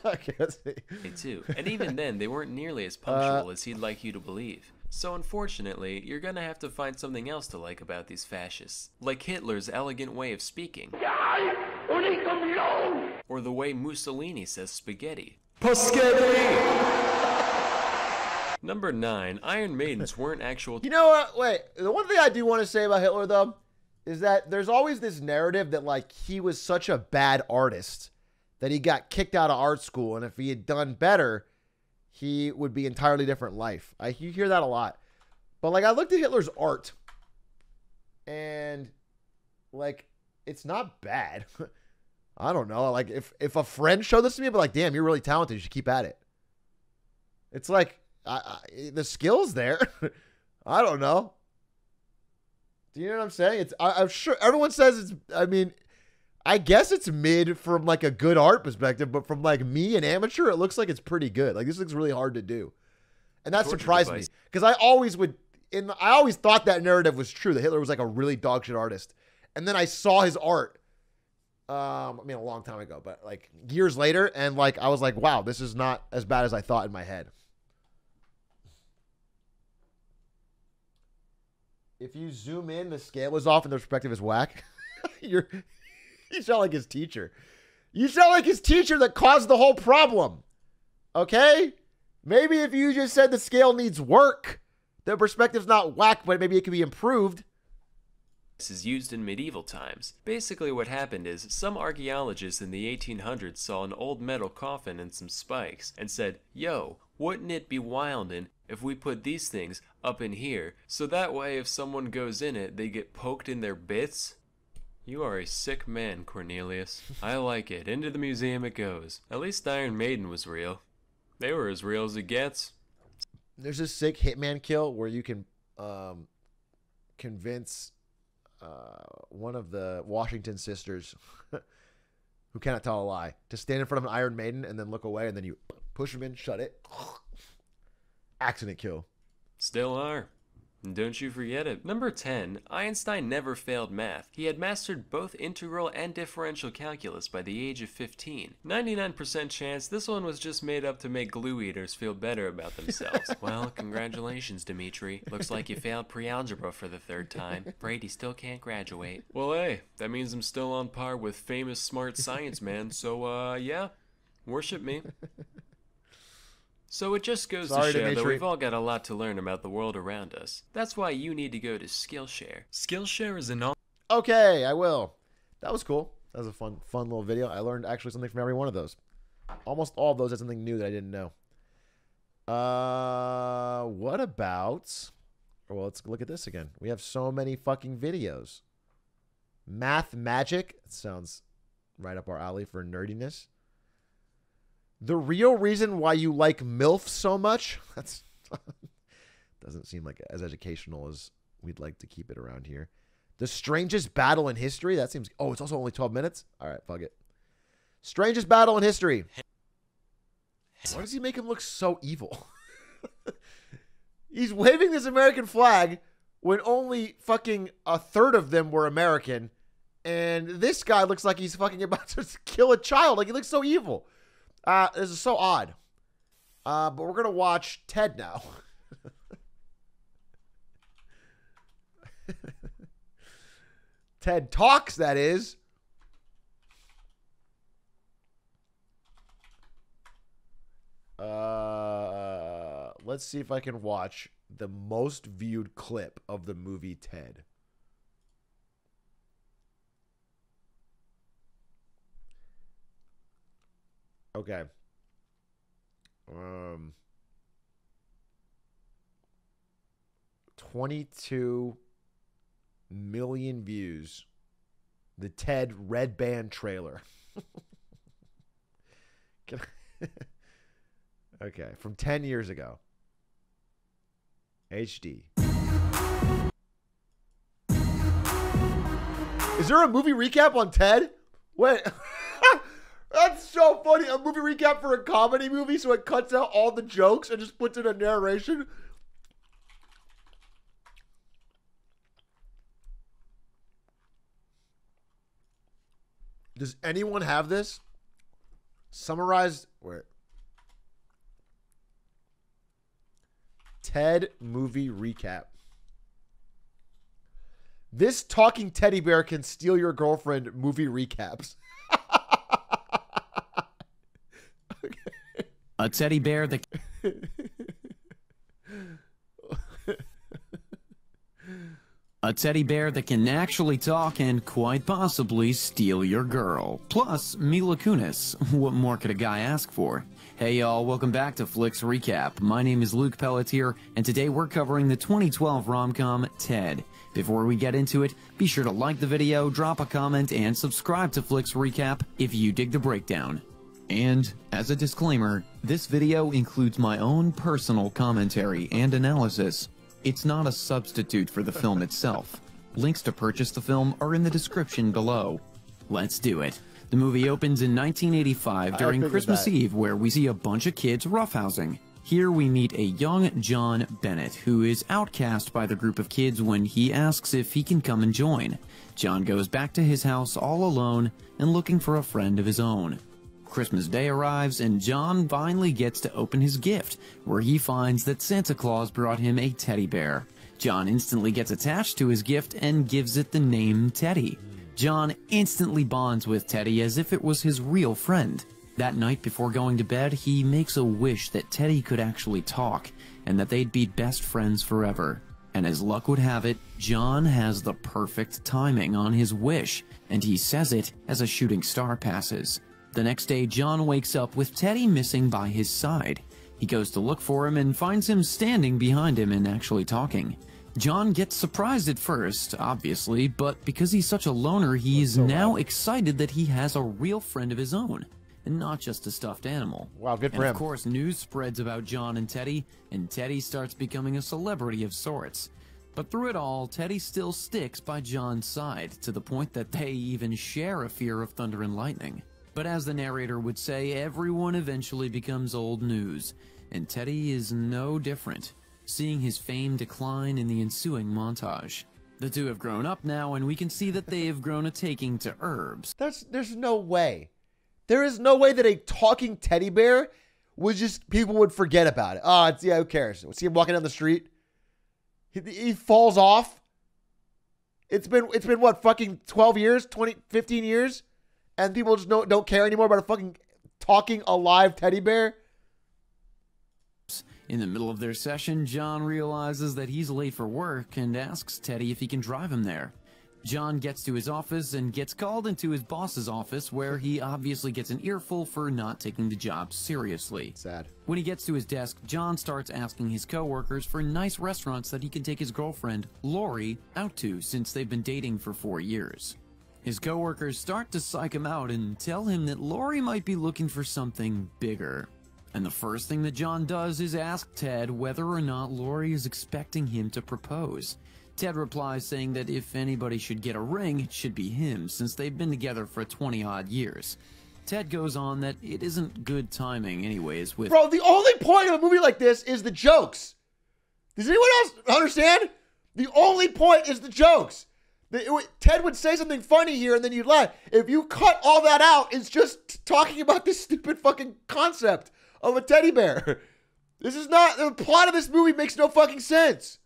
can't see. Me too. And even then, they weren't nearly as punctual as he'd like you to believe. So unfortunately, you're gonna have to find something else to like about these fascists. Like Hitler's elegant way of speaking. Or the way Mussolini says spaghetti. Number 9, Iron Maidens weren't actual... You know what? Wait, the one thing I do want to say about Hitler, though, is that there's always this narrative that, like, he was such a bad artist that he got kicked out of art school, and if he had done better, he would be an entirely different life. You hear that a lot. But, like, I looked at Hitler's art, and, like, it's not bad. I don't know. Like, if a friend showed this to me, I'd be like, damn, you're really talented. You should keep at it. It's like, the skill's there. I don't know. Do you know what I'm saying? I'm sure everyone says it's, I mean, I guess it's mid from like a good art perspective, but from like me, an amateur, it looks like it's pretty good. Like this looks really hard to do. And that surprised me because I always thought that narrative was true, that Hitler was like a really dog shit artist. And then I saw his art, I mean, a long time ago, but like years later. And like, I was like, wow, this is not as bad as I thought in my head. If you zoom in, the scale is off and the perspective is whack. You sound like his teacher. You sound like his teacher that caused the whole problem. Okay? Maybe if you just said the scale needs work, the perspective's not whack, but maybe it can be improved. This is used in medieval times. Basically what happened is some archaeologists in the 1800s saw an old metal coffin and some spikes and said, yo, wouldn't it be wildin' if we put these things up in here so that way if someone goes in it they get poked in their bits? You are a sick man, Cornelius. I like it. Into the museum it goes. At least Iron Maiden was real. They were as real as it gets. There's a sick hitman kill where you can convince one of the Washington sisters who cannot tell a lie to stand in front of an Iron Maiden and then look away and then you push him in, shut it. Accident kill. Still are. And don't you forget it. Number 10, Einstein never failed math. He had mastered both integral and differential calculus by the age of 15. 99% chance this one was just made up to make glue eaters feel better about themselves. Well, congratulations, Dimitri. Looks like you failed pre-algebra for the 3rd time. Brady still can't graduate. Well, hey, that means I'm still on par with famous smart science man, so, yeah, worship me. So it just goes to show that we've all got a lot to learn about the world around us. That's why you need to go to Skillshare. Skillshare is an Okay, I will. That was cool. That was a fun little video. I learned actually something from every one of those. Almost all of those had something new that I didn't know. What about... Well, let's look at this again. We have so many fucking videos. Math Magic. It sounds right up our alley for nerdiness. The real reason why you like MILF so much? That's doesn't seem like as educational as we'd like to keep it around here. The strangest battle in history? That seems... Oh, it's also only 12 minutes? All right, fuck it. Strangest battle in history. Why does he make him look so evil? He's waving this American flag when only fucking a third of them were American. And this guy looks like he's fucking about to kill a child. Like, he looks so evil. This is so odd. But we're going to watch Ted now. Ted Talks, that is. let's see if I can watch the most viewed clip of the movie Ted. Okay. 22 million views. The Ted Red Band trailer. Okay, from 10 years ago. HD. Is there a movie recap on Ted? Wait. That's so funny. A movie recap for a comedy movie, so it cuts out all the jokes and just puts in a narration. Does anyone have this? Summarized. Where? Ted movie recap. This talking teddy bear can steal your girlfriend movie recaps. Okay. A teddy bear that... A teddy bear that can actually talk and quite possibly steal your girl. Plus, Mila Kunis. What more could a guy ask for? Hey y'all, welcome back to Flicks Recap. My name is Luke Pelletier, and today we're covering the 2012 rom-com Ted. Before we get into it, be sure to like the video, drop a comment, and subscribe to Flicks Recap if you dig the breakdown. And, as a disclaimer, this video includes my own personal commentary and analysis. It's not a substitute for the film itself. Links to purchase the film are in the description below. Let's do it. The movie opens in 1985 during Christmas Eve, where we see a bunch of kids roughhousing. Here we meet a young John Bennett, who is outcast by the group of kids when he asks if he can come and join. John goes back to his house all alone and looking for a friend of his own. Christmas Day arrives, and John finally gets to open his gift, where he finds that Santa Claus brought him a teddy bear. John instantly gets attached to his gift and gives it the name Teddy. John instantly bonds with Teddy as if it was his real friend. That night before going to bed, he makes a wish that Teddy could actually talk, and that they'd be best friends forever. And as luck would have it, John has the perfect timing on his wish, and he says it as a shooting star passes. The next day, John wakes up with Teddy missing by his side. He goes to look for him and finds him standing behind him and actually talking. John gets surprised at first, obviously, but because he's such a loner, he is now excited that he has a real friend of his own, and not just a stuffed animal. Wow, good for him. Of course, news spreads about John and Teddy starts becoming a celebrity of sorts. But through it all, Teddy still sticks by John's side, to the point that they even share a fear of thunder and lightning. But as the narrator would say, everyone eventually becomes old news, and Teddy is no different, seeing his fame decline in the ensuing montage. The two have grown up now, and we can see that they have grown a taking to herbs. There's no way. There is no way that a talking teddy bear would just, people would forget about it. Oh, it's, yeah, who cares? See him walking down the street? He falls off. It's been what, fucking 12 years, 15 years? And people just don't care anymore about a fucking talking alive teddy bear? In the middle of their session, John realizes that he's late for work and asks Teddy if he can drive him there. John gets to his office and gets called into his boss's office, where he obviously gets an earful for not taking the job seriously. Sad. When he gets to his desk, John starts asking his coworkers for nice restaurants that he can take his girlfriend, Lori, out to, since they've been dating for 4 years. His coworkers start to psych him out and tell him that Lori might be looking for something bigger. And the first thing that John does is ask Ted whether or not Lori is expecting him to propose. Ted replies saying that if anybody should get a ring, it should be him, since they've been together for 20-odd years. Ted goes on that it isn't good timing anyways with... Bro, the only point of a movie like this is the jokes. Does anyone else understand? The only point is the jokes. Ted would say something funny here and then you'd laugh. If you cut all that out, it's just talking about this stupid fucking concept of a teddy bear. This is not... The plot of this movie makes no fucking sense.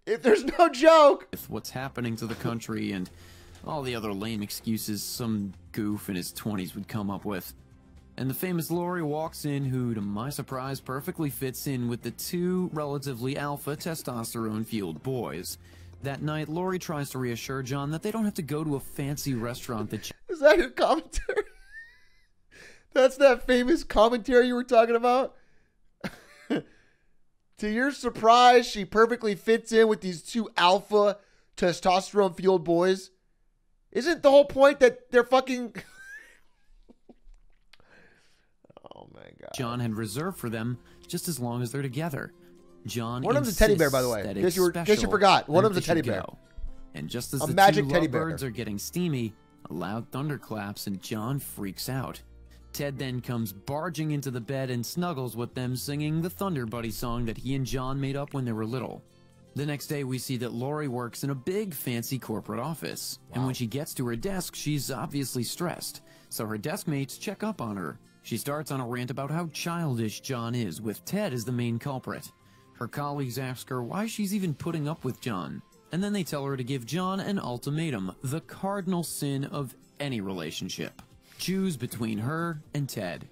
If there's no joke. With what's happening to the country and all the other lame excuses some goof in his 20s would come up with. and the famous Lori walks in, who, to my surprise, perfectly fits in with the two relatively alpha testosterone-fueled boys. That night, Lori tries to reassure John that they don't have to go to a fancy restaurant that... Is that your commentary? That's that famous commentary you were talking about? To your surprise, she perfectly fits in with these two alpha testosterone-fueled boys. Isn't the whole point that they're fucking... Oh my God. John had reserved for them just as long as they're together. John One of them's a teddy bear, by the way. In case you forgot. One of them's a teddy bear. And just as a the magic two teddy lovebirds bear are getting steamy, a loud thunder claps and John freaks out. Ted then comes barging into the bed and snuggles with them, singing the Thunder Buddy song that he and John made up when they were little. The next day, we see that Lori works in a big, fancy corporate office. Wow. And when she gets to her desk, she's obviously stressed. So her desk mates check up on her. She starts on a rant about how childish John is, with Ted as the main culprit. Her colleagues ask her why she's even putting up with John. And then they tell her to give John an ultimatum, the cardinal sin of any relationship. Choose between her and Ted.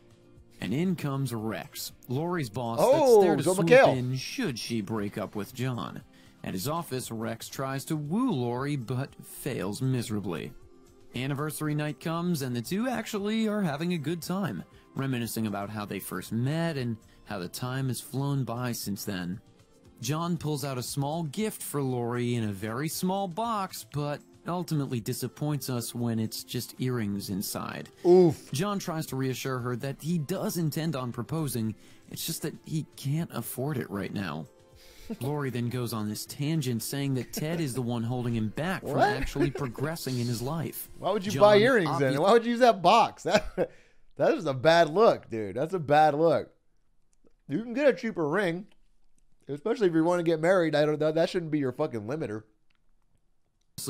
And in comes Rex, Lori's boss, that's there to swoop in should she break up with John. At his office, Rex tries to woo Lori, but fails miserably. Anniversary night comes, and the two actually are having a good time, reminiscing about how they first met and how the time has flown by since then. John pulls out a small gift for Lori in a very small box, but ultimately disappoints us when it's just earrings inside. Oof. John tries to reassure her that he does intend on proposing, it's just that he can't afford it right now. Lori then goes on this tangent saying that Ted is the one holding him back from actually progressing in his life. Why would you buy earrings then? Why would you use that box? That is a bad look, dude. That's a bad look. You can get a cheaper ring, especially if you want to get married. That shouldn't be your fucking limiter.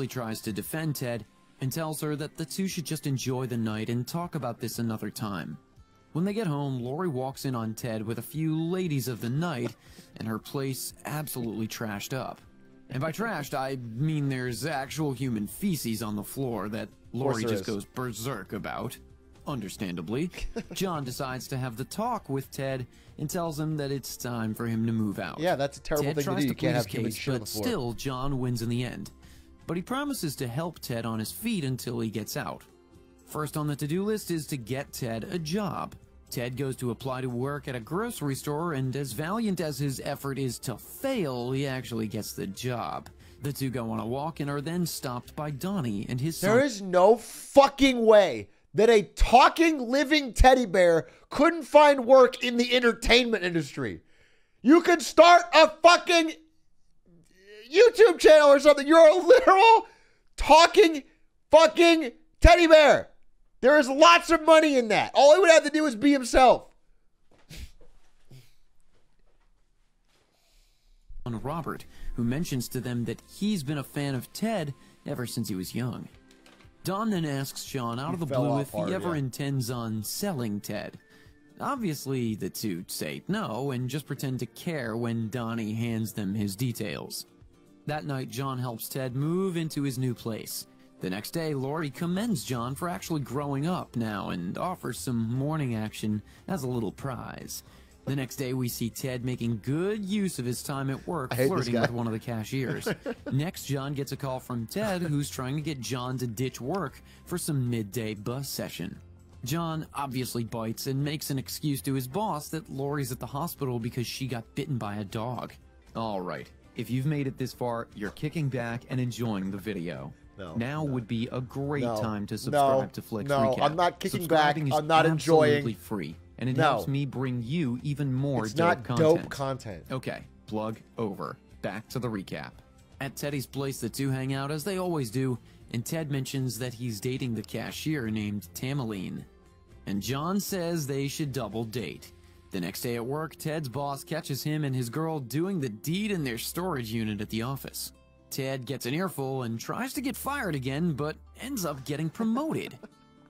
Tries to defend Ted and tells her that the two should just enjoy the night and talk about this another time. When they get home, Lori walks in on Ted with a few ladies of the night and her place absolutely trashed up. And by trashed, I mean there's actual human feces on the floor that Lori just goes berserk about. Understandably, John decides to have the talk with Ted and tells him that it's time for him to move out. Yeah, that's a terrible thing to do. You can't have human shit on the floor. Still, John wins in the end. But he promises to help Ted on his feet until he gets out. First on the to-do list is to get Ted a job. Ted goes to apply to work at a grocery store, and as valiant as his effort is to fail, he actually gets the job. The two go on a walk and are then stopped by Donnie and his son. There is no fucking way that a talking, living teddy bear couldn't find work in the entertainment industry. You could start a fucking YouTube channel or something. You're a literal talking fucking teddy bear. There is lots of money in that. All he would have to do is be himself. Robert, who mentions to them that he's been a fan of Ted ever since he was young. Don then asks John out of the blue if he ever intends on selling Ted. Obviously, the two say no and just pretend to care when Donnie hands them his details. That night, John helps Ted move into his new place. The next day, Lori commends John for actually growing up now and offers some morning action as a little prize. The next day, we see Ted making good use of his time at work, flirting with one of the cashiers. Next, John gets a call from Ted, who's trying to get John to ditch work for some midday bus session. John obviously bites and makes an excuse to his boss that Lori's at the hospital because she got bitten by a dog. All right, if you've made it this far, you're kicking back and enjoying the video. Now would be a great time to subscribe to Flicks Recap. I'm not kicking back. I'm not enjoying. Absolutely free, and it helps me bring you even more dope content. Dope content. Okay, plug over. Back to the recap. At Teddy's place, the two hang out as they always do, and Ted mentions that he's dating the cashier named Tameline. And John says they should double date. The next day at work, Ted's boss catches him and his girl doing the deed in their storage unit at the office. Ted gets an earful and tries to get fired again, but ends up getting promoted.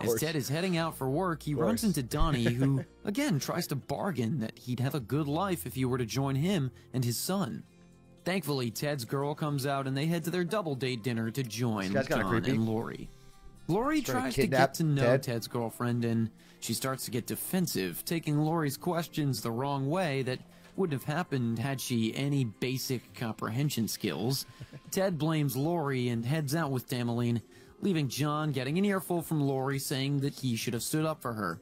As Ted is heading out for work, he runs into Donnie, who, again, tries to bargain that he'd have a good life if he were to join him and his son. Thankfully, Ted's girl comes out and they head to their double date dinner to join Don and Lori. Lori tries to get to know Ted's girlfriend, and she starts to get defensive, taking Lori's questions the wrong way that wouldn't have happened had she any basic comprehension skills. Ted blames Lori and heads out with Tamerlane, leaving John getting an earful from Lori saying that he should have stood up for her.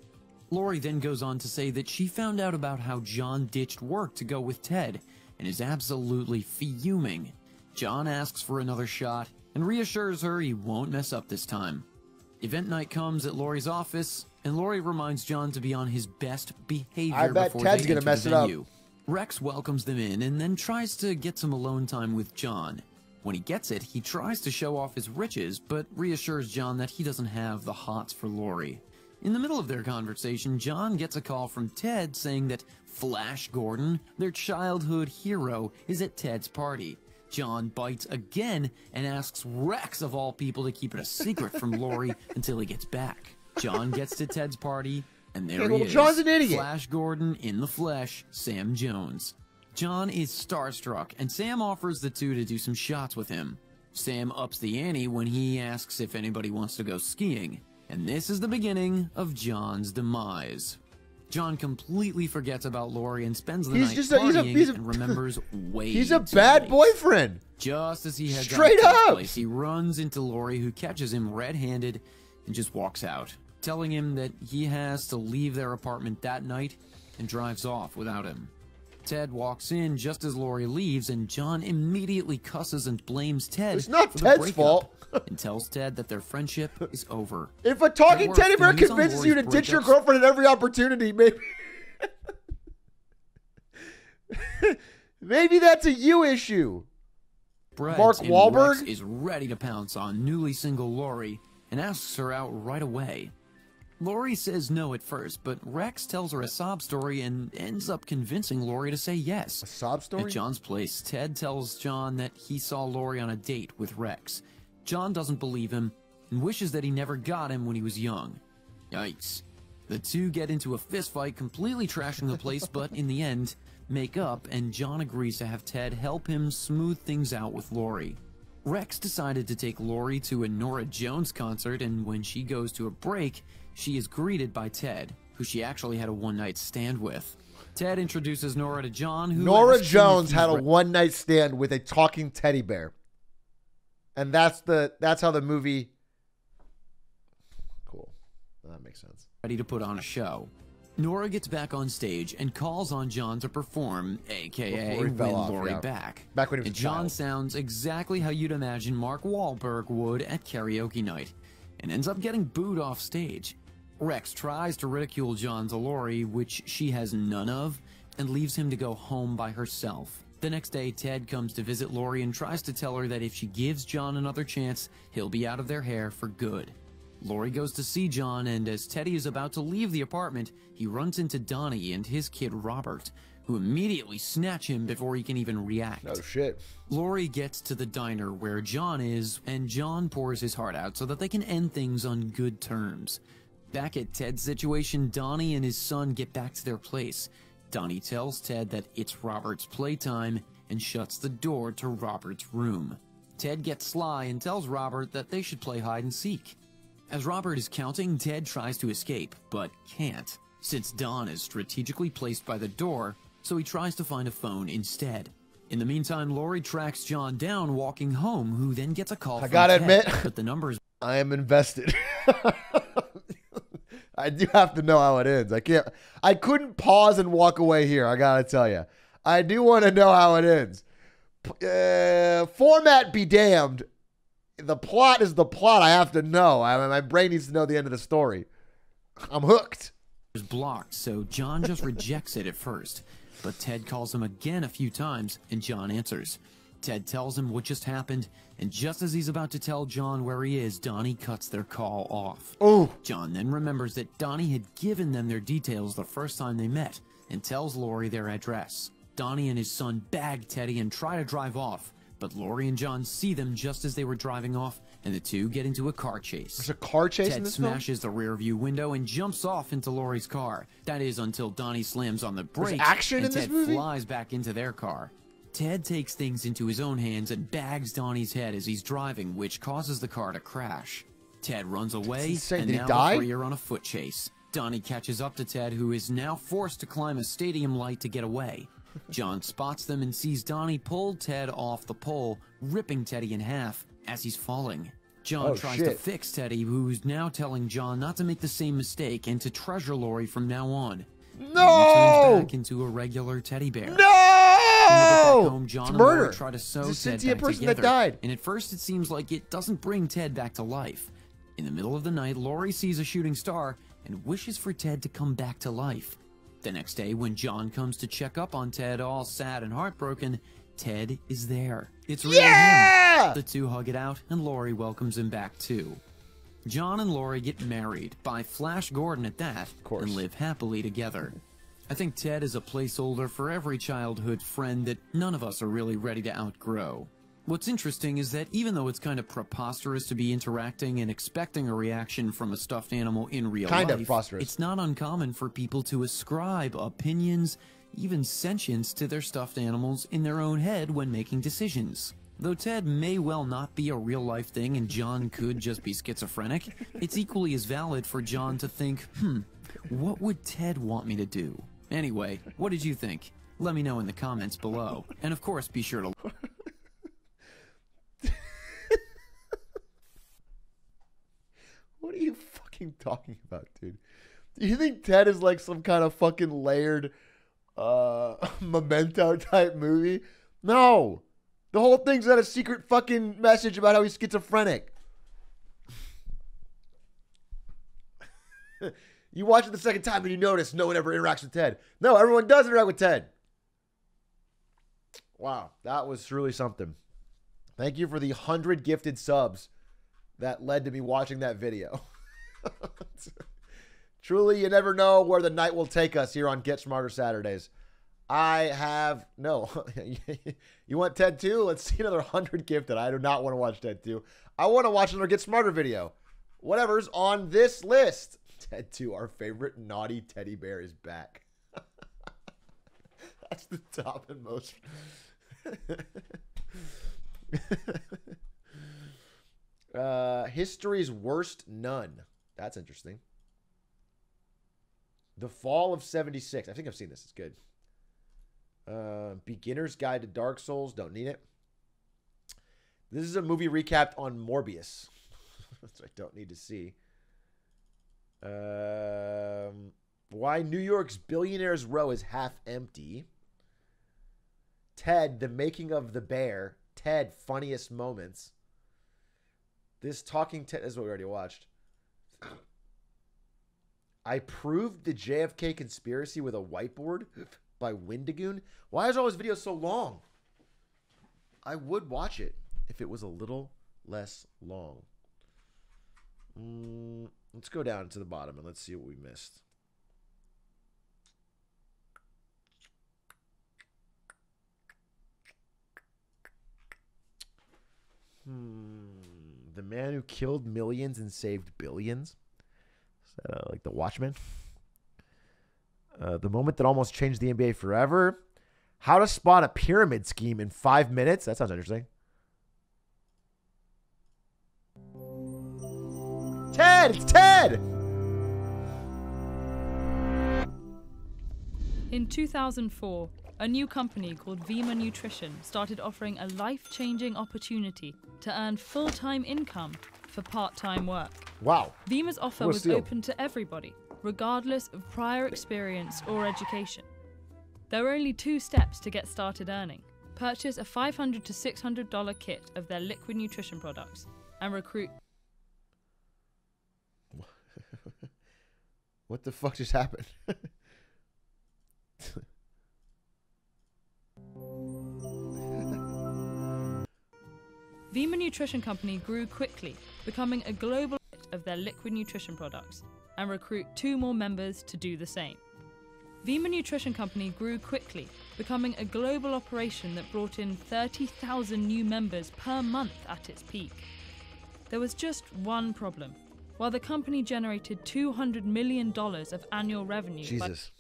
Lori then goes on to say that she found out about how John ditched work to go with Ted and is absolutely fuming. John asks for another shot and reassures her he won't mess up this time. Event night comes at Lori's office, and Lori reminds John to be on his best behavior I bet before Ted's they gonna enter mess the it up. venue. Rex welcomes them in and then tries to get some alone time with John. When he gets it, he tries to show off his riches, but reassures John that he doesn't have the hots for Lori. In the middle of their conversation, John gets a call from Ted saying that Flash Gordon, their childhood hero, is at Ted's party. John bites again and asks Rex, of all people, to keep it a secret from Lori until he gets back. John gets to Ted's party, and there he is. John's an idiot. Flash Gordon in the flesh, Sam Jones. John is starstruck, and Sam offers the two to do some shots with him. Sam ups the ante when he asks if anybody wants to go skiing, and this is the beginning of John's demise. John completely forgets about Lori and spends the night partying and remembers way He's a too bad late. boyfriend. Just as he heads Straight out of Ted's up. place, he runs into Lori, who catches him red-handed and just walks out, telling him that he has to leave their apartment that night and drives off without him. Ted walks in just as Lori leaves, and John immediately cusses and blames Ted It's not for the Ted's breakup fault. and tells Ted that their friendship is over. If a talking At work, teddy bear the news on convinces you to Lori's ditch your breakups- girlfriend at every opportunity, maybe maybe that's a you issue. Breads, Mark and Wahlberg? Rex is ready to pounce on newly single Lori and asks her out right away. Lori says no at first, but Rex tells her a sob story and ends up convincing Lori to say yes. A sob story? At John's place, Ted tells John that he saw Lori on a date with Rex. John doesn't believe him and wishes that he never got him when he was young. Yikes. The two get into a fistfight, completely trashing the place, but in the end, make up, and John agrees to have Ted help him smooth things out with Lori. Rex decided to take Lori to a Norah Jones concert, and when she goes to a break, she is greeted by Ted, who she actually had a one-night stand with. Ted introduces Norah to John, who Norah asks him if Jones he's had a re- one-night stand with a talking teddy bear. And that's how the movie. Cool. That makes sense. ready to put on a show. Norah gets back on stage and calls on John to perform, aka Before he win fell off, Lori yeah. back. Back when he was And a John child. sounds exactly how you'd imagine Mark Wahlberg would at karaoke night, and ends up getting booed off stage. Rex tries to ridicule John to Lori, which she has none of, and leaves him to go home by herself. The next day, Ted comes to visit Lori and tries to tell her that if she gives John another chance, he'll be out of their hair for good. Lori goes to see John, and as Teddy is about to leave the apartment, he runs into Donnie and his kid Robert, who immediately snatch him before he can even react. Oh shit. Lori gets to the diner where John is, and John pours his heart out so that they can end things on good terms. Back at Ted's situation, Donnie and his son get back to their place. Donnie tells Ted that it's Robert's playtime and shuts the door to Robert's room. Ted gets sly and tells Robert that they should play hide and seek. As Robert is counting, Ted tries to escape, but can't, since Don is strategically placed by the door, so he tries to find a phone instead. In the meantime, Lori tracks John down walking home, who then gets a call from gotta Ted, admit, but the numbers... I am invested. I do have to know how it ends. I couldn't pause and walk away here. I gotta tell you, I do want to know how it ends. Format be damned. The plot is the plot. I have to know. My brain needs to know the end of the story. I'm hooked. Is blocked, so John just rejects it at first. But Ted calls him again a few times, and John answers. Ted tells him what just happened, and just as he's about to tell John where he is, Donnie cuts their call off. Oh. John then remembers that Donnie had given them their details the first time they met, and tells Lori their address. Donnie and his son bag Teddy and try to drive off, but Lori and John see them just as they were driving off, and the two get into a car chase. There's a car chase Ted in this film? smashes the rear view window and jumps off into Lori's car. That is until Donnie slams on the brakes action and in this Ted movie? flies back into their car. Ted takes things into his own hands and bags Donnie's head as he's driving, which causes the car to crash. Ted runs away, and Did he now die? the three are on a foot chase. Donnie catches up to Ted, who is now forced to climb a stadium light to get away. John spots them and sees Donnie pull Ted off the pole, ripping Teddy in half as he's falling. John tries to fix Teddy, who's now telling John not to make the same mistake and to treasure Lori from now on. No! He turns back into a regular teddy bear. No! When they get back home, John and Lori try to sew Ted back person together. that died. And at first it seems like it doesn't bring Ted back to life. In the middle of the night, Lori sees a shooting star and wishes for Ted to come back to life. The next day, when John comes to check up on Ted, all sad and heartbroken, Ted is there. It's really him. The two hug it out, and Lori welcomes him back too. John and Lori get married, by Flash Gordon at that, and live happily together. I think Ted is a placeholder for every childhood friend that none of us are really ready to outgrow. What's interesting is that even though it's kind of preposterous to be interacting and expecting a reaction from a stuffed animal in real life, it's not uncommon for people to ascribe opinions, even sentience, to their stuffed animals in their own head when making decisions. Though Ted may well not be a real-life thing and John could just be schizophrenic, it's equally as valid for John to think, what would Ted want me to do? Anyway, what did you think? Let me know in the comments below. And of course, be sure to... What are you fucking talking about, dude? Do you think Ted is like some kind of fucking layered Memento type movie? No. The whole thing's got a secret fucking message about how he's schizophrenic. You watch it the second time and you notice no one ever interacts with Ted. No, everyone does interact with Ted. Wow, that was truly something. Thank you for the 100 gifted subs that led to me watching that video. Truly, you never know where the night will take us here on Get Smarter Saturdays. No. You want Ted 2? Let's see another 100 gifted. I do not want to watch Ted 2. I want to watch another Get Smarter video. Whatever's on this list. Ted 2, our favorite naughty teddy bear, is back. That's the top and most. History's Worst Nun. That's interesting. The Fall of 76. I think I've seen this. It's good. Beginner's Guide to Dark Souls. Don't need it. This is a movie recapped on Morbius. Which I don't need to see. Why New York's Billionaires Row is half empty. Ted, The Making of the Bear. Ted, Funniest Moments. This Talking Ted is what we already watched. I Proved the JFK Conspiracy with a Whiteboard by Windigoon. Why is all his videos so long? I would watch it if it was a little less long. Let's go down to the bottom and let's see what we missed. The Man Who Killed Millions and Saved Billions. Is that like The Watchmen? The Moment That Almost Changed the NBA Forever. How to Spot a Pyramid Scheme in 5 minutes. That sounds interesting. Ted! It's Ted! In 2004, a new company called Vima Nutrition started offering a life-changing opportunity to earn full-time income for part-time work. Wow. Vima's offer was open to everybody, regardless of prior experience or education. There were only 2 steps to get started earning. Purchase a $500 to $600 kit of their liquid nutrition products and recruit... What the fuck just happened? Vima Nutrition Company grew quickly, becoming a global hit of their liquid nutrition products, and recruit 2 more members to do the same. Vima Nutrition Company grew quickly, becoming a global operation that brought in 30,000 new members per month at its peak. There was just one problem. While the company generated $200 million of annual revenue... Jesus.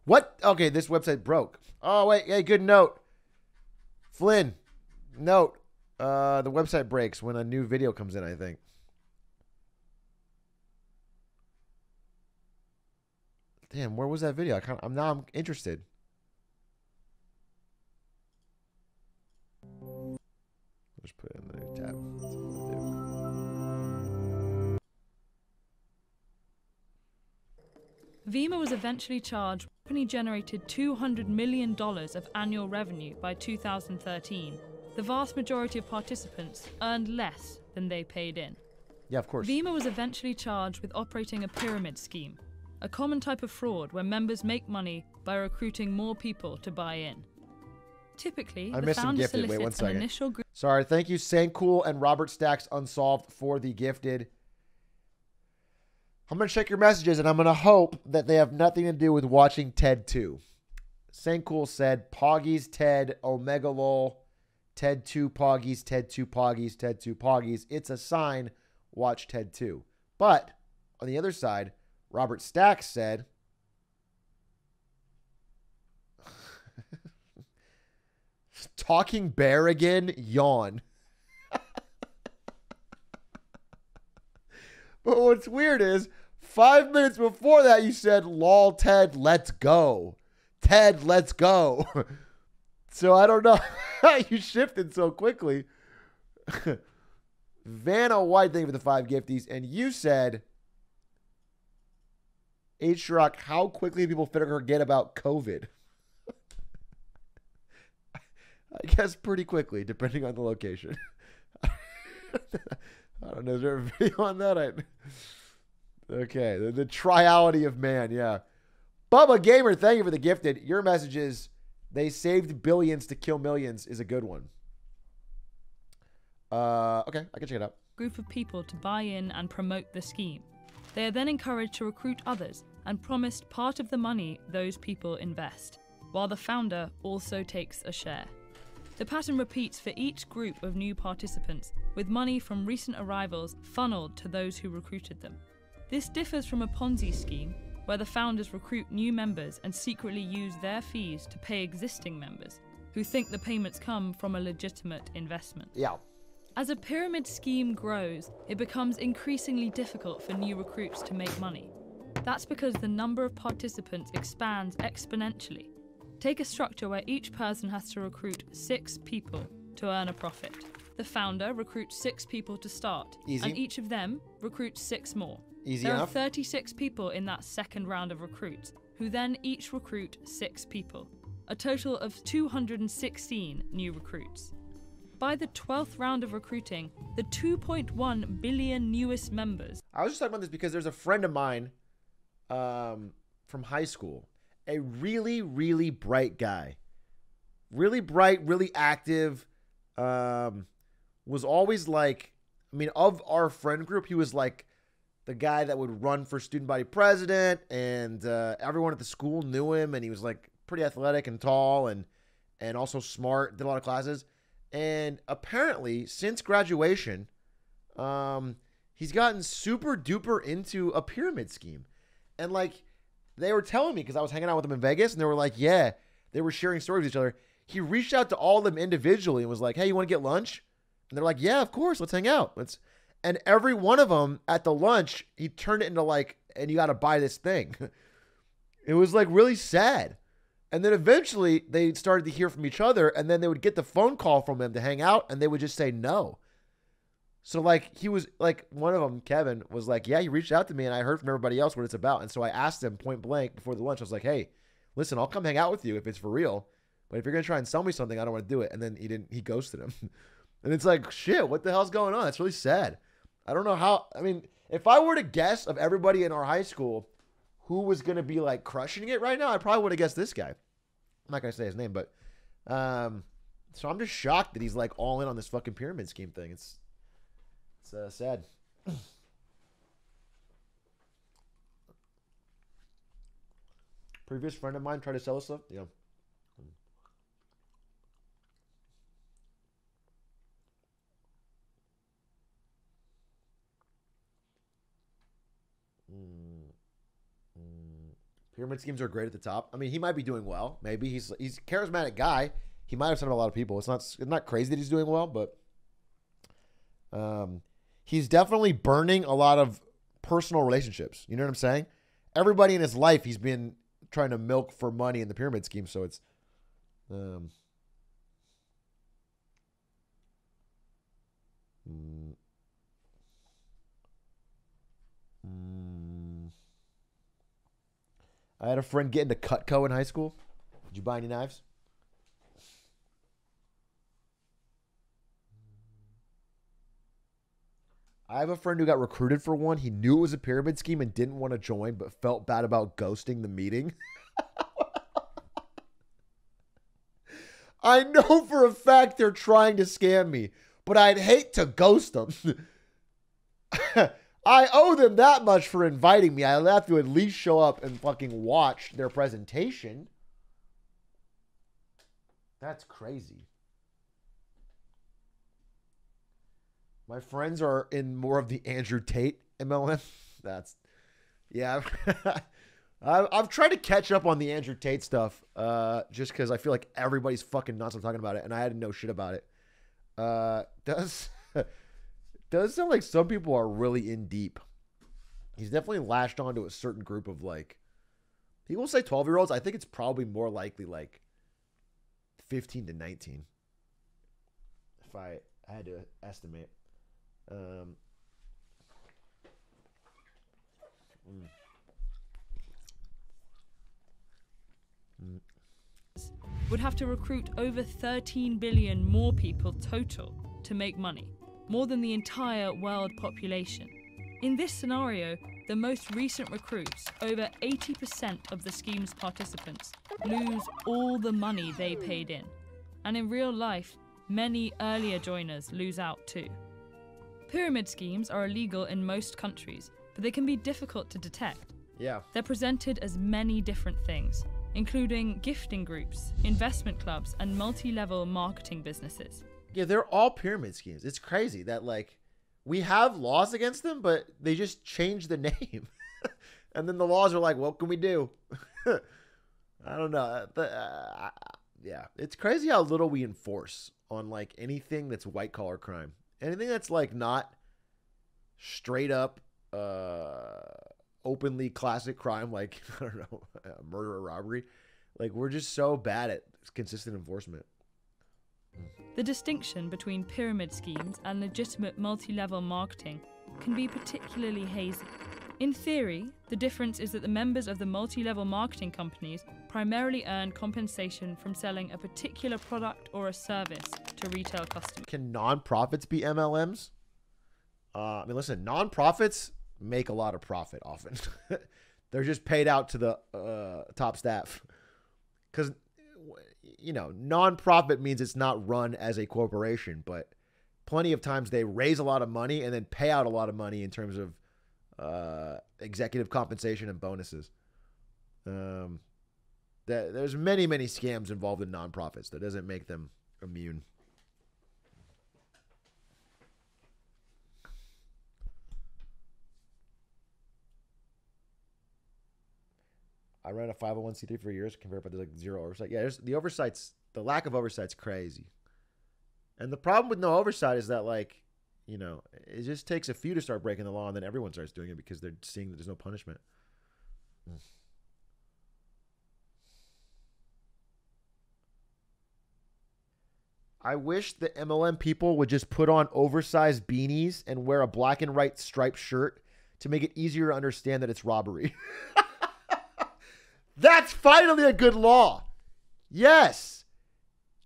What? Okay, this website broke. Oh, wait. Hey, good note. Flynn, note. The website breaks when a new video comes in, I think. Damn, where was that video? I'm interested. Just put it in the tab. Vima was eventually charged. The company generated $200 million of annual revenue by 2013. The vast majority of participants earned less than they paid in. Yeah, of course. Vima was eventually charged with operating a pyramid scheme, a common type of fraud where members make money by recruiting more people to buy in. Typically, the founder solicits an initial group. Sorry, thank you, Sancool and Robert Stacks Unsolved for the gifted. I'm going to check your messages, and I'm going to hope that they have nothing to do with watching Ted 2. Sancool said, Poggies, Ted, Omega Lol, Ted 2 Poggies, Ted 2 Poggies, Ted 2 Poggies. It's a sign, watch Ted 2. But, on the other side, Robert Stacks said, Talking Bear again, yawn. But what's weird is 5 minutes before that you said, lol, Ted, let's go. Ted, let's go. So I don't know how you shifted so quickly. Vanna White, thank you for the 5 gifties. And you said, Atrioc, how quickly people forget about COVID? I guess pretty quickly, depending on the location. I don't know. Is there a video on that? Okay. The triality of man. Yeah. Bubba Gamer, thank you for the gifted. Your message is, they saved billions to kill millions is a good one. Okay. I can check it out. Group of people to buy in and promote the scheme. They are then encouraged to recruit others and promised part of the money those people invest, while the founder also takes a share. The pattern repeats for each group of new participants, with money from recent arrivals funneled to those who recruited them. This differs from a Ponzi scheme, where the founders recruit new members and secretly use their fees to pay existing members, who think the payments come from a legitimate investment. Yeah. As a pyramid scheme grows, it becomes increasingly difficult for new recruits to make money. That's because the number of participants expands exponentially. Take a structure where each person has to recruit 6 people to earn a profit. The founder recruits 6 people to start, Easy. and each of them recruits 6 more. Easy There enough. are 36 people in that second round of recruits, who then each recruit 6 people, a total of 216 new recruits. By the 12th round of recruiting, the 2.1 billion newest members. I was just talking about this because there's a friend of mine from high school. A really, really bright guy. Really bright, really active. Was always like, I mean, of our friend group, he was like the guy that would run for student body president, and everyone at the school knew him, and he was like pretty athletic and tall and also smart, did a lot of classes. And apparently, since graduation, he's gotten super duper into a pyramid scheme. And like, they were telling me, because I was hanging out with them in Vegas, and they were like, yeah, they were sharing stories with each other. He reached out to all of them individually and was like, hey, you want to get lunch? And they're like, yeah, of course, let's hang out. And every one of them at the lunch, he turned it into like, and you got to buy this thing. It was like really sad. And then eventually they started to hear from each other, and then they would get the phone call from him to hang out, and they would just say no. So like, he was like, one of them, Kevin, was like, yeah, he reached out to me and I heard from everybody else what it's about. And so I asked him point blank before the lunch, I was like, hey, listen, I'll come hang out with you if it's for real. But if you're going to try and sell me something, I don't want to do it. And then he ghosted him. And it's like, shit, what the hell's going on? It's really sad. I don't know how, I mean, if I were to guess of everybody in our high school who was going to be like crushing it right now, I probably would have guessed this guy. I'm not going to say his name, but, so I'm just shocked that he's like all in on this fucking pyramid scheme thing. It's sad. Previous friend of mine tried to sell us stuff. Yeah. Pyramid schemes are great at the top. I mean, he might be doing well. Maybe he's a charismatic guy. He might have sent a lot of people. It's not crazy that he's doing well, but he's definitely burning a lot of personal relationships. You know what I'm saying? everybody in his life he's been trying to milk for money in the pyramid scheme. So it's I had a friend get into Cutco in high school. Did you buy any knives? I have a friend who got recruited for one. He knew it was a pyramid scheme and didn't want to join, but felt bad about ghosting the meeting. I know for a fact they're trying to scam me, but I'd hate to ghost them. I owe them that much for inviting me. I'll have to at least show up and fucking watch their presentation. That's crazy. My friends are in more of the Andrew Tate MLM. Yeah. I've tried to catch up on the Andrew Tate stuff just because I feel like everybody's fucking nuts. I'm talking about it, and I had to know shit about it. Does sound like some people are really in deep. He's definitely lashed onto a certain group of like, people say 12-year-olds. I think it's probably more likely like 15 to 19. If I had to estimate. Would have to recruit over 13 billion more people total to make money, more than the entire world population. In this scenario, the most recent recruits, over 80% of the scheme's participants, lose all the money they paid in. And in real life, many earlier joiners lose out too. Pyramid schemes are illegal in most countries, but they can be difficult to detect. Yeah. They're presented as many different things, including gifting groups, investment clubs, and multi-level marketing businesses. Yeah, they're all pyramid schemes. It's crazy that, like, we have laws against them, but they just change the name. And then the laws are like, what can we do? I don't know. Yeah, it's crazy how little we enforce on, like, anything that's white-collar crime. Anything that's, like, not straight up, openly classic crime, like, I don't know, murder or robbery. Like, we're just so bad at consistent enforcement. The distinction between pyramid schemes and legitimate multi-level marketing can be particularly hazy. In theory, the difference is that the members of the multi-level marketing companies primarily earn compensation from selling a particular product or a service to retail customers. Can nonprofits be MLMs? I mean, listen, nonprofits make a lot of profit often. They're just paid out to the top staff. Because, you know, nonprofit means it's not run as a corporation, but plenty of times they raise a lot of money and then pay out a lot of money in terms of executive compensation and bonuses. There's many scams involved in nonprofits. That doesn't make them immune. I ran a 501c3 for years, compared, but there's like zero oversight. Yeah, the lack of oversight's crazy. And the problem with no oversight is that, like, you know, it just takes a few to start breaking the law, and then everyone starts doing it because they're seeing that there's no punishment. I wish the MLM people would just put on oversized beanies and wear a black and white striped shirt to make it easier to understand that it's robbery. That's finally a good law. Yes.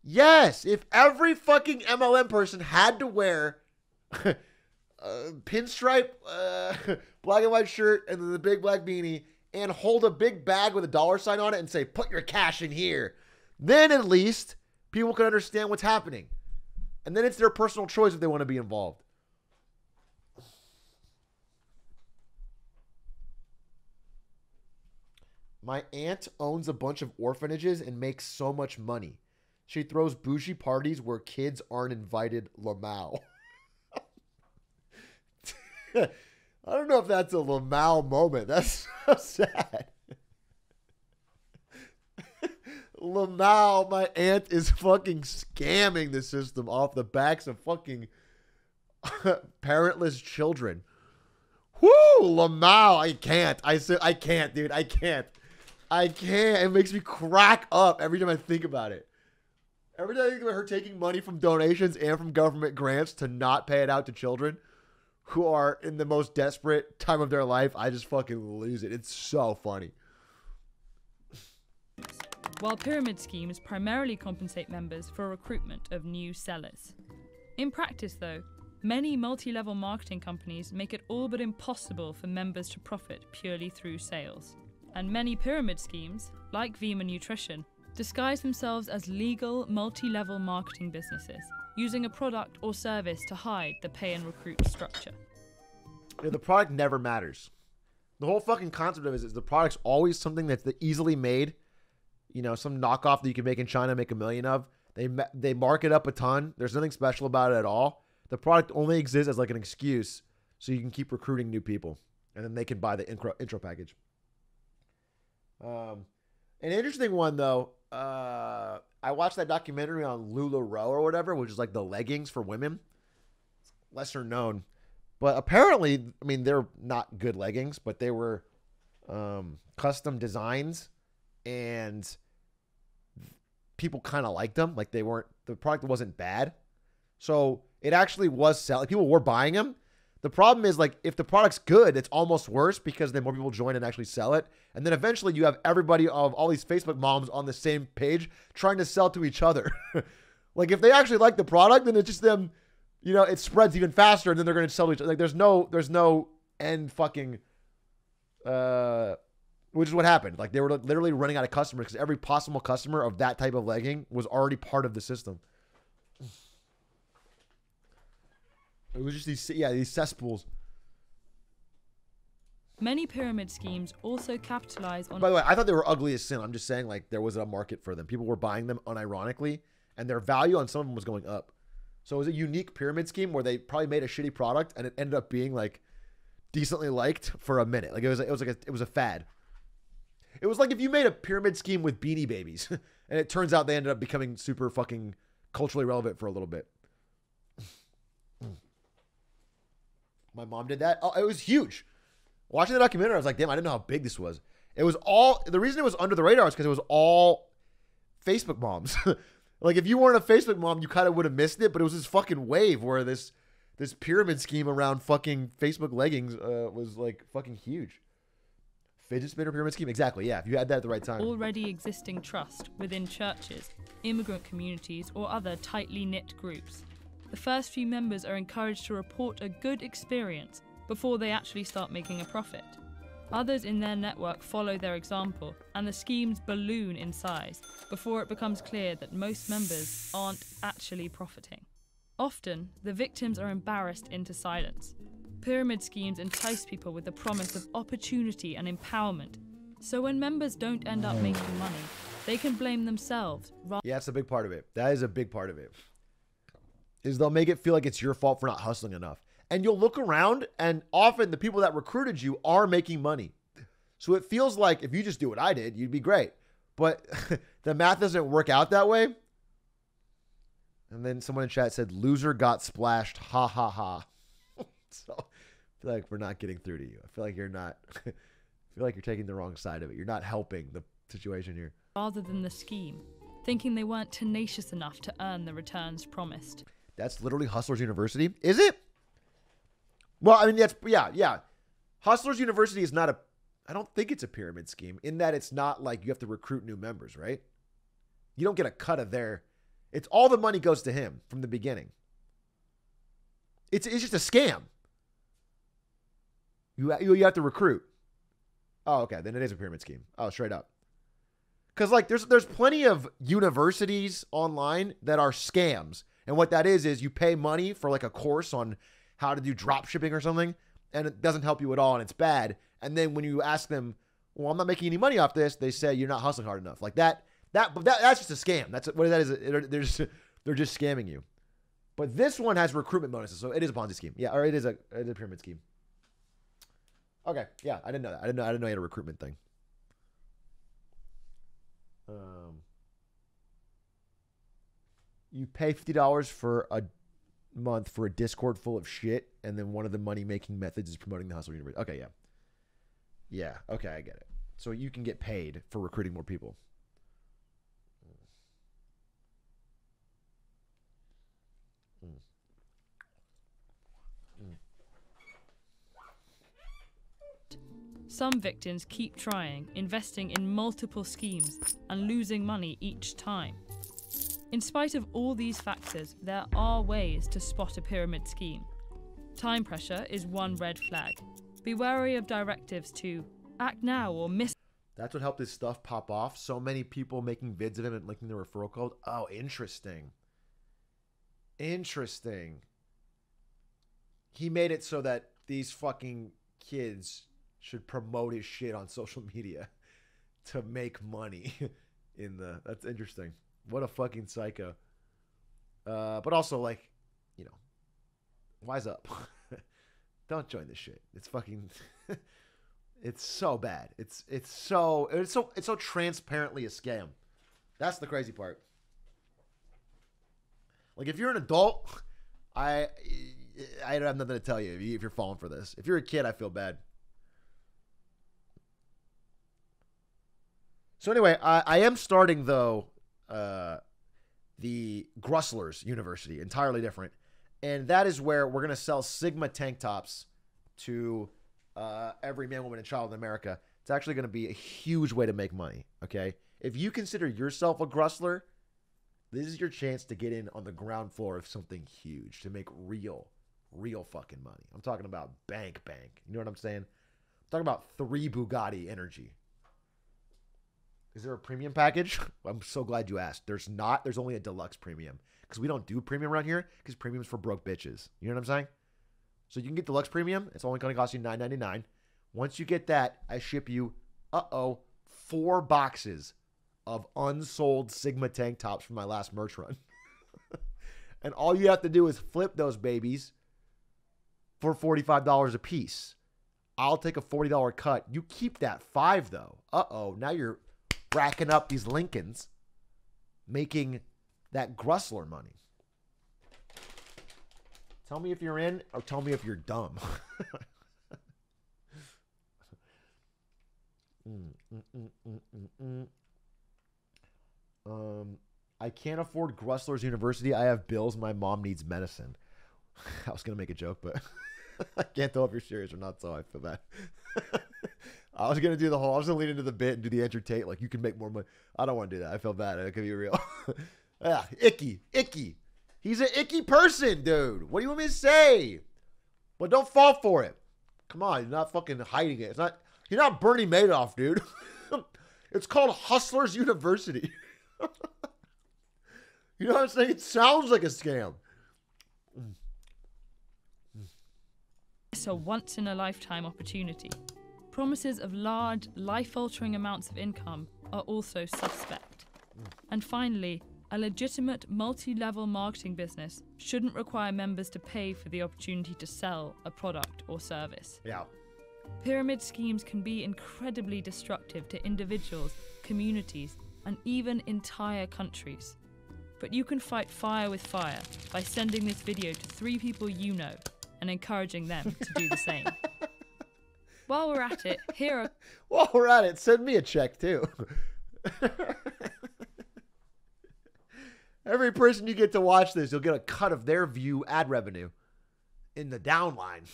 Yes. If every fucking MLM person had to wear pinstripe, black and white shirt, and then the big black beanie, and hold a big bag with a dollar sign on it and say, put your cash in here, then at least people can understand what's happening. And then it's their personal choice if they want to be involved. My aunt owns a bunch of orphanages and makes so much money. She throws bougie parties where kids aren't invited. Lamau. I don't know if that's a Lamau moment. That's so sad. Lamau, my aunt is fucking scamming the system off the backs of fucking parentless children. Whoo, Lamau. I can't. I can't, dude. I can't. It makes me crack up every time I think about it. Every time I think about her taking money from donations and from government grants to not pay it out to children who are in the most desperate time of their life, I just fucking lose it. It's so funny. While pyramid schemes primarily compensate members for recruitment of new sellers. In practice, though, many multi-level marketing companies make it all but impossible for members to profit purely through sales. And many pyramid schemes, like Vima Nutrition, disguise themselves as legal multi-level marketing businesses, using a product or service to hide the pay and recruit structure. Yeah, the product never matters. The whole fucking concept of it is the product's always something that's easily made. You know, some knockoff that you can make in China, make $1 million of. They mark it up a ton. There's nothing special about it at all. The product only exists as like an excuse so you can keep recruiting new people. And then they can buy the intro package. An interesting one, though, I watched that documentary on LuLaRoe or whatever, which is like the leggings for women. It's lesser known. But apparently, I mean, they're not good leggings, but they were custom designs. And people kind of liked them. Like the product wasn't bad. So it actually was selling. Like, people were buying them. The problem is, like, if the product's good, it's almost worse because then more people join and actually sell it. And then eventually you have everybody of all these Facebook moms on the same page trying to sell to each other. Like, if they actually like the product, then it's just them, you know, it spreads even faster and then they're going to sell to each other. Like, there's no end fucking, which is what happened. Like, they were literally running out of customers because every possible customer of that type of legging was already part of the system. It was just these cesspools. Many pyramid schemes also capitalize on... By the way, I thought they were ugly as sin. I'm just saying, like, there was a market for them. People were buying them unironically, and their value on some of them was going up. So it was a unique pyramid scheme where they probably made a shitty product, and it ended up being, like, decently liked for a minute. Like, it was a fad. It was like if you made a pyramid scheme with Beanie Babies, and it turns out they ended up becoming super fucking culturally relevant for a little bit. My mom did that. Oh, it was huge. Watching the documentary, I was like, damn, I didn't know how big this was. It was all, the reason it was under the radar is because it was all Facebook moms. Like, if you weren't a Facebook mom, you kind of would have missed it, but it was this fucking wave where this pyramid scheme around fucking Facebook leggings was like fucking huge. Fidget spinner pyramid scheme? Exactly, yeah. If you had that at the right time. Already existing trust within churches, immigrant communities, or other tightly knit groups. The first few members are encouraged to report a good experience before they actually start making a profit. Others in their network follow their example, and the schemes balloon in size before it becomes clear that most members aren't actually profiting. Often, the victims are embarrassed into silence. Pyramid schemes entice people with the promise of opportunity and empowerment, so when members don't end up making money, they can blame themselves. Yeah, that's a big part of it. That is a big part of it. Is they'll make it feel like it's your fault for not hustling enough. And you'll look around, and often the people that recruited you are making money. So it feels like if you just do what I did, you'd be great. But the math doesn't work out that way. And then someone in chat said, loser got splashed, ha ha ha. So I feel like we're not getting through to you. I feel like you're not, I feel like you're taking the wrong side of it. You're not helping the situation here. Rather than the scheme, thinking they weren't tenacious enough to earn the returns promised. That's literally Hustlers University? Is it? Well, I mean, that's, yeah. Hustlers University is not I don't think it's a pyramid scheme in that it's not like you have to recruit new members, right? You don't get a cut of it's all the money goes to him from the beginning. It's just a scam. You have to recruit. Oh, okay. Then it is a pyramid scheme. Oh, straight up. Because, like, there's plenty of universities online that are scams. And what that is you pay money for, like, a course on how to do drop shipping or something, and it doesn't help you at all, and it's bad. And then when you ask them, well, I'm not making any money off this, they say you're not hustling hard enough. Like, that's just a scam. That's what that is. They're just scamming you. But this one has recruitment bonuses, so it is a Ponzi scheme. Yeah, or it is a pyramid scheme. Okay, yeah, I didn't know that. I didn't know you had a recruitment thing. You pay $50 for a month for a Discord full of shit, and then one of the money-making methods is promoting the Hustle University. Okay, yeah. Yeah, okay, I get it. So you can get paid for recruiting more people. Some victims keep trying, investing in multiple schemes and losing money each time. In spite of all these factors, there are ways to spot a pyramid scheme. Time pressure is one red flag. Be wary of directives to act now or miss. That's what helped his stuff pop off. So many people making vids of him and linking the referral code. Oh, interesting. Interesting. He made it so that these fucking kids should promote his shit on social media to make money in the... That's interesting. What a fucking psycho. But also, like, you know, wise up. Don't join this shit. It's fucking... It's so bad. It's so transparently a scam. That's the crazy part. Like, if you're an adult, I don't have nothing to tell you if you're falling for this. If you're a kid, I feel bad. So anyway, I am starting, though, the Grusslers University, entirely different. And that is where we're going to sell Sigma tank tops to every man, woman, and child in America. It's actually going to be a huge way to make money, okay? If you consider yourself a Grussler, this is your chance to get in on the ground floor of something huge, to make real fucking money. I'm talking about bank. You know what I'm saying? I'm talking about 3 Bugatti energy. Is there a premium package? I'm so glad you asked. There's not. There's only a deluxe premium. Because we don't do premium around here. Because premium's for broke bitches. You know what I'm saying? So you can get deluxe premium. It's only going to cost you $9.99. Once you get that, I ship you, 4 boxes of unsold Sigma tank tops from my last merch run. And all you have to do is flip those babies for $45 a piece. I'll take a $40 cut. You keep that $5, though. Now you're racking up these Lincolns, making that Grussler money. Tell me if you're in, or tell me if you're dumb. I can't afford Grusslers University. I have bills. My mom needs medicine. I was going to make a joke, but I can't tell if you're serious or not, so I feel bad. I was going to lean into the bit and do the Andrew Tate, like, you can make more money. I don't want to do that. I feel bad. It could be real. Yeah, icky. He's an icky person, dude. What do you want me to say? But don't fall for it. Come on, you're not fucking hiding it. You're not Bernie Madoff, dude. It's called Hustlers University. You know what I'm saying? It sounds like a scam. It's a once-in-a-lifetime opportunity. Promises of large, life-altering amounts of income are also suspect. And finally, a legitimate multi-level marketing business shouldn't require members to pay for the opportunity to sell a product or service. Yeah. Pyramid schemes can be incredibly destructive to individuals, communities, and even entire countries. But you can fight fire with fire by sending this video to 3 people you know and encouraging them to do the same. While we're at it, While we're at it, send me a check too. Every person you get to watch this, you'll get a cut of their view ad revenue in the downline.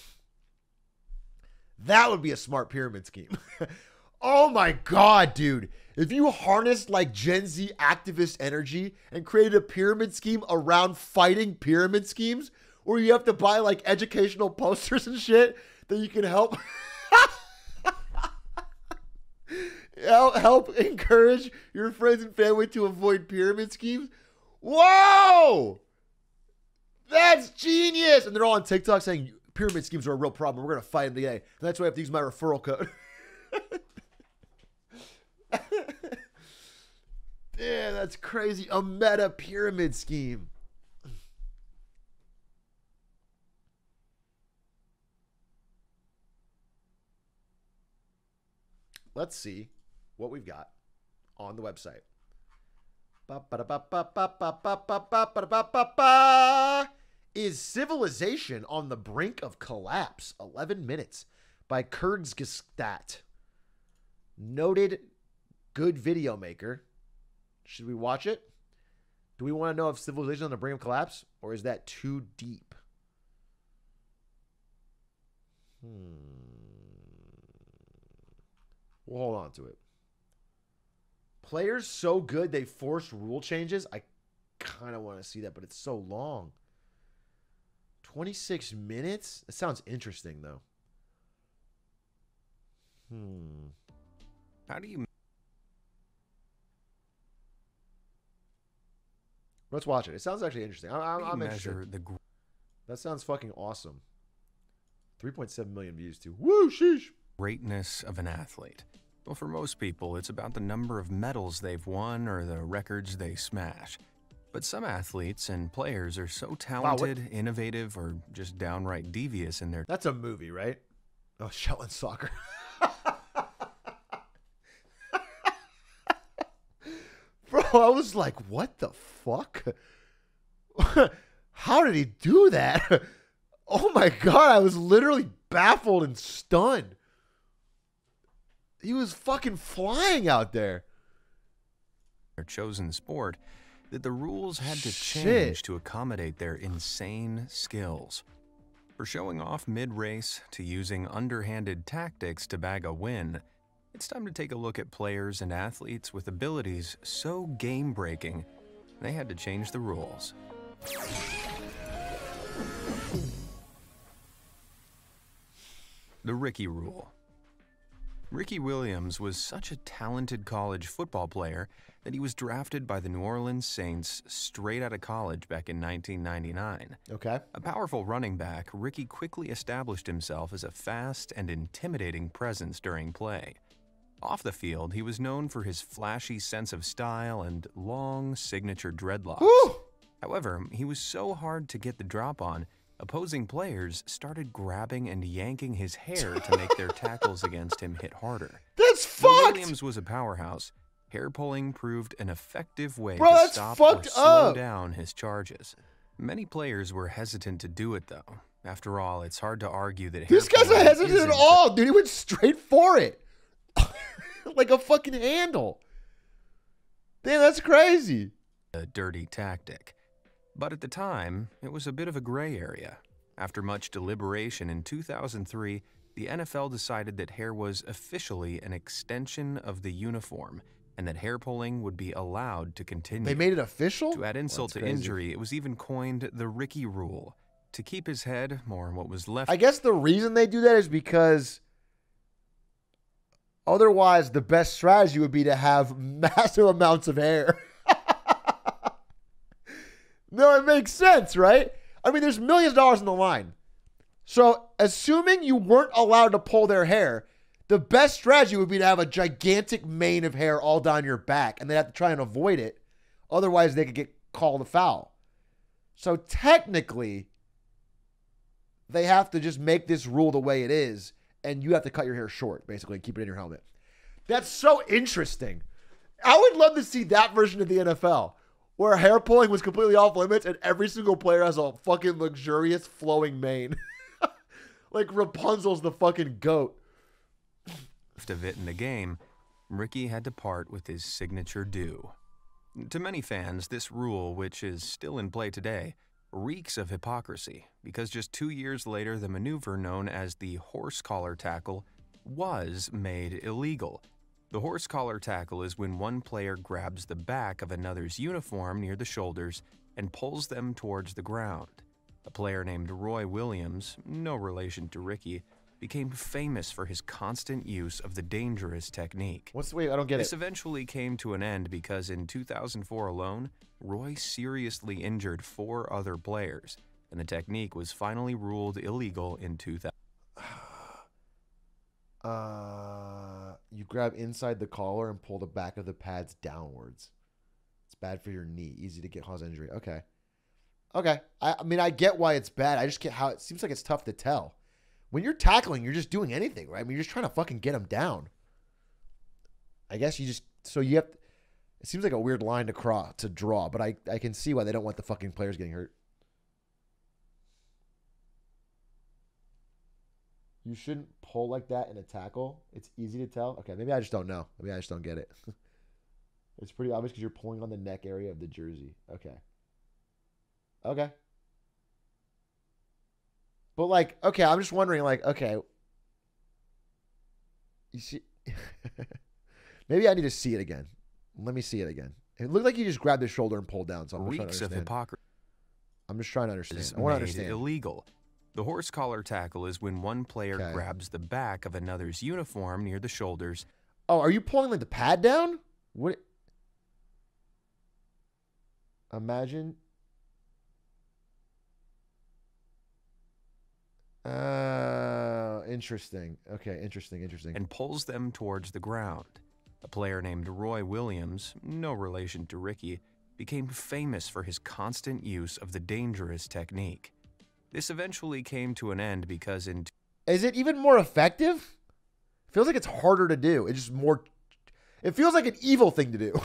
That would be a smart pyramid scheme. Oh my God, dude. If you harnessed like Gen Z activist energy and created a pyramid scheme around fighting pyramid schemes, where you have to buy like educational posters and shit that you can help help encourage your friends and family to avoid pyramid schemes. Whoa! That's genius! And they're all on TikTok saying pyramid schemes are a real problem. We're going to fight them today. And that's why I have to use my referral code. Damn, that's crazy. A meta pyramid scheme. Let's see what we've got on the website. Is civilization on the brink of collapse? 11 minutes by Kurdsgestat. Noted good video maker. Should we watch it? Do we want to know if civilization is on the brink of collapse, or is that too deep? We'll hold on to it. Players so good they force rule changes. I kind of want to see that, but it's so long. 26 minutes? It sounds interesting, though. How do you... Let's watch it. It sounds actually interesting. I'm measure interested. That sounds fucking awesome. 3.7 million views, too. Woo, sheesh. Greatness of an athlete. Well, for most people, it's about the number of medals they've won or the records they smash. But some athletes and players are so talented, innovative, or just downright devious in their... That's a movie, right? Oh, Shetland Soccer. Bro, I was like, what the fuck? How did he do that? Oh my God, I was literally baffled and stunned. He was fucking flying out there. Their chosen sport, that the rules had to change to accommodate their insane skills. For showing off mid-race to using underhanded tactics to bag a win, it's time to take a look at players and athletes with abilities so game-breaking, they had to change the rules. The Ricky Rule. Ricky Williams was such a talented college football player that he was drafted by the New Orleans Saints straight out of college back in 1999. Okay. A powerful running back, Ricky quickly established himself as a fast and intimidating presence during play. Off the field, he was known for his flashy sense of style and long signature dreadlocks. Woo! However, he was so hard to get the drop on, opposing players started grabbing and yanking his hair to make their tackles against him hit harder. That's Though fucked! Williams was a powerhouse, hair pulling proved an effective way Bro, to that's stop or fucked slow up. down his charges. Many players were hesitant to do it, though. After all, it's hard to argue that This guy's not hesitant at all, dude. He went straight for it. Like a fucking handle. Damn, that's crazy. A dirty tactic. But at the time, it was a bit of a gray area. After much deliberation in 2003, the NFL decided that hair was officially an extension of the uniform and that hair pulling would be allowed to continue. They made it official? To add insult to injury, it was even coined the Ricky Rule, to keep his head, or what was left. I guess the reason they do that is because otherwise the best strategy would be to have massive amounts of hair. No, it makes sense, right? I mean, there's millions of dollars on the line. So, assuming you weren't allowed to pull their hair, the best strategy would be to have a gigantic mane of hair all down your back, and they'd have to try and avoid it. Otherwise, they could get called a foul. So, technically, they have to just make this rule the way it is, and you have to cut your hair short, basically, and keep it in your helmet. That's so interesting. I would love to see that version of the NFL, where hair pulling was completely off limits and every single player has a fucking luxurious flowing mane. Like Rapunzel's the fucking goat. Of it in the game, Ricky had to part with his signature due. To many fans, this rule, which is still in play today, reeks of hypocrisy, because just 2 years later, the maneuver known as the horse collar tackle was made illegal. The horse collar tackle is when one player grabs the back of another's uniform near the shoulders and pulls them towards the ground. A player named Roy Williams, no relation to Ricky, became famous for his constant use of the dangerous technique. Wait, I don't get it. This eventually came to an end because in 2004 alone, Roy seriously injured 4 other players, and the technique was finally ruled illegal in 2000. You grab inside the collar and pull the back of the pads downwards. It's bad for your knee. Easy to get cause injury. Okay. I mean, I get why it's bad. I just get how it seems like it's tough to tell. When you're tackling, you're just doing anything, right? I mean, you're just trying to fucking get them down. I guess you just, so you have, it seems like a weird line to draw, but I can see why they don't want the fucking players getting hurt. You shouldn't pull like that in a tackle. It's easy to tell. Okay, maybe I just don't know. Maybe I just don't get it. It's pretty obvious because you're pulling on the neck area of the jersey. Okay. Okay. But, like, okay, I'm just wondering, like, okay. You see? Maybe I need to see it again. Let me see it again. It looked like you just grabbed his shoulder and pulled down. So I'm trying to understand. I'm just trying to understand. I want to understand. Illegal. The horse collar tackle is when one player grabs the back of another's uniform near the shoulders. Oh, are you pulling like the pad down? What? Imagine. Interesting. Okay, interesting. And pulls them towards the ground. A player named Roy Williams, no relation to Ricky, became famous for his constant use of the dangerous technique. This eventually came to an end because in... Is it even more effective? Feels like it's harder to do. It's just more... It feels like an evil thing to do.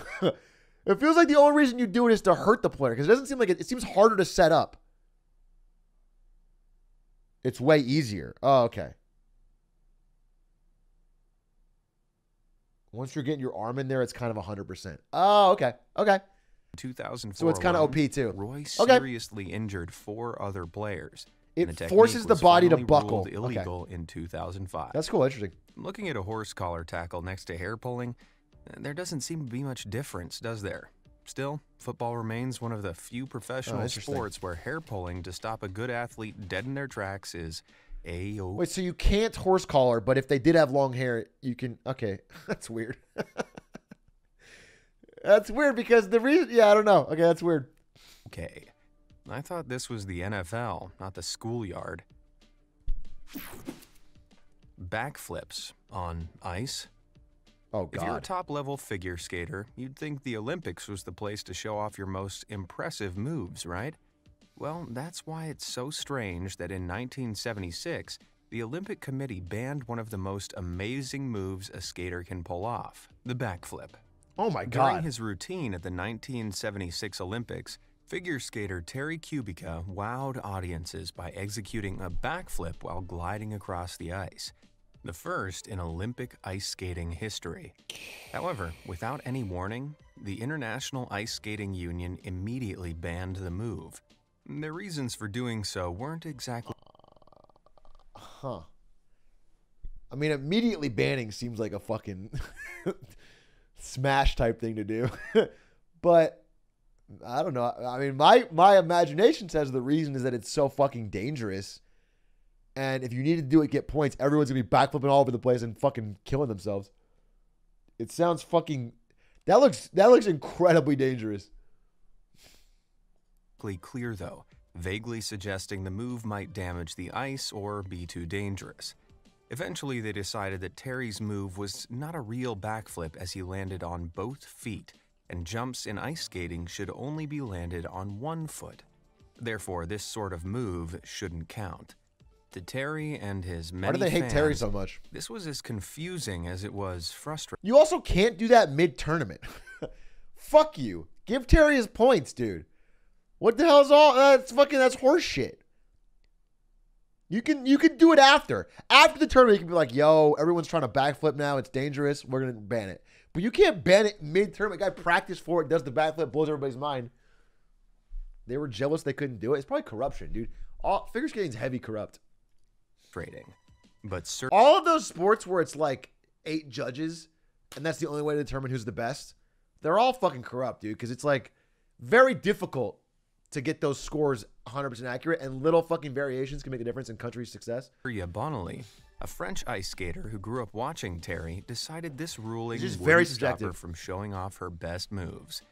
It feels like the only reason you do it is to hurt the player because it doesn't seem like it seems harder to set up. It's way easier. Oh, okay. Once you're getting your arm in there, it's kind of 100%. Oh, okay. Okay. 2004 so it's kind of OP too. Roy seriously injured 4 other players. It forces the body to buckle. Illegal in 2005. That's cool. Interesting. Looking at a horse collar tackle next to hair pulling, there doesn't seem to be much difference, does there? Still, football remains one of the few professional sports where hair pulling to stop a good athlete dead in their tracks is A-OK. Wait, so you can't horse collar, but if they did have long hair, you can... Okay, that's weird. That's weird because the reason... Yeah, I don't know. Okay, that's weird. Okay. I thought this was the NFL, not the schoolyard. Backflips on ice. Oh, God. If you're a top-level figure skater, you'd think the Olympics was the place to show off your most impressive moves, right? Well, that's why it's so strange that in 1976, the Olympic Committee banned one of the most amazing moves a skater can pull off, the backflip. Oh, my God. During his routine at the 1976 Olympics, figure skater Terry Kubica wowed audiences by executing a backflip while gliding across the ice. The first in Olympic ice skating history. However, without any warning, the International Ice Skating Union immediately banned the move. Their reasons for doing so weren't exactly... Huh. I mean, immediately banning seems like a fucking smash type thing to do. But, I don't know. I mean, my imagination says the reason is that it's so fucking dangerous. And if you need to do it, get points, everyone's going to be backflipping all over the place and fucking killing themselves. It sounds fucking... That looks incredibly dangerous. Clear, though, vaguely suggesting the move might damage the ice or be too dangerous. Eventually, they decided that Terry's move was not a real backflip as he landed on both feet, and jumps in ice skating should only be landed on one foot. Therefore, this sort of move shouldn't count. To Terry and his many fans, why do they hate Terry so much? This was as confusing as it was frustrating. You also can't do that mid-tournament. Fuck you. Give Terry his points, dude. What the hell is all that's horse shit. You can do it after. After the tournament, you can be like, yo, everyone's trying to backflip now. It's dangerous. We're gonna ban it. But you can't ban it mid-tournament. Guy practiced for it, does the backflip, blows everybody's mind. They were jealous they couldn't do it. It's probably corruption, dude. Figure skating's heavy corrupt. But all of those sports where it's like 8 judges and that's the only way to determine who's the best, they're all fucking corrupt, dude, because it's like very difficult to get those scores 100% accurate, and little fucking variations can make a difference in country's success. Surya Bonali, a French ice skater who grew up watching Terry, decided this ruling wouldn't very stop her from showing off her best moves.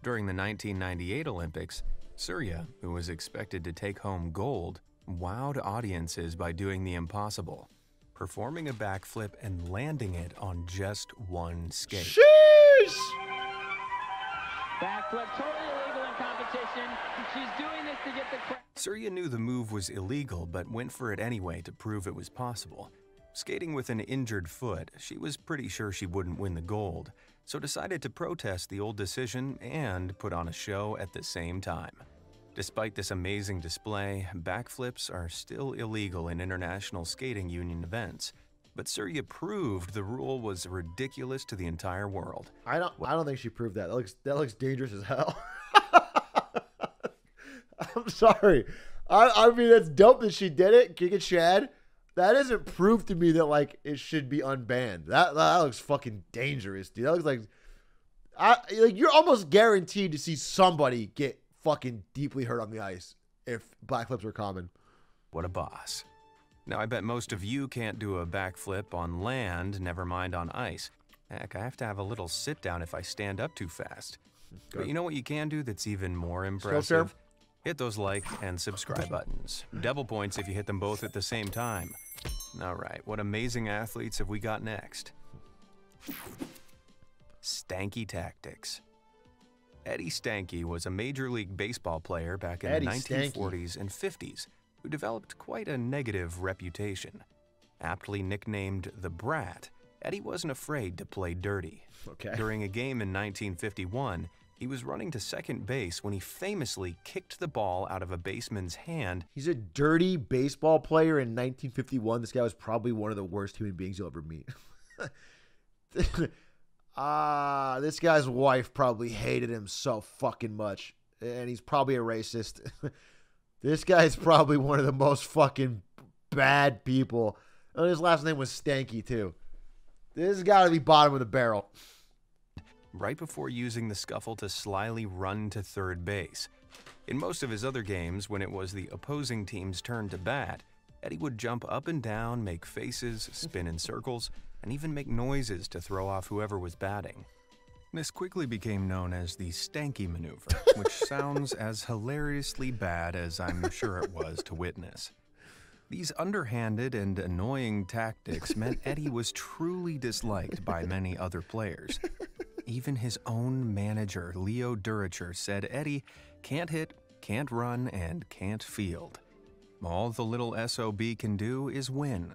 During the 1998 Olympics, Surya, who was expected to take home gold, wowed audiences by doing the impossible, performing a backflip and landing it on just one skate. Sheesh! Backflip totally illegal in competition. She's doing this to get the... Surya knew the move was illegal, but went for it anyway to prove it was possible. Skating with an injured foot, she was pretty sure she wouldn't win the gold, so decided to protest the old decision and put on a show at the same time. Despite this amazing display, backflips are still illegal in international skating union events. But Surya proved the rule was ridiculous to the entire world. I don't think she proved that. That looks dangerous as hell. I'm sorry. I mean, it's dope that she did it, kick it, Shad. That isn't proof to me that like it should be unbanned. That looks fucking dangerous, dude. That looks like you're almost guaranteed to see somebody get fucking deeply hurt on the ice if backflips were common. What a boss. Now, I bet most of you can't do a backflip on land, never mind on ice. Heck, I have to have a little sit down if I stand up too fast. But you know what you can do that's even more impressive? Hit those like and subscribe buttons. Double points if you hit them both at the same time. All right, what amazing athletes have we got next? Stanky Tactics. Eddie Stanky was a Major League Baseball player back in the 1940s and 50s who developed quite a negative reputation. Aptly nicknamed the Brat, Eddie wasn't afraid to play dirty. During a game in 1951, he was running to second base when he famously kicked the ball out of a baseman's hand. He's a dirty baseball player in 1951. This guy was probably one of the worst human beings you'll ever meet. This guy's wife probably hated him so fucking much. And he's probably a racist. This guy's probably one of the most fucking bad people. And his last name was Stanky, too. This has got to be bottom of the barrel. Right before using the scuffle to slyly run to third base. In most of his other games, when it was the opposing team's turn to bat, Eddie would jump up and down, make faces, spin in circles, and even make noises to throw off whoever was batting. This quickly became known as the Stanky maneuver, which sounds as hilariously bad as I'm sure it was to witness. These underhanded and annoying tactics meant Eddie was truly disliked by many other players. Even his own manager, Leo Duracher, said Eddie can't hit, can't run, and can't field. All the little SOB can do is win.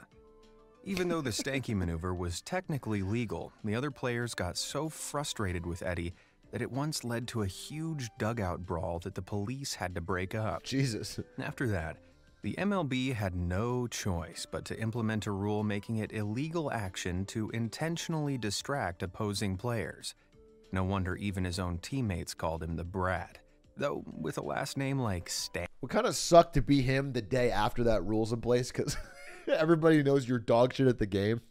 Even though the Stanky maneuver was technically legal, the other players got so frustrated with Eddie that it once led to a huge dugout brawl that the police had to break up. Jesus. After that, the MLB had no choice but to implement a rule making it illegal action to intentionally distract opposing players. No wonder even his own teammates called him the Brat. Though, with a last name like Stan... It kind of sucked to be him the day after that rule's in place, because everybody knows you're dog shit at the game.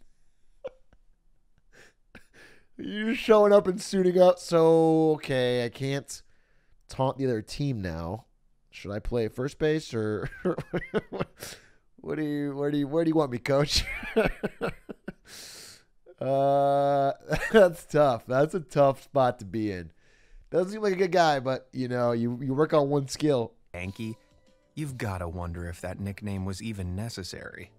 You're showing up and suiting up, so, okay, I can't taunt the other team now. Should I play first base, or where do you want me, coach? That's tough. That's a tough spot to be in. Doesn't seem like a good guy, but you know, you work on one skill. Stanky, you've got to wonder if that nickname was even necessary.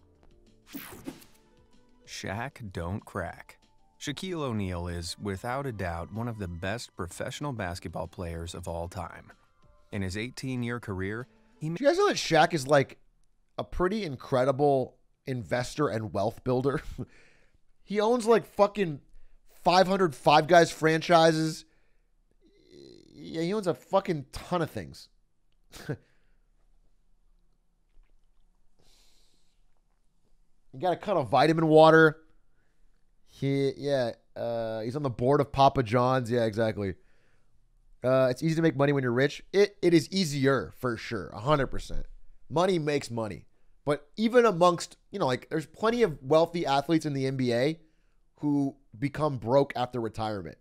Shaq don't crack. Shaquille O'Neal is, without a doubt, one of the best professional basketball players of all time. In his 18-year career, Do you guys know that Shaq is like a pretty incredible investor and wealth builder? He owns like fucking 500 Five Guys franchises. Yeah, he owns a fucking ton of things. You got a ton of vitamin water. He's on the board of Papa John's. Yeah, exactly. It's easy to make money when you're rich. It is easier for sure, 100%. Money makes money. But even amongst, like there's plenty of wealthy athletes in the NBA who become broke after retirement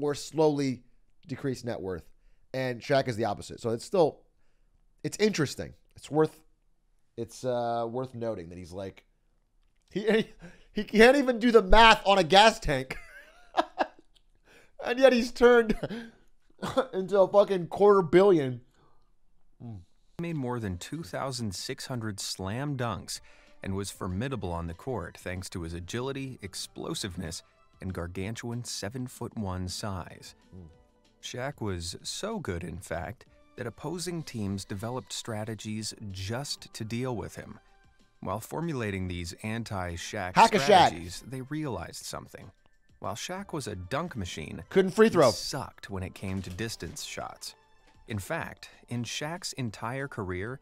or slowly decrease net worth. And Shaq is the opposite. So it's interesting. It's worth noting that he's like, he can't even do the math on a gas tank. And yet he's turned into a fucking $250 million. He made more than 2,600 slam dunks and was formidable on the court thanks to his agility, explosiveness, and gargantuan 7'1" size. Shaq was so good, in fact, that opposing teams developed strategies just to deal with him. While formulating these anti-Shaq strategies, they realized something. While Shaq was a dunk machine, couldn't free throw. He sucked when it came to distance shots. In fact, in Shaq's entire career,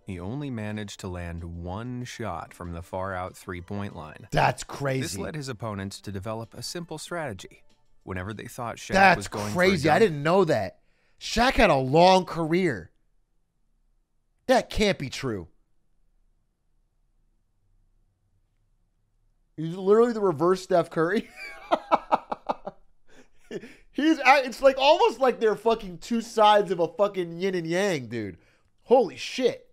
he only managed to land one shot from the far-out three-point line. That's crazy. This led his opponents to develop a simple strategy. Whenever they thought Shaq was going That's crazy. for a I didn't know that. Shaq had a long career. That can't be true. He's literally the reverse Steph Curry. It's like almost like they're fucking two sides of a fucking yin and yang, dude. Holy shit.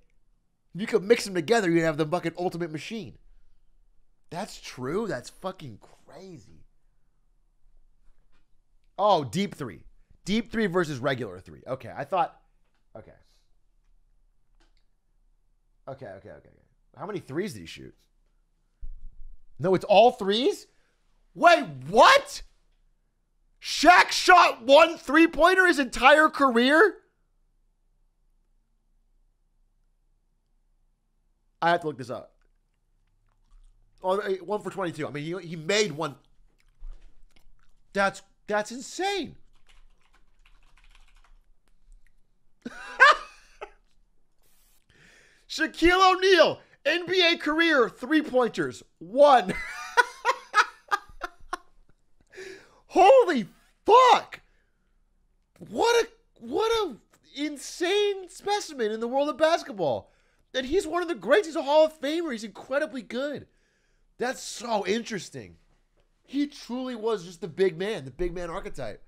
If you could mix them together, you'd have the fucking ultimate machine. That's true? That's fucking crazy. Oh, deep three. Deep three versus regular three. Okay, I thought... Okay. Okay. How many threes did he shoot? No, it's all threes? Wait, what? Shaq shot one three-pointer his entire career? I have to look this up. Oh, 1 for 22. I mean, he made one. That's insane. Shaquille O'Neal, NBA career three-pointers, 1. Holy fuck! What a insane specimen in the world of basketball. And he's one of the greats. He's a Hall of Famer. He's incredibly good. That's so interesting. He truly was just the big man archetype.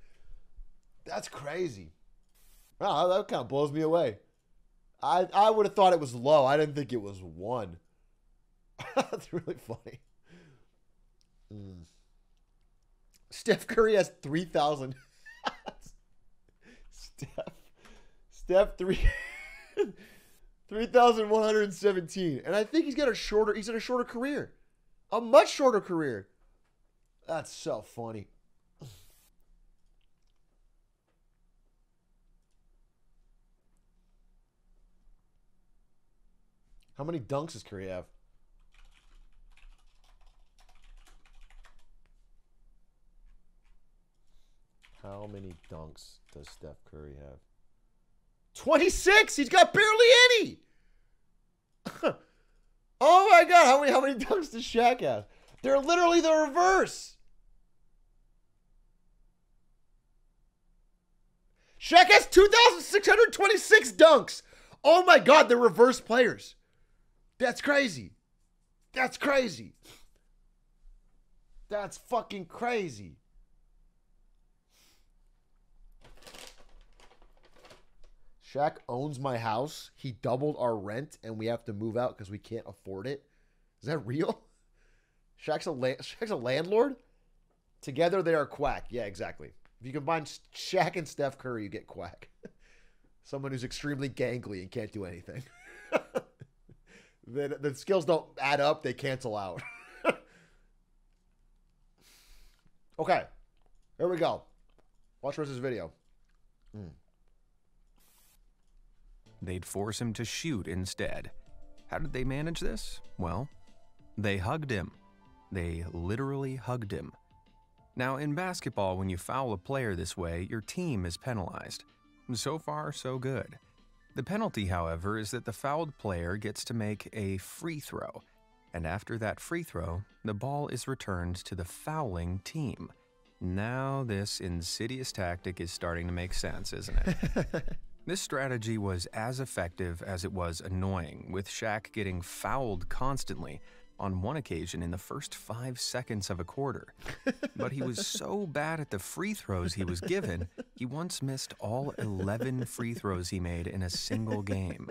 That's crazy. Wow, that kind of blows me away. I would have thought it was low. I didn't think it was 1. That's really funny. Steph Curry has 3,000. Steph 3,117. And I think he's had a shorter career. A much shorter career. That's so funny. How many dunks does Curry have? How many dunks does Steph Curry have? 26! He's got barely any! Oh my god, how many dunks does Shaq have? They're literally the reverse. Shaq has 2,626 dunks. Oh my god, they're reverse players. That's crazy. That's crazy. That's fucking crazy. Shaq owns my house. He doubled our rent, and we have to move out because we can't afford it. Is that real? Shaq's a landlord? Together they are quack. Yeah, exactly. If you combine Shaq and Steph Curry, you get quack. Someone who's extremely gangly and can't do anything. The skills don't add up. They cancel out. Okay. Here we go. Watch the rest of this video. They'd force him to shoot instead. How did they manage this? Well, they hugged him. They literally hugged him. Now, in basketball, when you foul a player this way, your team is penalized. So far, so good. The penalty, however, is that the fouled player gets to make a free throw. And after that free throw, the ball is returned to the fouling team. Now, this insidious tactic is starting to make sense, isn't it? This strategy was as effective as it was annoying, with Shaq getting fouled constantly, on one occasion in the first 5 seconds of a quarter. But he was so bad at the free throws he was given, he once missed all 11 free throws he made in a single game.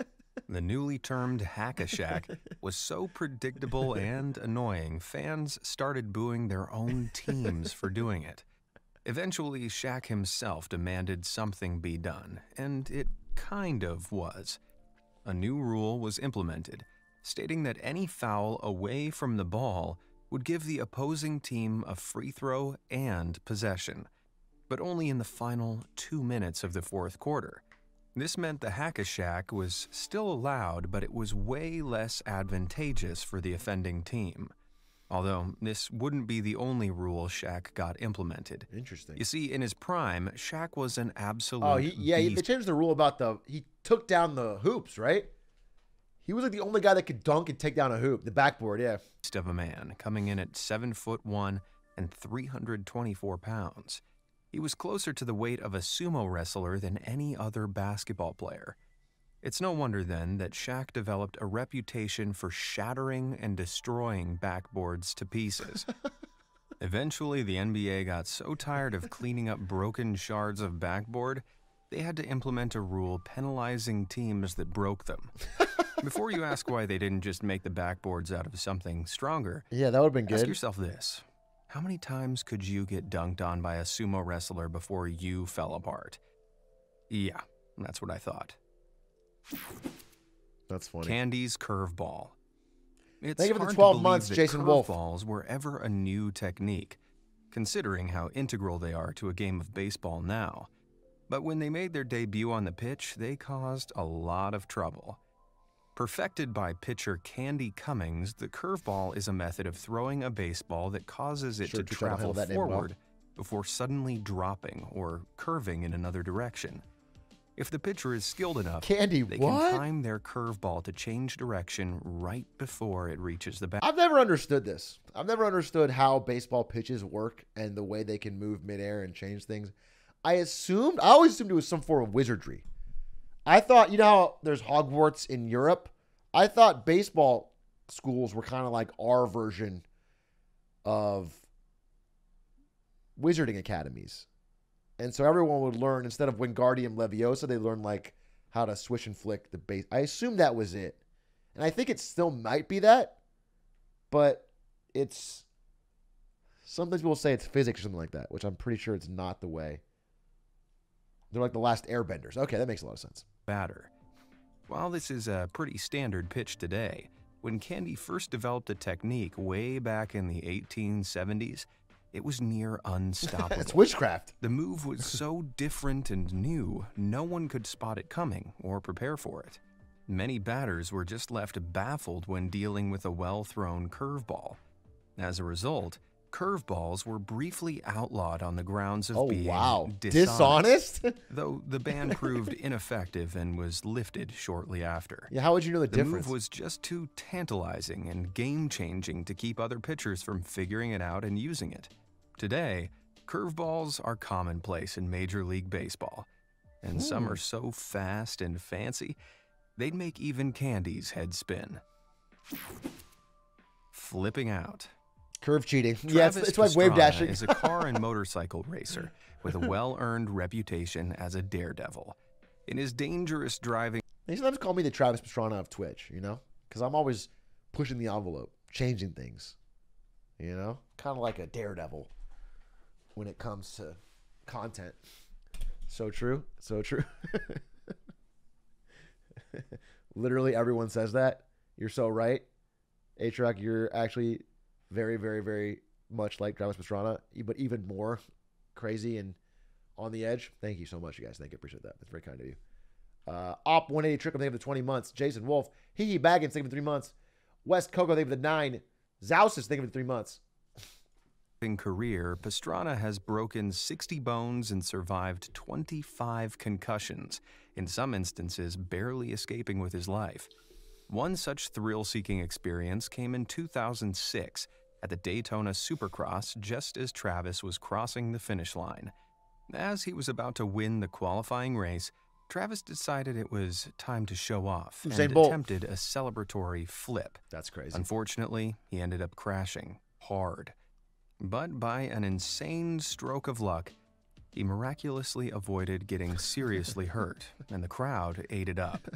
The newly termed Hack-a-Shaq was so predictable and annoying, fans started booing their own teams for doing it. Eventually, Shaq himself demanded something be done, and it kind of was. A new rule was implemented, stating that any foul away from the ball would give the opposing team a free throw and possession, but only in the final 2 minutes of the fourth quarter. This meant the Hack-a-Shaq was still allowed, but it was way less advantageous for the offending team. Although this wouldn't be the only rule Shaq got implemented. Interesting. You see, in his prime, Shaq was an absolute Oh, they beast. changed the rule about he took down the hoops, right? He was like the only guy that could dunk and take down a hoop, the backboard, yeah. Of a man, coming in at 7'1" and 324 pounds. He was closer to the weight of a sumo wrestler than any other basketball player. It's no wonder then that Shaq developed a reputation for shattering and destroying backboards to pieces. Eventually, the NBA got so tired of cleaning up broken shards of backboard, they had to implement a rule penalizing teams that broke them. Before you ask why they didn't just make the backboards out of something stronger, yeah, that would have been good. Ask yourself this. How many times could you get dunked on by a sumo wrestler before you fell apart? Yeah, that's what I thought. That's funny. Candy's curveball. It's Thank you for hard the 12 to months, believe Jason that Wolf. curveballs were ever a new technique, considering how integral they are to a game of baseball now. But when they made their debut on the pitch, they caused a lot of trouble. Perfected by pitcher Candy Cummings, the curveball is a method of throwing a baseball that causes it to travel forward before suddenly dropping or curving in another direction. If the pitcher is skilled enough, they can time their curveball to change direction right before it reaches the bat. I've never understood this. I've never understood how baseball pitches work and the way they can move midair and change things. I always assumed it was some form of wizardry. I thought, you know how there's Hogwarts in Europe? I thought baseball schools were kind of like our version of wizarding academies. And so everyone would learn, instead of Wingardium Leviosa, they learned like how to swish and flick the base. I assume that was it. And I think it still might be that, but it's, sometimes people say it's physics or something like that, which I'm pretty sure it's not the way. They're like the last airbenders. Okay, that makes a lot of sense. Batter. While this is a pretty standard pitch today, when Candy first developed a technique way back in the 1870s, it was near unstoppable. It's witchcraft. The move was so different and new, no one could spot it coming or prepare for it. Many batters were just left baffled when dealing with a well-thrown curveball. As a result, curveballs were briefly outlawed on the grounds of being dishonest? Though the ban proved ineffective and was lifted shortly after. Yeah, how would you know the difference? The move was just too tantalizing and game-changing to keep other pitchers from figuring it out and using it. Today, curveballs are commonplace in Major League Baseball, and some are so fast and fancy, they'd make even Candy's head spin. Flipping out. Curve cheating. Yeah, it's like wave dashing. Is a car and motorcycle racer with a well-earned reputation as a daredevil. In his dangerous driving... They sometimes call me the Travis Pastrana of Twitch, you know? Because I'm always pushing the envelope, changing things, you know? Kind of like a daredevil when it comes to content. So true. So true. Literally everyone says that. You're so right. Atrioc, you're actually... very, very, very much like Travis Pastrana, but even more crazy and on the edge. Thank you so much, you guys. Thank you. Appreciate that. That's very kind of you. Op 180 Trick, I'm thinking of the 20 months. Jason Wolf. Hee Baggins, thinking of the 3 months. West Coco, thinking of the 9. Zaus is thinking of the 3 months. In career, Pastrana has broken 60 bones and survived 25 concussions, in some instances barely escaping with his life. One such thrill-seeking experience came in 2006 at the Daytona Supercross just as Travis was crossing the finish line. As he was about to win the qualifying race, Travis decided it was time to show off and attempted a celebratory flip. That's crazy. Unfortunately, he ended up crashing hard. But by an insane stroke of luck, he miraculously avoided getting seriously hurt, and the crowd ate it up.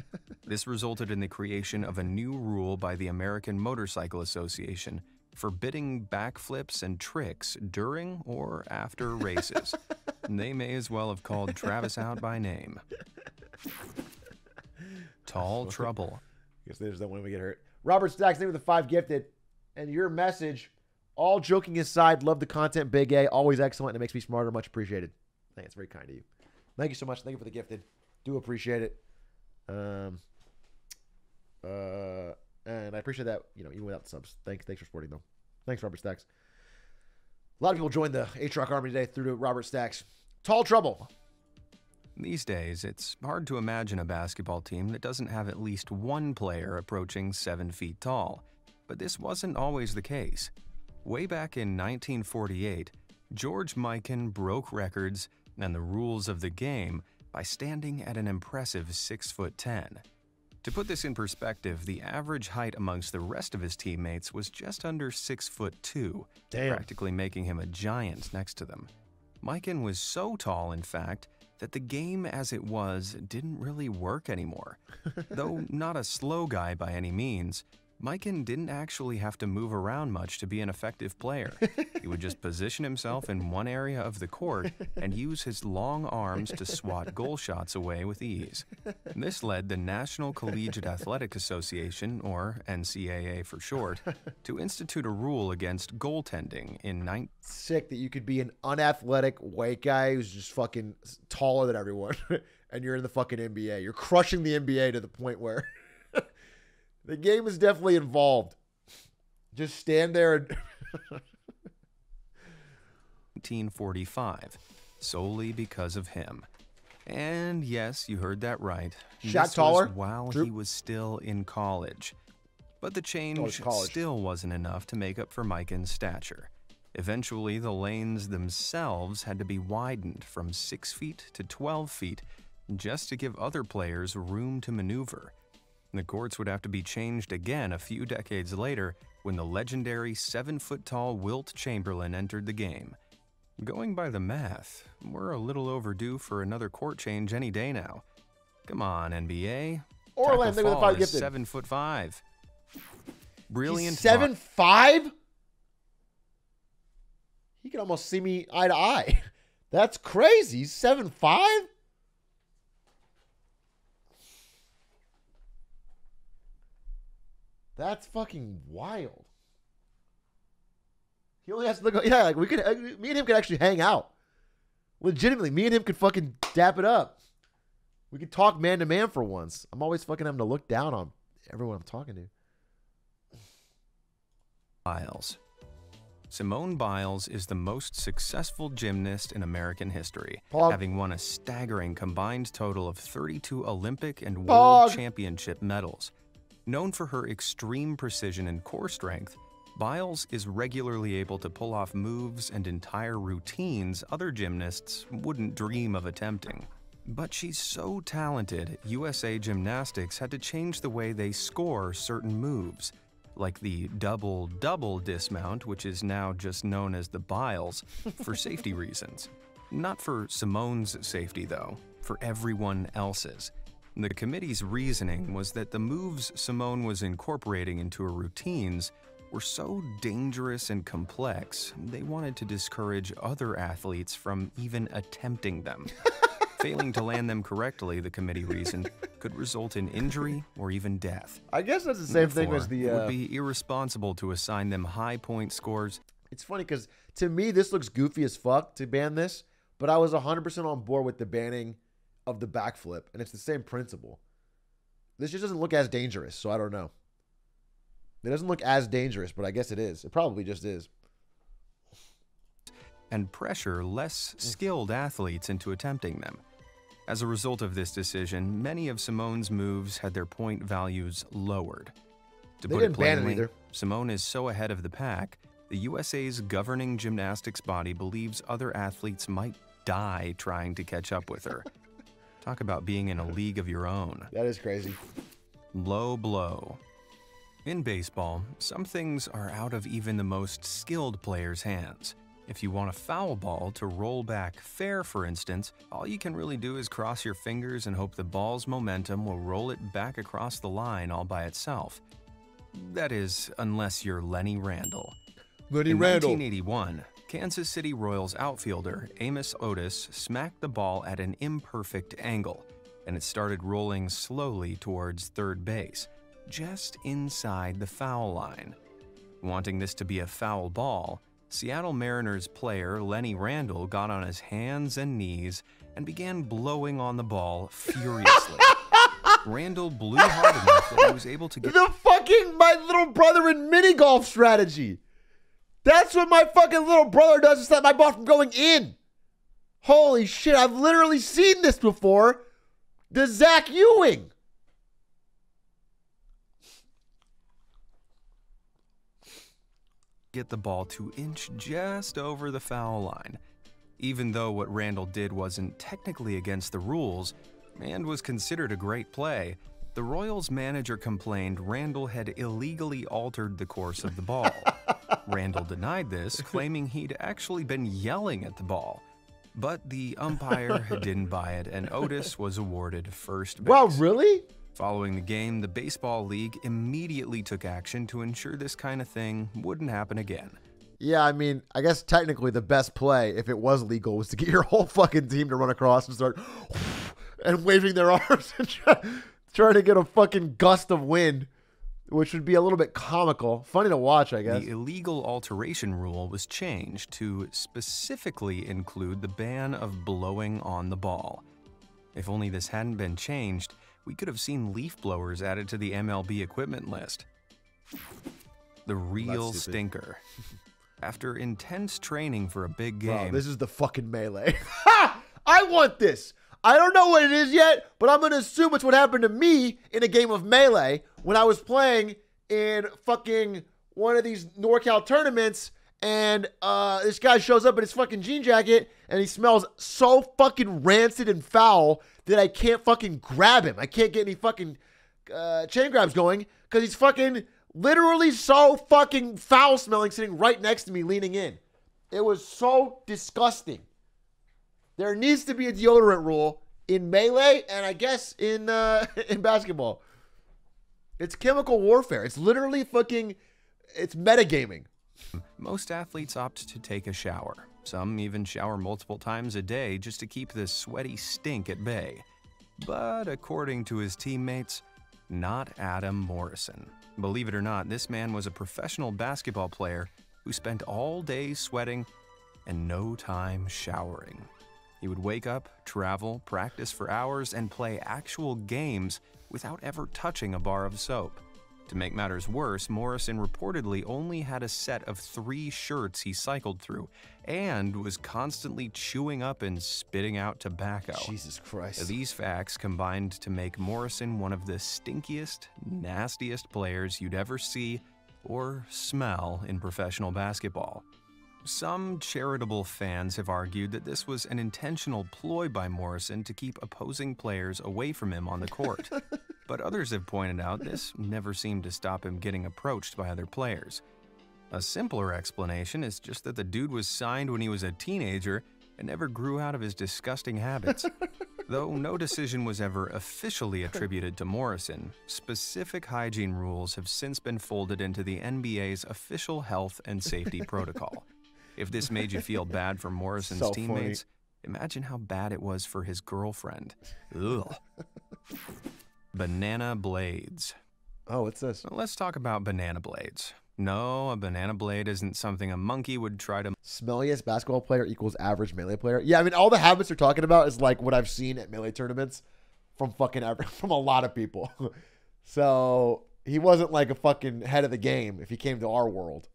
This resulted in the creation of a new rule by the American Motorcycle Association forbidding backflips and tricks during or after races. They may as well have called Travis out by name. Tall trouble. Guess there's that when we get hurt. Robert Stacks, name of the 5 gifted. And your message, all joking aside, love the content, Big A. Always excellent, and it makes me smarter. Much appreciated. I think it's very kind of you. Thank you so much. Thank you for the gifted. Do appreciate it. And I appreciate that, you know, even without the subs. Thanks for supporting them. Thanks, Robert Stacks. A lot of people joined the Atrioc Army today through to Robert Stacks. Tall trouble. These days, it's hard to imagine a basketball team that doesn't have at least one player approaching 7 feet tall. But this wasn't always the case. Way back in 1948, George Mikan broke records and the rules of the game by standing at an impressive 6'10". To put this in perspective, the average height amongst the rest of his teammates was just under 6'2", practically making him a giant next to them. Mikan was so tall, in fact, that the game as it was didn't really work anymore. Though not a slow guy by any means, Mikan didn't actually have to move around much to be an effective player. He would just position himself in one area of the court and use his long arms to swat goal shots away with ease. This led the National Collegiate Athletic Association, or NCAA for short, to institute a rule against goaltending in Sick that you could be an unathletic white guy who's just fucking taller than everyone, and you're in the fucking NBA. You're crushing the NBA to the point where the game is definitely involved. Just stand there and 1945, solely because of him. And yes, you heard that right. Shaq taller? While he was still in college. But the change still wasn't enough to make up for Mikan's stature. Eventually, the lanes themselves had to be widened from 6 feet to 12 feet just to give other players room to maneuver. The courts would have to be changed again a few decades later when the legendary 7-foot-tall Wilt Chamberlain entered the game. Going by the math, we're a little overdue for another court change any day now. Come on, NBA. Orlando with the 5 gifted. 7'5". Brilliant. 7'5"? He can almost see me eye to eye. That's crazy. 7'5"? That's fucking wild. He only has to look. Yeah, like we could. Me and him could actually hang out. Legitimately, me and him could fucking dap it up. We could talk man to man for once. I'm always fucking having to look down on everyone I'm talking to. Biles. Simone Biles is the most successful gymnast in American history, having won a staggering combined total of 32 Olympic and World Championship medals. Known for her extreme precision and core strength, Biles is regularly able to pull off moves and entire routines other gymnasts wouldn't dream of attempting. But she's so talented, USA Gymnastics had to change the way they score certain moves, like the double-double dismount, which is now just known as the Biles, for safety reasons. Not for Simone's safety, though, for everyone else's. The committee's reasoning was that the moves Simone was incorporating into her routines were so dangerous and complex, they wanted to discourage other athletes from even attempting them. Failing to land them correctly, the committee reasoned, could result in injury or even death. I guess that's the same thing as the... It would be irresponsible to assign them high point scores. It's funny because to me, this looks goofy as fuck to ban this, but I was 100% on board with the banning of the backflip, and it's the same principle. This just doesn't look as dangerous, so I don't know. It doesn't look as dangerous, but I guess it is. It probably just is. And pressure less skilled athletes into attempting them. As a result of this decision, many of Simone's moves had their point values lowered. To put it plainly, Simone is so ahead of the pack, the USA's governing gymnastics body believes other athletes might die trying to catch up with her. Talk about being in a league of your own. That is crazy. Low blow. In baseball, some things are out of even the most skilled players' hands. If you want a foul ball to roll back fair, for instance, all you can really do is cross your fingers and hope the ball's momentum will roll it back across the line all by itself. That is, unless you're Lenny Randle. Lenny Randle. In 1981, Kansas City Royals outfielder Amos Otis smacked the ball at an imperfect angle, and it started rolling slowly towards third base, just inside the foul line. Wanting this to be a foul ball, Seattle Mariners player Lenny Randle got on his hands and knees and began blowing on the ball furiously. Randle blew hard enough that he was able to get the fucking My Little Brother in mini golf strategy. That's what my fucking little brother does to stop my ball from going in. Holy shit, I've literally seen this before. The Zach Ewing. Get the ball to inch just over the foul line. Even though what Randall did wasn't technically against the rules and was considered a great play, the Royals manager complained Randall had illegally altered the course of the ball. Randall denied this, claiming he'd actually been yelling at the ball. But the umpire didn't buy it, and Otis was awarded first base. Wow, really? Following the game, the Baseball League immediately took action to ensure this kind of thing wouldn't happen again. Yeah, I mean, I guess technically the best play, if it was legal, was to get your whole fucking team to run across and start and waving their arms and trying to get a fucking gust of wind, which would be a little bit comical. Funny to watch, I guess. The illegal alteration rule was changed to specifically include the ban of blowing on the ball. If only this hadn't been changed, we could have seen leaf blowers added to the MLB equipment list. The real stinker. After intense training for a big game... Bro, this is the fucking melee. Ha! I want this! I don't know what it is yet, but I'm going to assume it's what happened to me in a game of Melee when I was playing in fucking one of these NorCal tournaments, and this guy shows up in his fucking jean jacket, and he smells so fucking rancid and foul that I can't fucking grab him. I can't get any fucking chain grabs going because he's fucking literally so fucking foul smelling sitting right next to me leaning in. It was so disgusting. There needs to be a deodorant rule in Melee and I guess in basketball. It's chemical warfare. It's literally fucking, it's metagaming. Most athletes opt to take a shower. Some even shower multiple times a day just to keep the sweaty stink at bay. But according to his teammates, not Adam Morrison. Believe it or not, this man was a professional basketball player who spent all day sweating and no time showering. He would wake up, travel, practice for hours, and play actual games without ever touching a bar of soap. To make matters worse, Morrison reportedly only had a set of 3 shirts he cycled through and was constantly chewing up and spitting out tobacco. Jesus Christ. These facts combined to make Morrison one of the stinkiest, nastiest players you'd ever see or smell in professional basketball. Some charitable fans have argued that this was an intentional ploy by Morrison to keep opposing players away from him on the court. But others have pointed out this never seemed to stop him getting approached by other players. A simpler explanation is just that the dude was signed when he was a teenager and never grew out of his disgusting habits. Though no decision was ever officially attributed to Morrison, specific hygiene rules have since been folded into the NBA's official health and safety protocol. If this made you feel bad for Morrison's teammates, imagine how bad it was for his girlfriend. Ugh. Banana blades. Oh, what's this? Let's talk about banana blades. No, a banana blade isn't something a monkey would try to... Smelliest basketball player equals average Melee player. Yeah, I mean, all the habits they're talking about is like what I've seen at Melee tournaments from from a lot of people. So he wasn't like a fucking head of the game if he came to our world.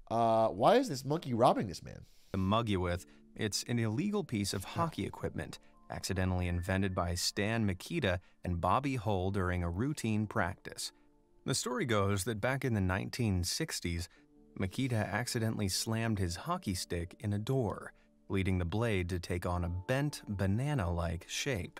Why is this monkey robbing this man? To mug you with, it's an illegal piece of hockey equipment, accidentally invented by Stan Mikita and Bobby Hull during a routine practice. The story goes that back in the 1960s, Mikita accidentally slammed his hockey stick in a door, leading the blade to take on a bent, banana-like shape.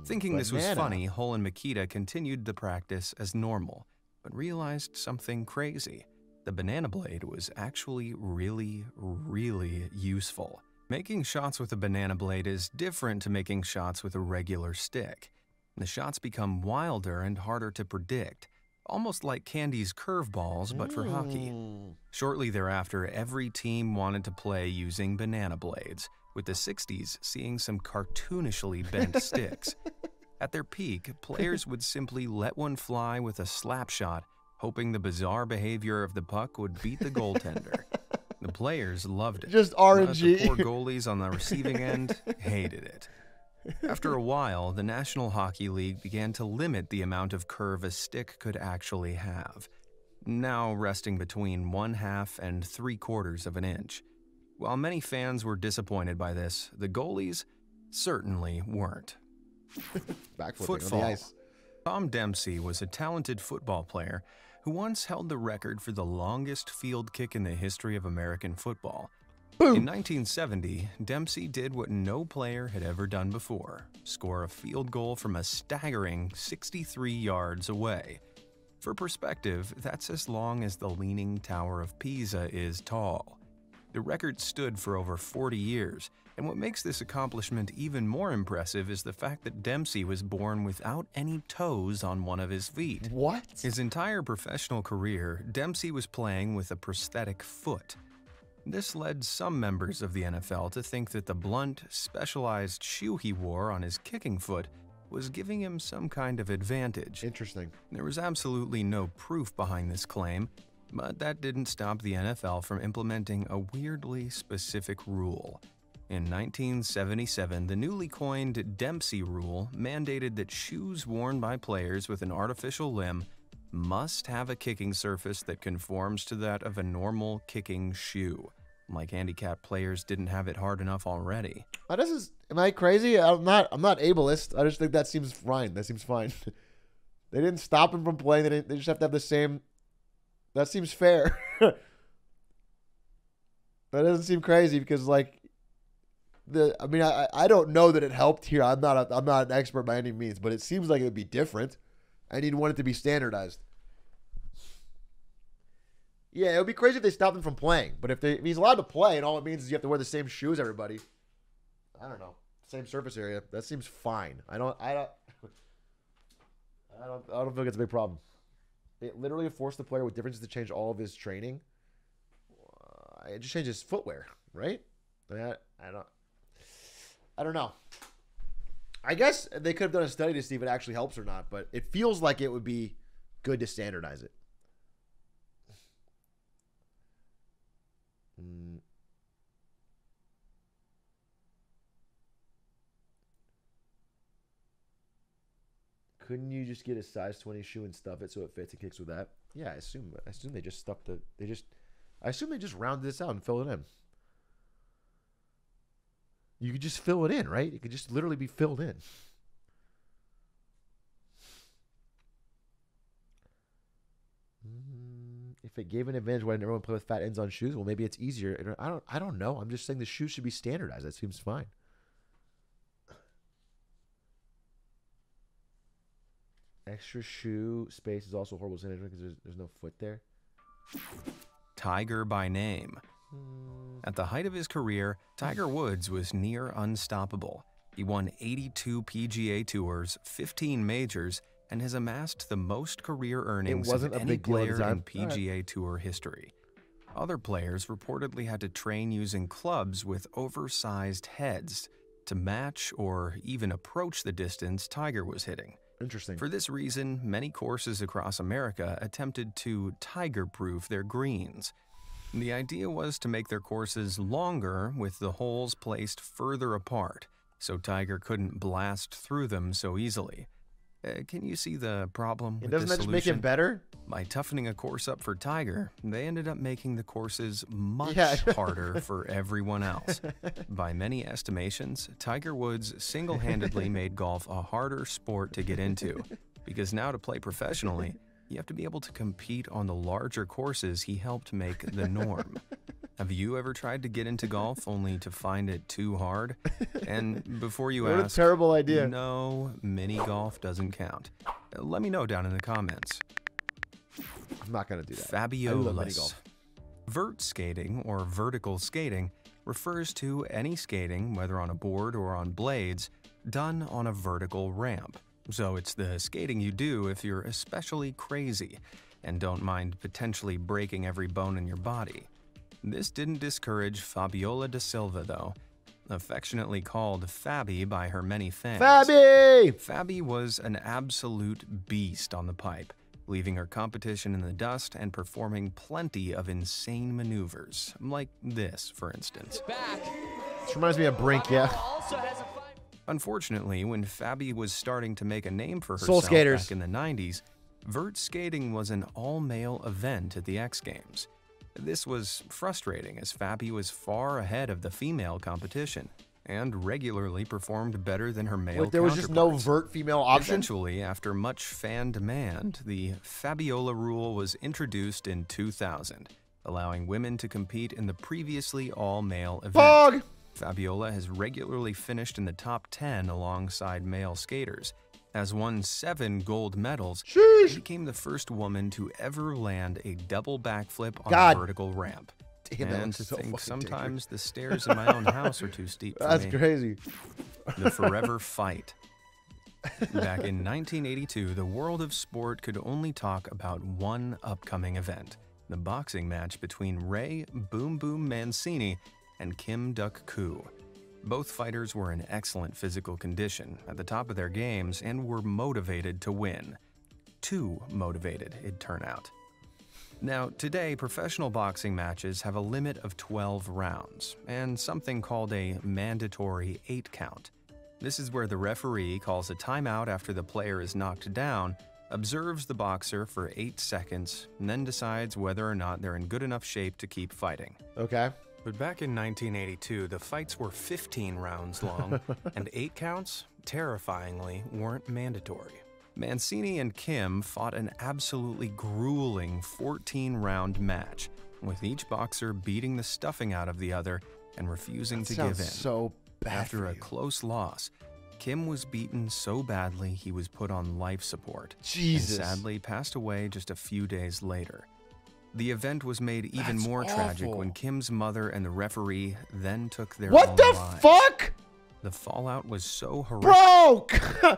Thinking this was funny, Hull and Mikita continued the practice as normal, but realized something crazy. The banana blade was actually really, really useful. Making shots with a banana blade is different to making shots with a regular stick. The shots become wilder and harder to predict, almost like Candy's curveballs, but for hockey. Shortly thereafter, every team wanted to play using banana blades, with the 60s seeing some cartoonishly bent sticks. At their peak, players would simply let one fly with a slap shot, hoping the bizarre behavior of the puck would beat the goaltender. The players loved it. Just RNG. The poor goalies on the receiving end hated it. After a while, the National Hockey League began to limit the amount of curve a stick could actually have. now resting between 1/2 and 3/4 of an inch. While many fans were disappointed by this, the goalies certainly weren't. Backflipping on the ice. Tom Dempsey was a talented football player who once held the record for the longest field kick in the history of American football. Boom. In 1970, Dempsey did what no player had ever done before, score a field goal from a staggering 63 yards away. For perspective, that's as long as the Leaning Tower of Pisa is tall. The record stood for over 40 years, and what makes this accomplishment even more impressive is the fact that Dempsey was born without any toes on one of his feet. What? His entire professional career, Dempsey was playing with a prosthetic foot. This led some members of the NFL to think that the blunt, specialized shoe he wore on his kicking foot was giving him some kind of advantage. Interesting. There was absolutely no proof behind this claim, but that didn't stop the NFL from implementing a weirdly specific rule. In 1977, the newly coined Dempsey Rule mandated that shoes worn by players with an artificial limb must have a kicking surface that conforms to that of a normal kicking shoe. Like handicapped players didn't have it hard enough already. Am I crazy? I'm not ableist. I just think that seems fine. That seems fine. They didn't stop him from playing. They just have to have the same. That seems fair. That doesn't seem crazy because like I don't know that it helped here. I'm not an expert by any means, but it seems like it would be different. And you'd want it to be standardized. Yeah, it would be crazy if they stopped him from playing. But if he's allowed to play, and all it means is you have to wear the same shoes, everybody. I don't know. Same surface area. That seems fine. I don't think it's a big problem. It literally forced the player with differences to change all of his training. It just changed his footwear, right? I don't know. I guess they could have done a study to see if it actually helps or not, but it feels like it would be good to standardize it. Couldn't you just get a size 20 shoe and stuff it so it fits and kicks with that? Yeah, I assume they just stuffed I assume they just rounded this out and filled it in. You could just fill it in, right? It could just literally be filled in. If it gave an advantage, why didn't everyone play with fat ends on shoes? Well, maybe it's easier. I don't know. I'm just saying the shoes should be standardized. That seems fine. Extra shoe space is also horrible because there's no foot there. Tiger by name. At the height of his career, Tiger Woods was near unstoppable. He won 82 PGA Tours, 15 majors, and has amassed the most career earnings of any player in PGA Tour history. Other players reportedly had to train using clubs with oversized heads to match or even approach the distance Tiger was hitting. Interesting. For this reason, many courses across America attempted to tiger-proof their greens. The idea was to make their courses longer with the holes placed further apart, so Tiger couldn't blast through them so easily. Can you see the problem with this solution? Doesn't that just make it better? By toughening a course up for Tiger, they ended up making the courses much harder for everyone else. By many estimations, Tiger Woods single-handedly made golf a harder sport to get into, because now to play professionally, you have to be able to compete on the larger courses he helped make the norm. Have you ever tried to get into golf only to find it too hard? And before you ask, what a terrible idea. No, mini golf doesn't count. Let me know down in the comments. I'm not going to do that. Fabiolus. Vert skating, or vertical skating, refers to any skating, whether on a board or on blades, done on a vertical ramp. So it's the skating you do if you're especially crazy and don't mind potentially breaking every bone in your body. This didn't discourage Fabiola da Silva, though. Affectionately called Fabi by her many fans. Fabi was an absolute beast on the pipe, leaving her competition in the dust and performing plenty of insane maneuvers, like this, for instance. This reminds me of Brink, yeah. Unfortunately, when Fabi was starting to make a name for herself back in the 90s, Vert skating was an all-male event at the X Games. This was frustrating as Fabi was far ahead of the female competition and regularly performed better than her male There was just no vert female option? Eventually, after much fan demand, the Fabiola rule was introduced in 2000, allowing women to compete in the previously all-male event. Pog! Fabiola has regularly finished in the top 10 alongside male skaters, has won 7 gold medals, and became the first woman to ever land a double backflip on a vertical ramp. Damn, and to so think sometimes the stairs in my own house are too steep for me. That's crazy. The forever fight. Back in 1982, the world of sport could only talk about one upcoming event, the boxing match between Ray Boom Boom Mancini and Kim Duk-koo. Both fighters were in excellent physical condition, at the top of their games, and were motivated to win. Too motivated, it'd turn out. Now, today, professional boxing matches have a limit of 12 rounds, and something called a mandatory 8 count. This is where the referee calls a timeout after the player is knocked down, observes the boxer for 8 seconds, and then decides whether or not they're in good enough shape to keep fighting. Okay. But back in 1982, the fights were 15 rounds long, and 8 counts, terrifyingly, weren't mandatory. Mancini and Kim fought an absolutely grueling 14-round match, with each boxer beating the stuffing out of the other and refusing to give in. So bad. After a close loss, Kim was beaten so badly he was put on life support. Jesus. And sadly passed away just a few days later. The event was made even more tragic when Kim's mother and the referee then took their own lives. What the fuck? The fallout was so horrific. Bro!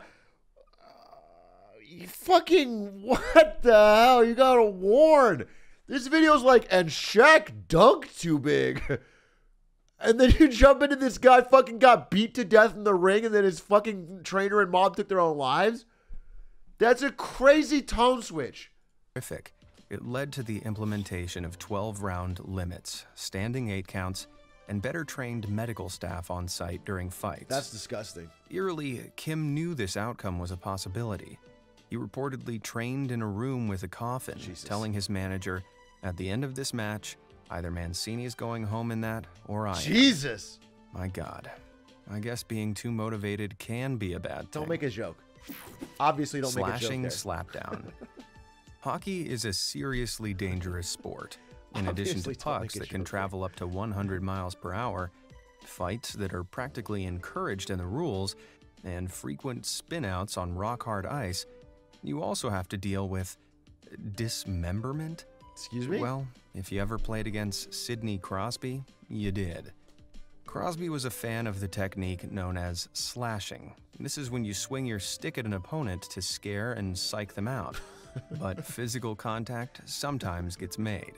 You fucking, what the hell? You gotta warn. This video's like, and Shaq dunked too big. And then you jump into this guy fucking got beat to death in the ring, and then his fucking trainer and mom took their own lives? That's a crazy tone switch. Horrific. It led to the implementation of 12-round limits, standing 8 counts, and better trained medical staff on site during fights. That's disgusting. Eerily, Kim knew this outcome was a possibility. He reportedly trained in a room with a coffin, telling his manager, at the end of this match, either Mancini is going home in that, or I am. Jesus! My God. I guess being too motivated can be a bad thing. Don't make a joke. Obviously don't make a joke Slashing there. slapdown. Hockey is a seriously dangerous sport. In addition to pucks that can travel up to 100 miles per hour, fights that are practically encouraged in the rules, and frequent spinouts on rock-hard ice, you also have to deal with dismemberment? Excuse me? Well, if you ever played against Sidney Crosby, you did. Crosby was a fan of the technique known as slashing. This is when you swing your stick at an opponent to scare and psych them out. But physical contact sometimes gets made.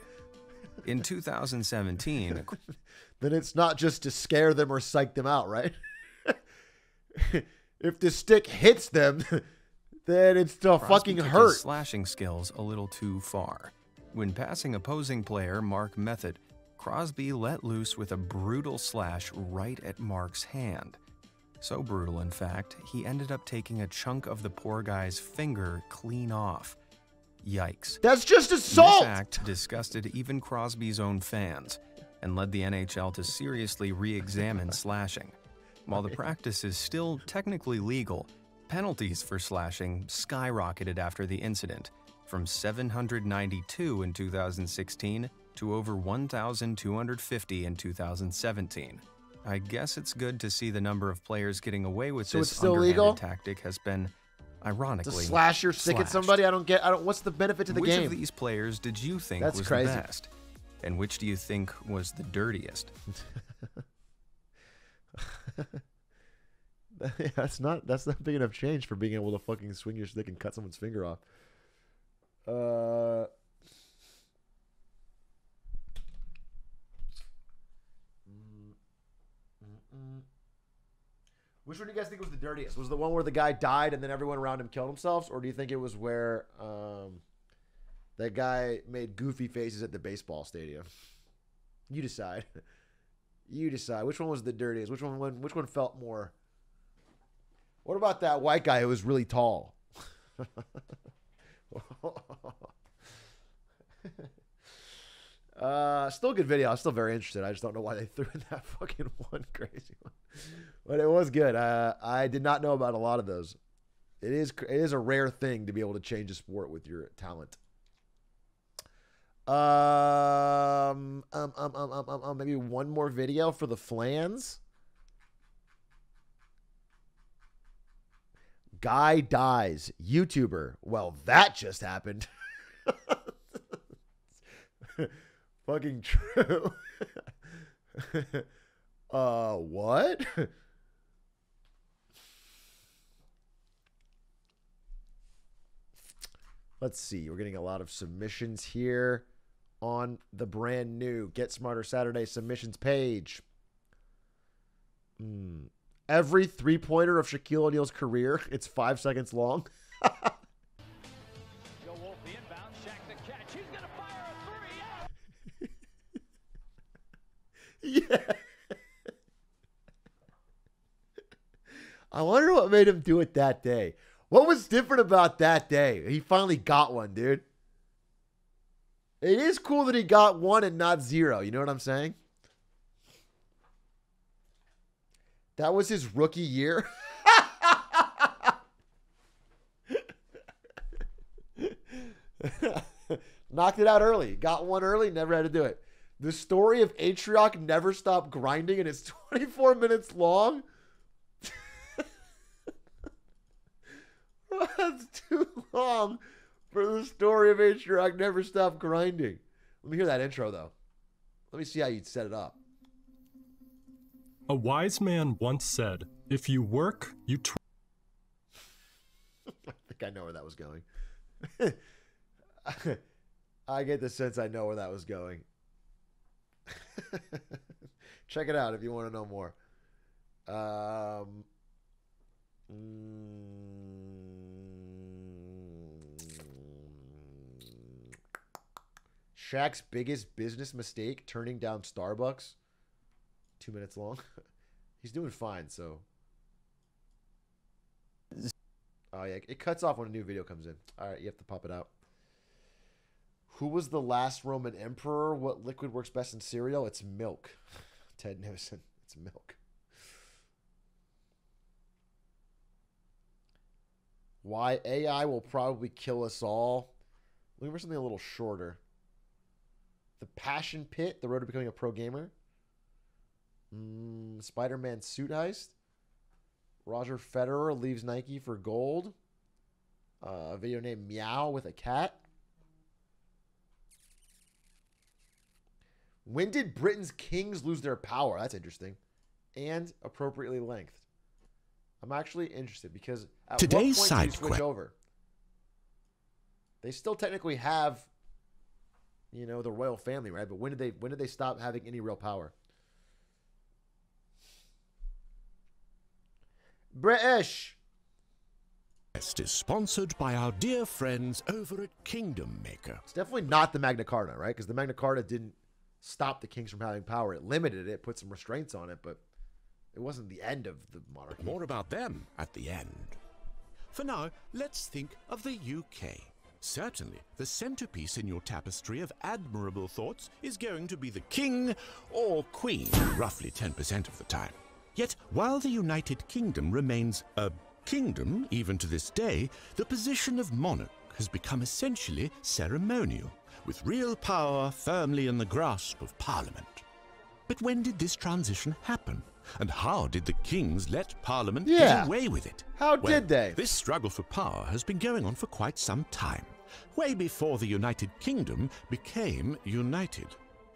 In 2017... Then it's not just to scare them or psych them out, right? If the stick hits them, then it's to fucking took hurt. His slashing skills a little too far. When passing opposing player Mark Method, Crosby let loose with a brutal slash right at Mark's hand. So brutal, in fact, he ended up taking a chunk of the poor guy's finger clean off. Yikes. That's just assault! This act disgusted even Crosby's own fans and led the NHL to seriously re-examine slashing. While the practice is still technically legal, penalties for slashing skyrocketed after the incident, from 792 in 2016 to over 1,250 in 2017. I guess it's good to see the number of players getting away with So this it's still underhanded legal? tactic has been, ironically, To slash your stick at somebody? I don't get. What's the benefit to the Which game? of these players did you think That's was crazy. the best? And which do you think was the dirtiest? Yeah, that's not big enough change for being able to fucking swing your stick and cut someone's finger off. Which one do you guys think was the dirtiest? Was it the one where the guy died and then everyone around him killed themselves, or do you think it was where that guy made goofy faces at the baseball stadium? You decide. You decide. Which one was the dirtiest? Which one felt more? What about that white guy who was really tall? Still a good video. I'm still very interested. I just don't know why they threw in that fucking one crazy one. But it was good. I did not know about a lot of those. It is a rare thing to be able to change a sport with your talent. Maybe one more video for the flans. Guy dies. YouTuber. Well, that just happened. Fucking true. What? Let's see. We're getting a lot of submissions here on the brand new Get Smarter Saturday submissions page. Every three-pointer of Shaquille O'Neal's career, it's 5 seconds long. Yeah. I wonder what made him do it that day. What was different about that day? He finally got one, dude. It is cool that he got one and not 0. You know what I'm saying? That was his rookie year. Knocked it out early. Got one early, never had to do it. The story of Atrioc never stopped grinding, and it's 24 minutes long. That's too long for the story of Atrioc never stopped grinding. Let me hear that intro, though. Let me see how you'd set it up. A wise man once said, if you work, you I think I know where that was going. I get the sense I know where that was going. Check it out if you want to know more. Shaq's biggest business mistake, turning down Starbucks. 2 minutes long. He's doing fine, so. Oh, yeah. It cuts off when a new video comes in. All right, you have to pop it out. Who was the last Roman emperor? What liquid works best in cereal? It's milk. Ted Nivison. It's milk. Why AI will probably kill us all. Looking for something a little shorter. The Passion Pit, the road to becoming a pro gamer. Spider-Man suit heist. Roger Federer leaves Nike for gold. A video named Meow with a cat. When did Britain's kings lose their power? That's interesting. And appropriately lengthed. I'm actually interested because at Today's what point do you switch over? They still technically have, you know, the royal family, right? But when did they stop having any real power? British. Is sponsored by our dear friends over at Kingdom Maker. It's definitely not the Magna Carta, right? Because the Magna Carta didn't stop the kings from having power. It limited it, put some restraints on it, but it wasn't the end of the monarchy. More about them at the end. For now, let's think of the UK. Certainly, the centerpiece in your tapestry of admirable thoughts is going to be the king or queen, roughly 10% of the time. Yet, while the United Kingdom remains a kingdom, even to this day, the position of monarch has become essentially ceremonial, with real power firmly in the grasp of Parliament. But when did this transition happen? And how did the kings let Parliament get away with it? How did they? This struggle for power has been going on for quite some time, way before the United Kingdom became united.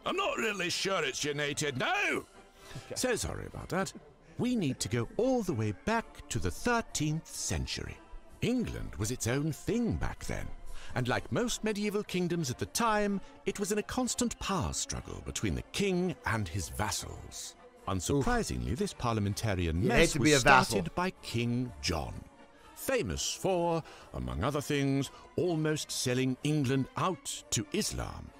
I'm not really sure it's united now. Okay. So sorry about that. We need to go all the way back to the 13th century. England was its own thing back then. And like most medieval kingdoms at the time, it was in a constant power struggle between the king and his vassals. Unsurprisingly, this parliamentarian mess was started by King John, famous for, among other things, almost selling England out to Islam.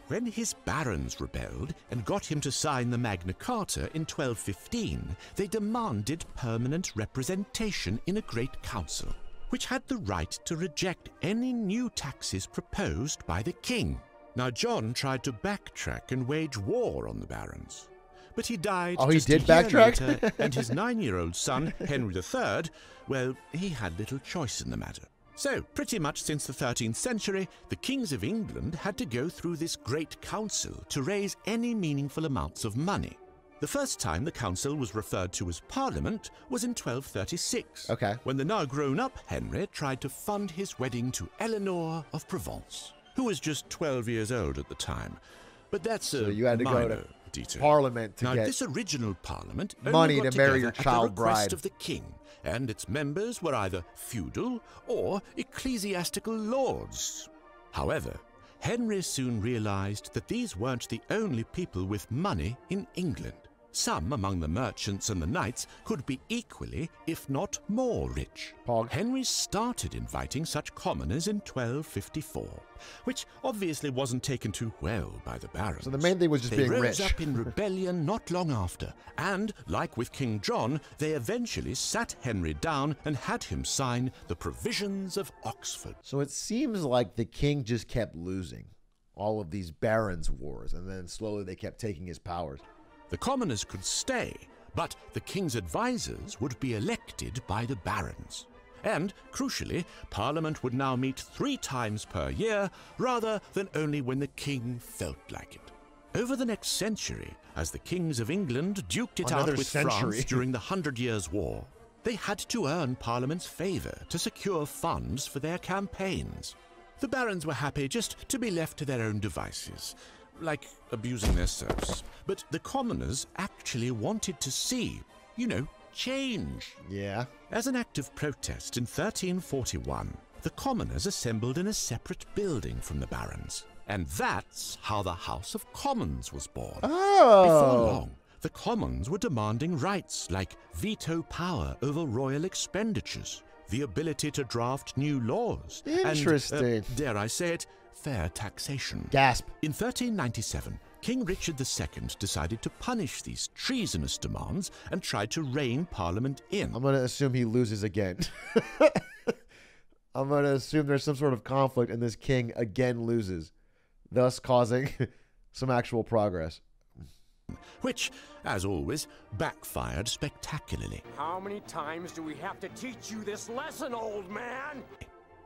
When his barons rebelled and got him to sign the Magna Carta in 1215, they demanded permanent representation in a great council. which had the right to reject any new taxes proposed by the king. Now, John tried to backtrack and wage war on the barons, but he died just a year later, and his 9-year-old son, Henry III, well, he had little choice in the matter. So, pretty much since the 13th century, the kings of England had to go through this great council to raise any meaningful amounts of money. The first time the council was referred to as Parliament was in 1236, when the now grown-up Henry tried to fund his wedding to Eleanor of Provence, who was just 12 years old at the time. But that's so you had to go to detail. Parliament to now, get this original Parliament money only got to marry together your child at the request bride of the king, and its members were either feudal or ecclesiastical lords. However, Henry soon realized that these weren't the only people with money in England. Some among the merchants and the knights could be equally, if not more, rich. Henry started inviting such commoners in 1254, which obviously wasn't taken too well by the barons. So the main thing was just being rich. They rose up in rebellion not long after, and, like with King John, they eventually sat Henry down and had him sign the Provisions of Oxford. So it seems like the king just kept losing all of these barons' wars, and then slowly they kept taking his powers. The commoners could stay, but the king's advisors would be elected by the barons. And, crucially, Parliament would now meet 3 times per year, rather than only when the king felt like it. Over the next century, as the kings of England duked it out with France during the 100 Years' War, they had to earn Parliament's favour to secure funds for their campaigns. The barons were happy just to be left to their own devices, like abusing their serfs. But the commoners actually wanted to see, you know, change. Yeah. As an act of protest in 1341, the commoners assembled in a separate building from the barons. And that's how the House of Commons was born. Oh. Before long, the commons were demanding rights like veto power over royal expenditures, the ability to draft new laws, Interesting. and, dare I say it, fair taxation. Gasp. In 1397, King Richard II decided to punish these treasonous demands and tried to rein Parliament in. I'm going to assume he loses again. I'm going to assume there's some sort of conflict and this king again loses, thus causing some actual progress. Which, as always, backfired spectacularly. How many times do we have to teach you this lesson, old man?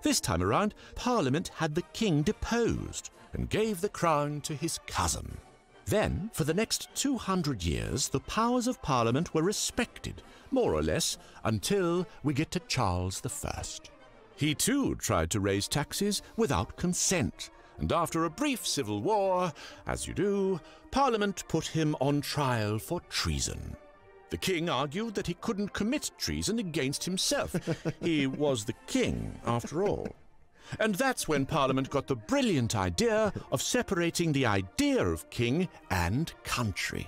This time around, Parliament had the king deposed and gave the crown to his cousin. Then, for the next 200 years, the powers of Parliament were respected, more or less, until we get to Charles I. He too tried to raise taxes without consent, and after a brief civil war, as you do, Parliament put him on trial for treason. The king argued that he couldn't commit treason against himself. He was the king, after all. And that's when Parliament got the brilliant idea of separating the idea of king and country.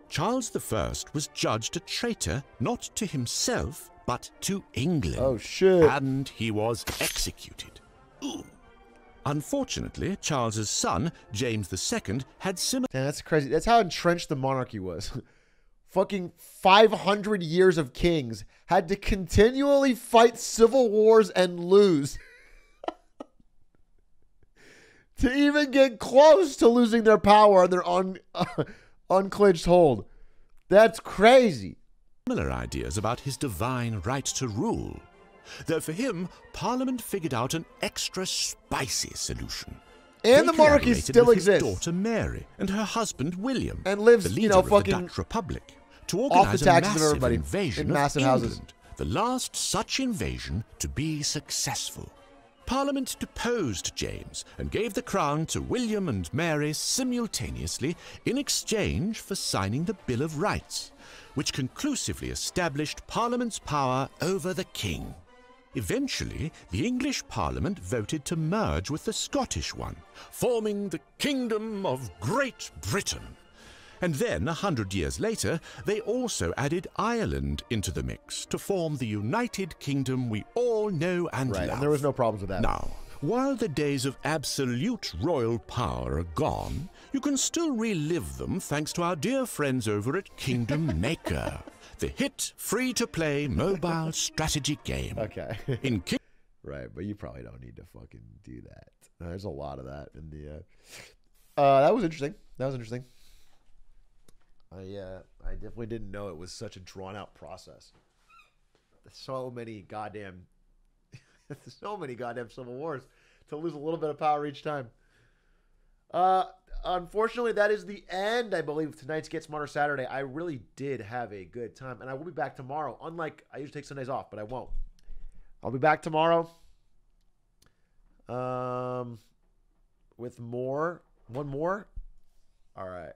Charles I was judged a traitor not to himself, but to England. Oh, shit. And he was executed. Ooh. Unfortunately, Charles's son, James II, had similar... Damn, that's crazy. That's how entrenched the monarchy was. Fucking 500 years of kings had to continually fight civil wars and lose. To even get close to losing their power and their unclinched hold. That's crazy. Similar ideas about his divine right to rule. Though for him, Parliament figured out an extra spicy solution. And the monarchy still exists. His daughter Mary and her husband William, and lives, the leader you know, of fucking the Dutch Republic, to off organize the taxes a of massive everybody invasion in massive of houses. England. The last such invasion to be successful. Parliament deposed James and gave the crown to William and Mary simultaneously in exchange for signing the Bill of Rights, which conclusively established Parliament's power over the king. Eventually, the English Parliament voted to merge with the Scottish one, forming the Kingdom of Great Britain. And then, 100 years later, they also added Ireland into the mix to form the United Kingdom we all know and love. And there was no problems with that. Now, while the days of absolute royal power are gone, you can still relive them thanks to our dear friends over at Kingdom Maker, the hit free-to-play mobile strategy game. Okay. Right, but you probably don't need to fucking do that. There's a lot of that in the. That was interesting. That was interesting. I definitely didn't know it was such a drawn out process. So many goddamn Civil Wars to lose a little bit of power each time. Unfortunately, that is the end, I believe, of tonight's Get Smarter Saturday. I really did have a good time, and I will be back tomorrow. Unlike, I usually take Sundays off, but I won't. I'll be back tomorrow with more. One more? All right.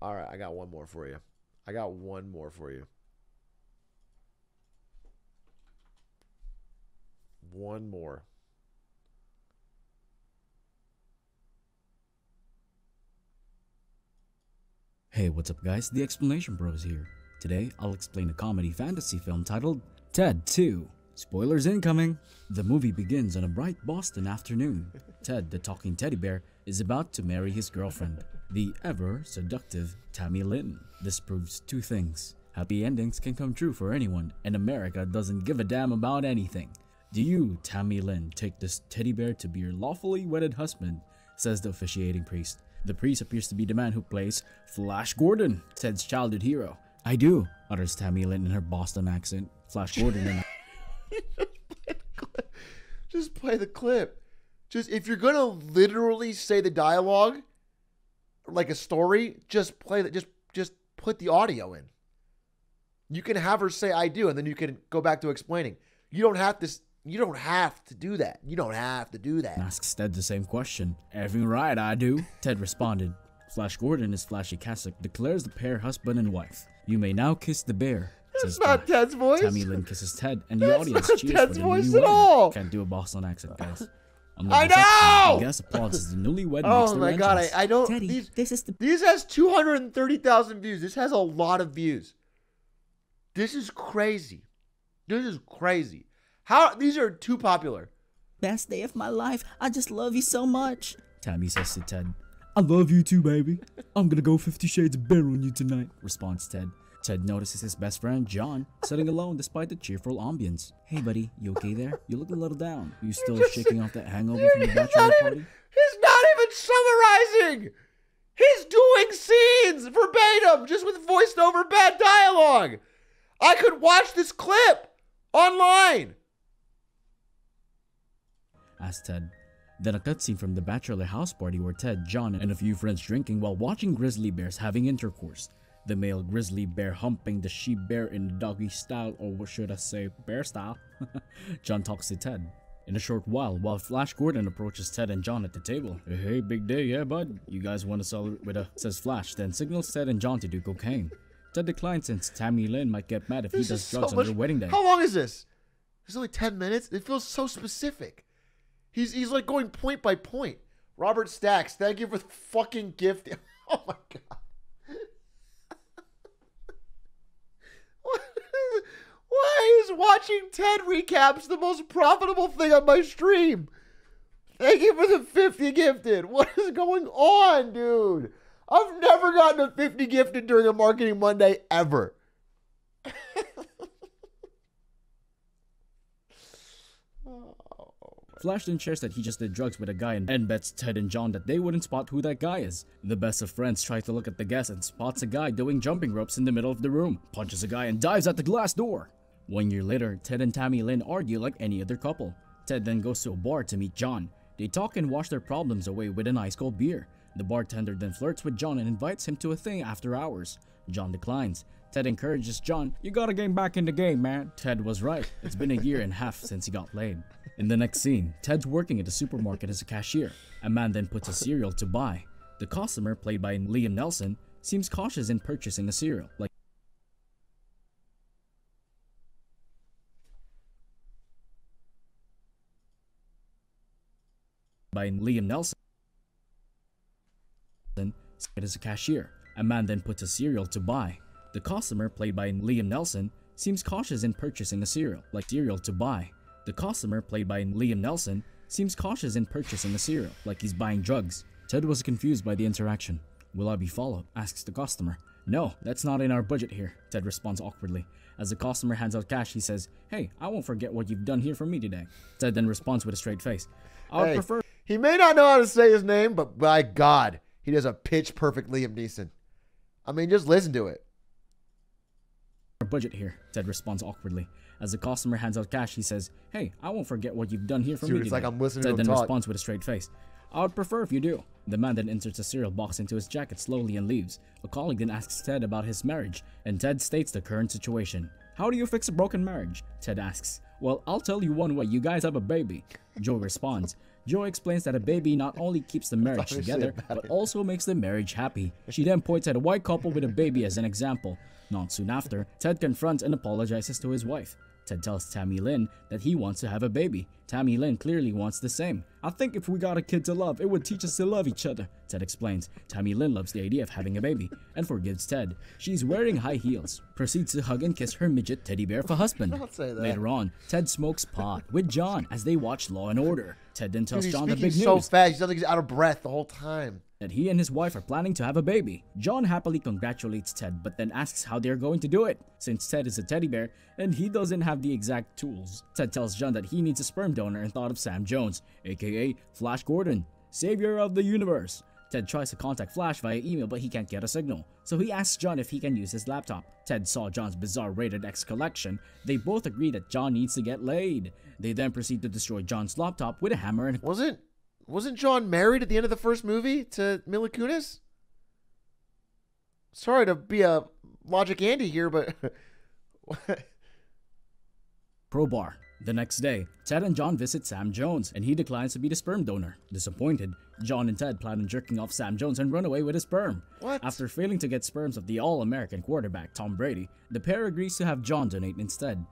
All right, I got one more for you. One more. Hey, what's up guys? The Explanation Bros here. Today, I'll explain a comedy fantasy film titled Ted 2. Spoilers incoming! The movie begins on a bright Boston afternoon. Ted, the talking teddy bear, is about to marry his girlfriend, the ever-seductive Tammy Lynn. This proves two things. Happy endings can come true for anyone, and America doesn't give a damn about anything. Do you, Tammy Lynn, take this teddy bear to be your lawfully wedded husband? Says the officiating priest. The priest appears to be the man who plays Flash Gordon, Ted's childhood hero. I do, utters Tammy Lynn in her Boston accent. Flash Gordon and Just play the clip. Just if you're gonna literally say the dialogue like a story, just play that. Just put the audio in. You can have her say "I do," and then you can go back to explaining. You don't have to. You don't have to do that. You don't have to do that. Asks Ted the same question. Everything right, I do. Ted responded. Flash Gordon, his flashy cassock, declares the pair husband and wife. You may now kiss the bear. That's not Ted's voice. Tammy Lynn kisses Ted, and the audience cheers Ted's for the voice newlywed. at all. Can't do a Boston accent, guys. I know. I guess applause as the newlywed. Oh my god, I don't. Teddy, these has 230,000 views. This has a lot of views. This is crazy. This is crazy. How these are too popular. Best day of my life. I just love you so much. Tammy says to Ted. I love you too, baby. I'm gonna go 50 Shades of Bear on you tonight, responds Ted. Ted notices his best friend, John, sitting alone despite the cheerful ambience. Hey buddy, you okay there? You look a little down. You still shaking off that hangover from the bachelor party? He's not even summarizing! He's doing scenes verbatim, just with voiced over bad dialogue! I could watch this clip online! Asked Ted. Then a cutscene from the bachelor house party where Ted, John, and a few friends drinking while watching grizzly bears having intercourse. The male grizzly bear humping the she bear in doggy style, or what should I say, bear style. John talks to Ted. In a short while Flash Gordon approaches Ted and John at the table. Hey, big day, yeah, bud? You guys want to celebrate with a... says Flash, then signals Ted and John to do cocaine. Ted declines since Tammy Lynn might get mad if he does drugs on their wedding day. How long is this? It's only 10 minutes? It feels so specific. He's like going point by point. Robert Stacks, thank you for the fucking gift. Oh my god. Why is watching Ted recaps the most profitable thing on my stream? Thank you for the 50 gifted. What is going on, dude? I've never gotten a 50 gifted during a Marketing Monday ever. Flash then shares that he just did drugs with a guy and bets Ted and John that they wouldn't spot who that guy is. The best of friends try to look at the guest and spots a guy doing jumping ropes in the middle of the room, punches a guy and dives at the glass door. 1 year later, Ted and Tammy Lynn argue like any other couple. Ted then goes to a bar to meet John. They talk and wash their problems away with an ice cold beer. The bartender then flirts with John and invites him to a thing after hours. John declines. Ted encourages John, you gotta get back in the game, man. Ted was right. It's been a year and a half since he got laid. In the next scene, Ted's working at a supermarket as a cashier. A man then puts a cereal to buy. The customer, played by Liam Nelson, seems cautious in purchasing a cereal. By Liam Nelson, as a cashier. A man then puts a cereal to buy. The customer, played by Liam Nelson, seems cautious in purchasing a cereal to buy. The customer, played by Liam Nelson, seems cautious in purchasing a cereal, like he's buying drugs. Ted was confused by the interaction. Will I be followed? Asks the customer. No, that's not in our budget here, Ted responds awkwardly. As the customer hands out cash, he says, hey, I won't forget what you've done here for me today. Ted then responds with a straight face. I would prefer... He may not know how to say his name, but by God, he does a pitch perfect Liam Neeson. I mean, just listen to it. Our budget here, Ted responds awkwardly. As the customer hands out cash, he says, hey, I won't forget what you've done here for me today. It's like I'm listening to him Ted then talk. responds with a straight face. I would prefer if you do. The man then inserts a cereal box into his jacket slowly and leaves. A colleague then asks Ted about his marriage, and Ted states the current situation. How do you fix a broken marriage? Ted asks. Well, I'll tell you one way. You guys have a baby. Joe responds. Joe explains that a baby not only keeps the marriage together, but also makes the marriage happy. She then points at a white couple with a baby as an example. Not soon after, Ted confronts and apologizes to his wife. Ted tells Tammy Lynn that he wants to have a baby. Tammy Lynn clearly wants the same. I think if we got a kid to love, it would teach us to love each other, Ted explains. Tammy Lynn loves the idea of having a baby and forgives Ted. She's wearing high heels, proceeds to hug and kiss her midget teddy bear for husband. Don't say that. Later on, Ted smokes pot with John as they watch Law and Order. Ted then tells John the big news. He's so fast, he sounds like he's out of breath the whole time. That he and his wife are planning to have a baby. John happily congratulates Ted, but then asks how they're going to do it, since Ted is a teddy bear and he doesn't have the exact tools. Ted tells John that he needs a sperm donor and thought of Sam Jones, aka Flash Gordon, savior of the universe. Ted tries to contact Flash via email, but he can't get a signal, so he asks John if he can use his laptop. Ted saw John's bizarre Rated X collection. They both agree that John needs to get laid. They then proceed to destroy John's laptop with a hammer and... Wasn't John married at the end of the first movie to Mila Kunis? Sorry to be a Logic Andy here, but... Crowbar. The next day, Ted and John visit Sam Jones, and he declines to be the sperm donor. Disappointed, John and Ted plan on jerking off Sam Jones and run away with his sperm. What? After failing to get sperms of the All-American quarterback Tom Brady, the pair agrees to have John donate instead.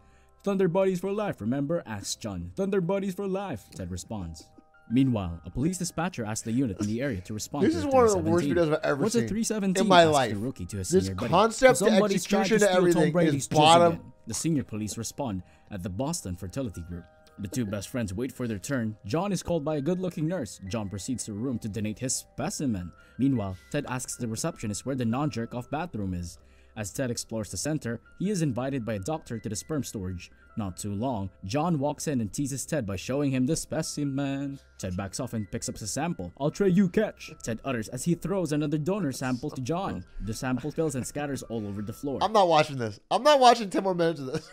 Thunder Buddies for life, remember? Asks John. Thunder Buddies for life, Ted responds. Meanwhile, a police dispatcher asks the unit in the area to respond This to is one of the worst videos I've ever What's seen a 317? in my Asks life. the rookie to his This senior buddy. concept to Somebody's trying execution to steal everything Tom Brady's is bottom. jersey again. The senior police respond at the Boston Fertility Group. The two best friends wait for their turn. John is called by a good-looking nurse. John proceeds to a room to donate his specimen. Meanwhile, Ted asks the receptionist where the non-jerk-off bathroom is. As Ted explores the center, he is invited by a doctor to the sperm storage. Not too long, John walks in and teases Ted by showing him the specimen. Ted backs off and picks up the sample. I'll tray you catch, Ted utters as he throws another donor sample to John. The sample spills and scatters all over the floor. I'm not watching this. I'm not watching 10 more minutes of this.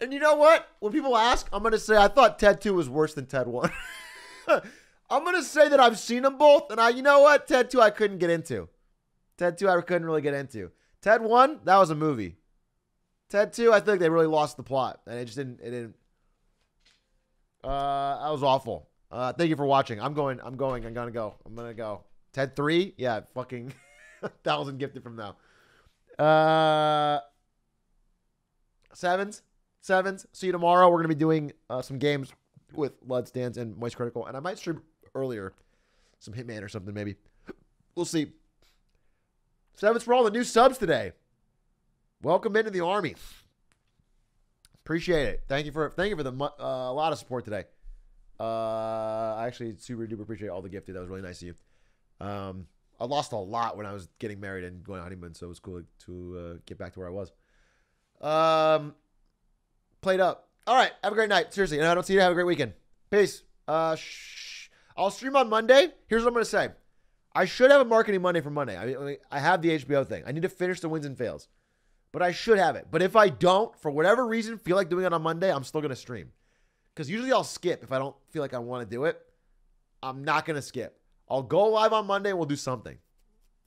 And you know what? When people ask, I'm going to say I thought Ted 2 was worse than Ted 1. I'm going to say that I've seen them both, and you know what? Ted 2 I couldn't get into. Ted 2 I couldn't really get into. Ted 1, that was a movie. Ted 2, I think they really lost the plot, and it didn't. That was awful. Thank you for watching. I'm going to go. Ted 3, yeah, fucking 1,000 gifted from now. Sevens. See you tomorrow. We're going to be doing some games with Let's Dance and Moist Critical. And I might stream earlier. Some Hitman or something, maybe. We'll see. Sevens for all the new subs today. Welcome into the army. Appreciate it. Thank you for the a lot of support today. I actually super duper appreciate all the gifted. That was really nice of you. I lost a lot when I was getting married and going on honeymoon, so it was cool to get back to where I was. Played up. All right. Have a great night. Seriously. I don't see you. Have a great weekend. Peace. I'll stream on Monday. Here's what I'm going to say. I should have a marketing Monday for Monday. I have the HBO thing. I need to finish the wins and fails. But I should have it. But if I don't, for whatever reason, feel like doing it on Monday, I'm still going to stream. Because usually I'll skip if I don't feel like I want to do it. I'm not going to skip. I'll go live on Monday and we'll do something.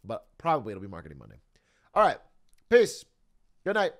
But probably it'll be marketing Monday. All right. Peace. Good night.